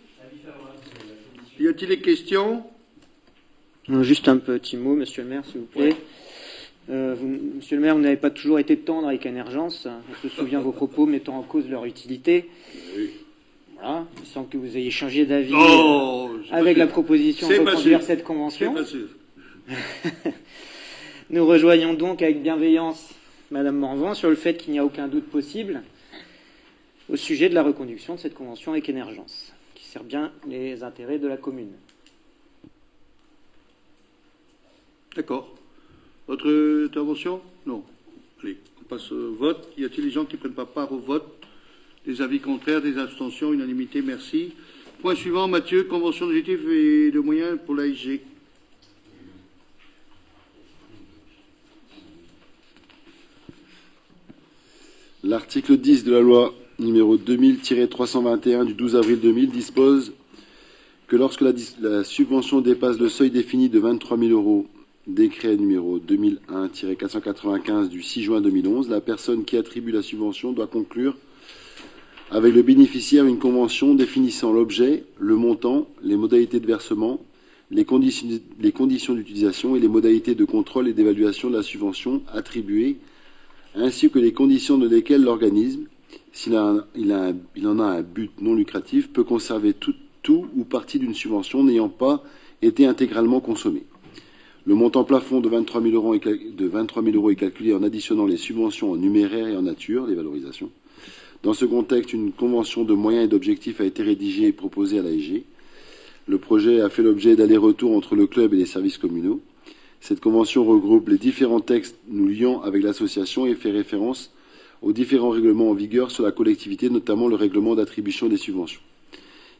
Y a-t-il des questions? Juste un petit mot, monsieur le maire, s'il vous plaît. Monsieur le maire, vous n'avez pas toujours été tendre avec Énergence. On se souvient de vos propos mettant en cause leur utilité. Oui. Voilà. Il semble que vous ayez changé d'avis pas avec la proposition de reconduire cette convention. C'est pas sûr. Nous rejoignons donc avec bienveillance Madame Morvan sur le fait qu'il n'y a aucun doute possible au sujet de la reconduction de cette convention avec Énergence, qui sert bien les intérêts de la commune. D'accord. Autre intervention? Non. Allez, on passe au vote. Y a-t-il des gens qui ne prennent pas part au vote? Des avis contraires, des abstentions, unanimité, merci. Point suivant, Mathieu, convention d'objectifs et de moyens pour l'ASG. L'article 10 de la loi numéro 2000-321 du 12 avril 2000 dispose que lorsque la subvention dépasse le seuil défini de 23 000 €, décret numéro 2001-495 du 6 juin 2011, la personne qui attribue la subvention doit conclure avec le bénéficiaire une convention définissant l'objet, le montant, les modalités de versement, les conditions d'utilisation et les modalités de contrôle et d'évaluation de la subvention attribuée, ainsi que les conditions dans lesquelles l'organisme, s'il en a un but non lucratif, peut conserver tout ou partie d'une subvention n'ayant pas été intégralement consommée. Le montant plafond de 23 000 € est calculé en additionnant les subventions en numéraire et en nature, les valorisations. Dans ce contexte, une convention de moyens et d'objectifs a été rédigée et proposée à l'ASG. Le projet a fait l'objet d'allers-retours entre le club et les services communaux. Cette convention regroupe les différents textes nous liant avec l'association et fait référence aux différents règlements en vigueur sur la collectivité, notamment le règlement d'attribution des subventions.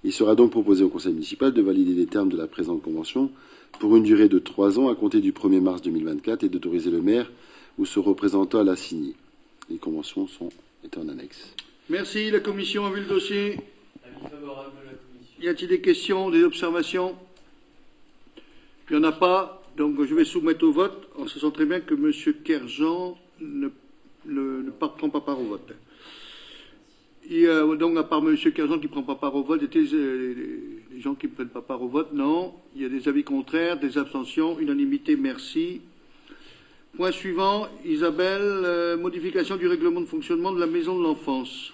Il sera donc proposé au conseil municipal de valider les termes de la présente convention pour une durée de 3 ans à compter du 1er mars 2024 et d'autoriser le maire ou son représentant à la signer. Les conventions étaient en annexe. Merci. La commission a vu le dossier. Avis favorable de la commission. Y a-t-il des questions, des observations? Il n'y en a pas. Donc je vais soumettre au vote en sachant très bien que M. Kerjean ne prend pas part au vote. Il y a donc, à part M. Kerjean qui ne prend pas part au vote, les gens qui ne prennent pas part au vote, non. Il y a des avis contraires, des abstentions, unanimité, merci. Point suivant, Isabelle, modification du règlement de fonctionnement de la maison de l'enfance.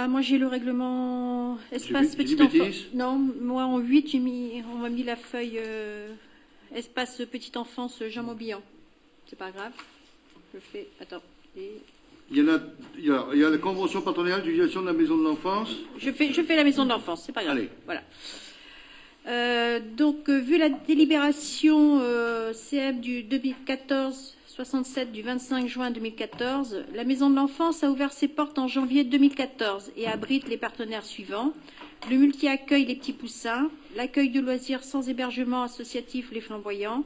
Moi j'ai le règlement espace petit enfant. Non, moi en 8, on m'a mis la feuille espace petite enfance Jean Maubihan. C'est pas grave. Je fais. Attends. Il y a la convention partenariale d'utilisation de la maison de l'enfance. Je fais la maison de l'enfance, c'est pas grave. Allez. Voilà. Vu la délibération CM du 2014-67 du 25 juin 2014, la maison de l'enfance a ouvert ses portes en janvier 2014 et abrite les partenaires suivants: le multi-accueil Les Petits Poussins, l'accueil de loisirs sans hébergement associatif Les Flamboyants,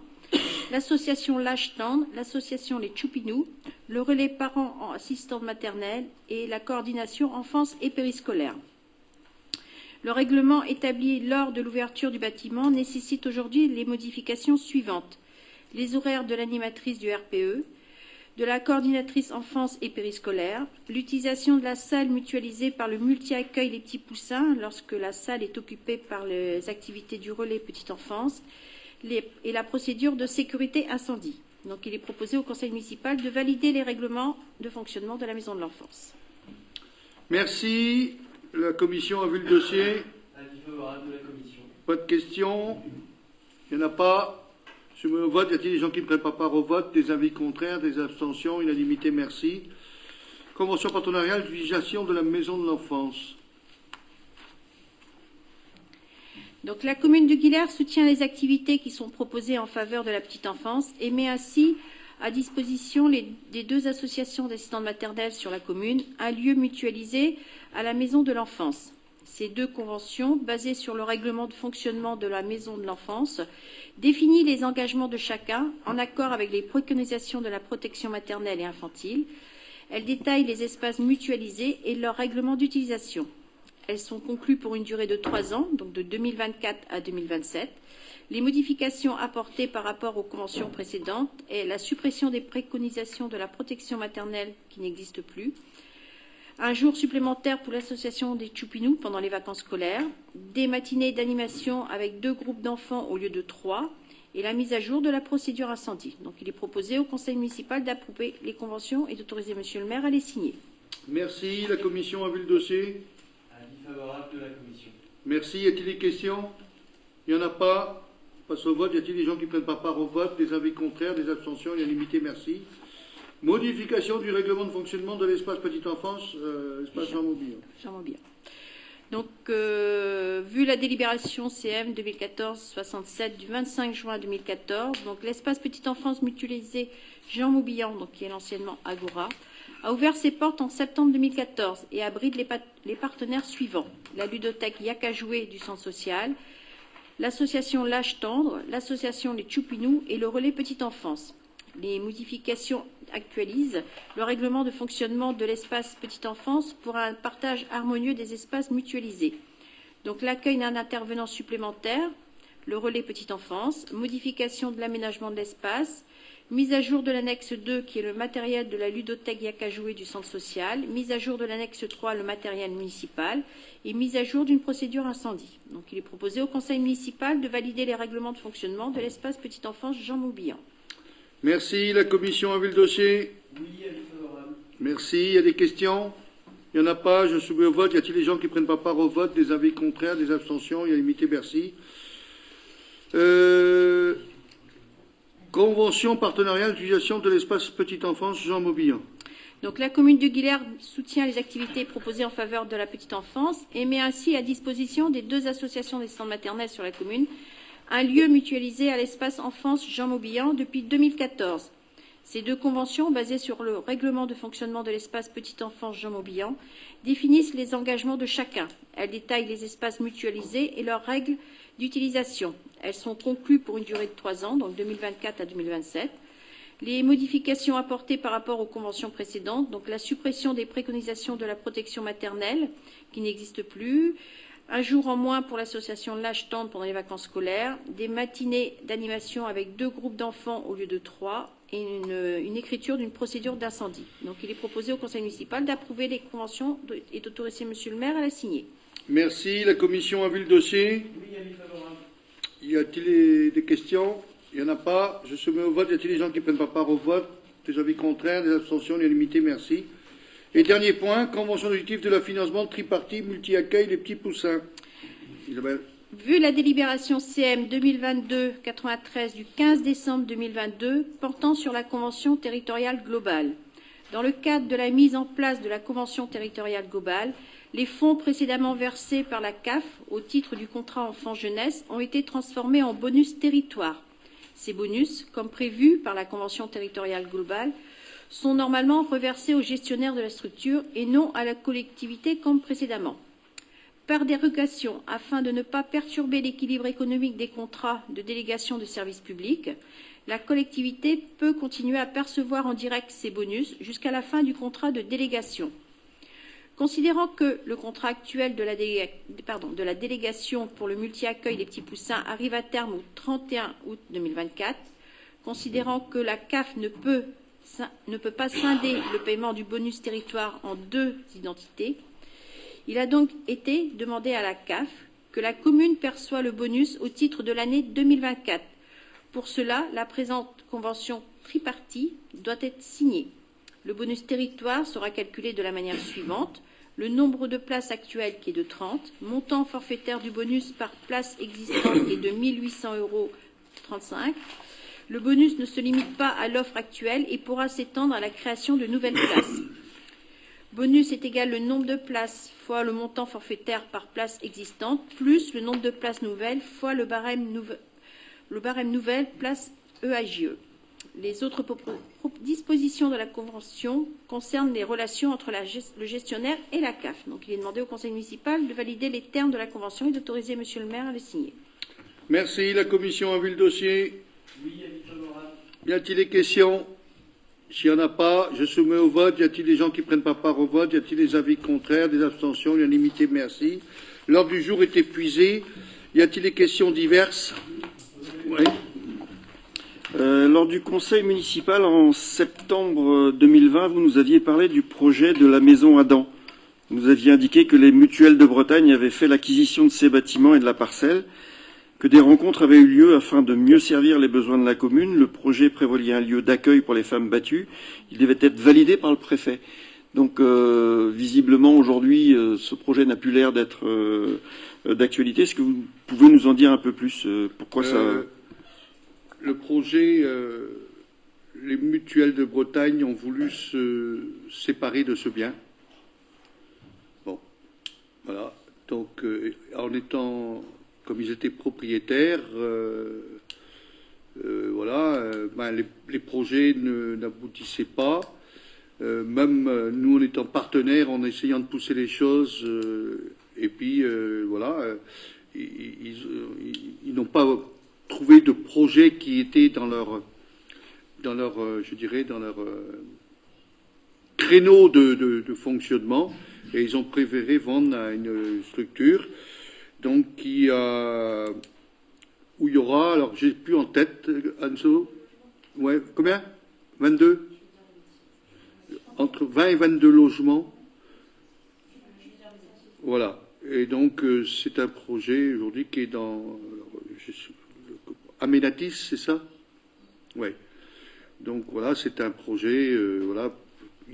l'association L'Âge Tendre, l'association Les Choupinous, le relais parents en assistante maternelle et la coordination enfance et périscolaire. Le règlement établi lors de l'ouverture du bâtiment nécessite aujourd'hui les modifications suivantes: les horaires de l'animatrice du RPE, de la coordinatrice enfance et périscolaire, l'utilisation de la salle mutualisée par le multi-accueil Les Petits Poussins lorsque la salle est occupée par les activités du relais petite enfance, et la procédure de sécurité incendie. Donc il est proposé au conseil municipal de valider les règlements de fonctionnement de la maison de l'enfance. Merci. La commission a vu le dossier. Avis favorable de la commission. Pas de questions. Il n'y en a pas. Je mets au vote. Y a-t-il des gens qui ne prennent pas part au vote? Des avis contraires, des abstentions? Unanimité, merci. Convention partenariale d'utilisation de la maison de l'enfance. Donc la commune de Guilers soutient les activités qui sont proposées en faveur de la petite enfance et met ainsi à disposition des deux associations d'assistantes maternelles sur la commune un lieu mutualisé à la maison de l'enfance. Ces deux conventions, basées sur le règlement de fonctionnement de la maison de l'enfance, définissent les engagements de chacun en accord avec les préconisations de la protection maternelle et infantile. Elles détaillent les espaces mutualisés et leurs règlements d'utilisation. Elles sont conclues pour une durée de 3 ans, donc de 2024 à 2027. Les modifications apportées par rapport aux conventions précédentes est la suppression des préconisations de la protection maternelle qui n'existe plus, un jour supplémentaire pour l'association des Choupinous pendant les vacances scolaires, des matinées d'animation avec 2 groupes d'enfants au lieu de 3, et la mise à jour de la procédure incendie. Donc il est proposé au conseil municipal d'approuver les conventions et d'autoriser monsieur le maire à les signer. Merci. La commission a vu le dossier. Avis favorable de la commission. Merci. Y a-t-il des questions? Il n'y en a pas. Passe au vote. Y a-t-il des gens qui ne prennent pas part au vote? Des avis contraires, des abstentions? Unanimité, merci. Modification du règlement de fonctionnement de l'espace petite enfance, espace Jean Maubihan. Jean Maubihan. Donc, vu la délibération CM 2014-67 du 25 juin 2014, donc l'espace petite enfance mutualisé Jean Maubihan, donc qui est l'anciennement Agora, a ouvert ses portes en septembre 2014 et abrite les partenaires suivants: la ludothèque Yakajoué du centre social, l'association L'Âge Tendre, l'association Les Choupinous et le relais petite enfance. Les modifications actualisent le règlement de fonctionnement de l'espace petite enfance pour un partage harmonieux des espaces mutualisés. Donc l'accueil d'un intervenant supplémentaire, le relais petite enfance, modification de l'aménagement de l'espace, mise à jour de l'annexe 2 qui est le matériel de la ludothèque Yakajoué du centre social, mise à jour de l'annexe 3 le matériel municipal et mise à jour d'une procédure incendie. Donc il est proposé au conseil municipal de valider les règlements de fonctionnement de l'espace petite enfance Jean Maubihan. Merci. La commission a vu le dossier. Oui, avis favorable. Merci. Il y a des questions? Il n'y en a pas. Je soumets au vote. Y a-t-il des gens qui ne prennent pas part au vote? Des avis contraires, des abstentions? Unanimité, merci. Convention partenariale d'utilisation de l'espace petite enfance Jean Maubihan. Donc la commune de Guilers soutient les activités proposées en faveur de la petite enfance et met ainsi à disposition des deux associations d'assistantes maternelles sur la commune un lieu mutualisé à l'espace enfance Jean Maubihan depuis 2014. Ces deux conventions, basées sur le règlement de fonctionnement de l'espace petite enfance Jean Maubihan, définissent les engagements de chacun. Elles détaillent les espaces mutualisés et leurs règles d'utilisation. Elles sont conclues pour une durée de 3 ans, donc 2024 à 2027. Les modifications apportées par rapport aux conventions précédentes, donc la suppression des préconisations de la protection maternelle, qui n'existe plus, un jour en moins pour l'association L'Âge Tendre pendant les vacances scolaires, des matinées d'animation avec 2 groupes d'enfants au lieu de 3 et une écriture d'une procédure d'incendie. Donc il est proposé au conseil municipal d'approuver les conventions et d'autoriser monsieur le maire à la signer. Merci. La commission a vu le dossier. Oui, avis favorable. Y a-t-il des questions? Il n'y en a pas. Je soumets au vote. Y a-t-il des gens qui ne prennent pas part au vote? Des avis contraires, des abstentions? Unanimité, merci. Et dernier point, convention d'objectif de la financement tripartite multi-accueil Les Petits Poussins. Isabelle. Vu la délibération CM 2022-93 du 15 décembre 2022 portant sur la Convention territoriale globale, dans le cadre de la mise en place de la Convention territoriale globale, les fonds précédemment versés par la CAF au titre du contrat enfant-jeunesse ont été transformés en bonus territoire. Ces bonus, comme prévu par la Convention territoriale globale, sont normalement reversés aux gestionnaires de la structure et non à la collectivité comme précédemment. Par dérogation, afin de ne pas perturber l'équilibre économique des contrats de délégation de services publics, la collectivité peut continuer à percevoir en direct ces bonus jusqu'à la fin du contrat de délégation. Considérant que le contrat actuel de la délégation pour le multi-accueil des Petits Poussins arrive à terme au 31 août 2024, considérant que la CAF ne peut pas scinder le paiement du bonus territoire en deux identités, il a donc été demandé à la CAF que la commune perçoit le bonus au titre de l'année 2024. Pour cela, la présente convention tripartite doit être signée. Le bonus territoire sera calculé de la manière suivante. Le nombre de places actuelles qui est de 30, montant forfaitaire du bonus par place existante qui est de 1 800,35 €. Le bonus ne se limite pas à l'offre actuelle et pourra s'étendre à la création de nouvelles places. Bonus est égal le nombre de places fois le montant forfaitaire par place existante, plus le nombre de places nouvelles fois le barème nouvelle place EAJE. Les autres dispositions de la Convention concernent les relations entre le gestionnaire et la CAF. Donc il est demandé au Conseil municipal de valider les termes de la Convention et d'autoriser Monsieur le maire à les signer. Merci. La Commission a vu le dossier. Oui, avis favorable. Y a-t-il des questions? S'il n'y en a pas, je soumets au vote. Y a-t-il des gens qui ne prennent pas part au vote? Y a-t-il des avis contraires, des abstentions? Unanimité, merci. L'ordre du jour est épuisé. Y a-t-il des questions diverses? Oui. Lors du conseil municipal en septembre 2020, vous nous aviez parlé du projet de la maison Adam. Vous nous aviez indiqué que les mutuelles de Bretagne avaient fait l'acquisition de ces bâtiments et de la parcelle, que des rencontres avaient eu lieu afin de mieux servir les besoins de la commune. Le projet prévoyait un lieu d'accueil pour les femmes battues. Il devait être validé par le préfet. Donc, visiblement, aujourd'hui, ce projet n'a plus l'air d'être d'actualité. Est-ce que vous pouvez nous en dire un peu plus? Pourquoi ça... Le projet, les mutuelles de Bretagne ont voulu se séparer de ce bien. Bon, voilà. Donc, en étant... Comme ils étaient propriétaires, les projets n'aboutissaient pas. Même nous, en étant partenaires, en essayant de pousser les choses, ils n'ont pas trouvé de projet qui était dans leur créneau de fonctionnement, et ils ont préféré vendre à une structure. Donc, où il y aura, alors j'ai plus en tête, Anso, ouais, combien? 22? Entre 20 et 22 logements. Voilà. Et donc, c'est un projet aujourd'hui qui est dans Aménatis, c'est ça? Ouais. Donc, voilà, c'est un projet,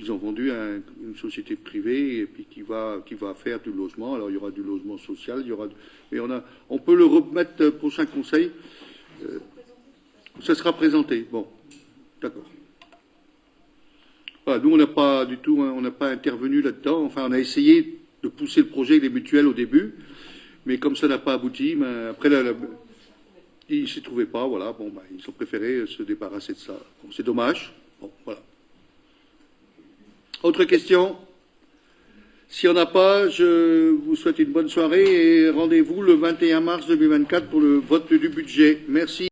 ils ont vendu à une société privée et puis qui va faire du logement. Alors il y aura du logement social, on peut le remettre au prochain conseil. Ça sera présenté. Bon, d'accord. Voilà, nous on n'a pas du tout, on n'a pas intervenu là-dedans. Enfin, on a essayé de pousser le projet des mutuelles au début, mais comme ça n'a pas abouti, après ils ne s'y trouvaient pas. Voilà, ils ont préféré se débarrasser de ça. Bon, c'est dommage. Bon, voilà. Autre question? S'il n'y en a pas, je vous souhaite une bonne soirée et rendez-vous le 21 mars 2024 pour le vote du budget. Merci.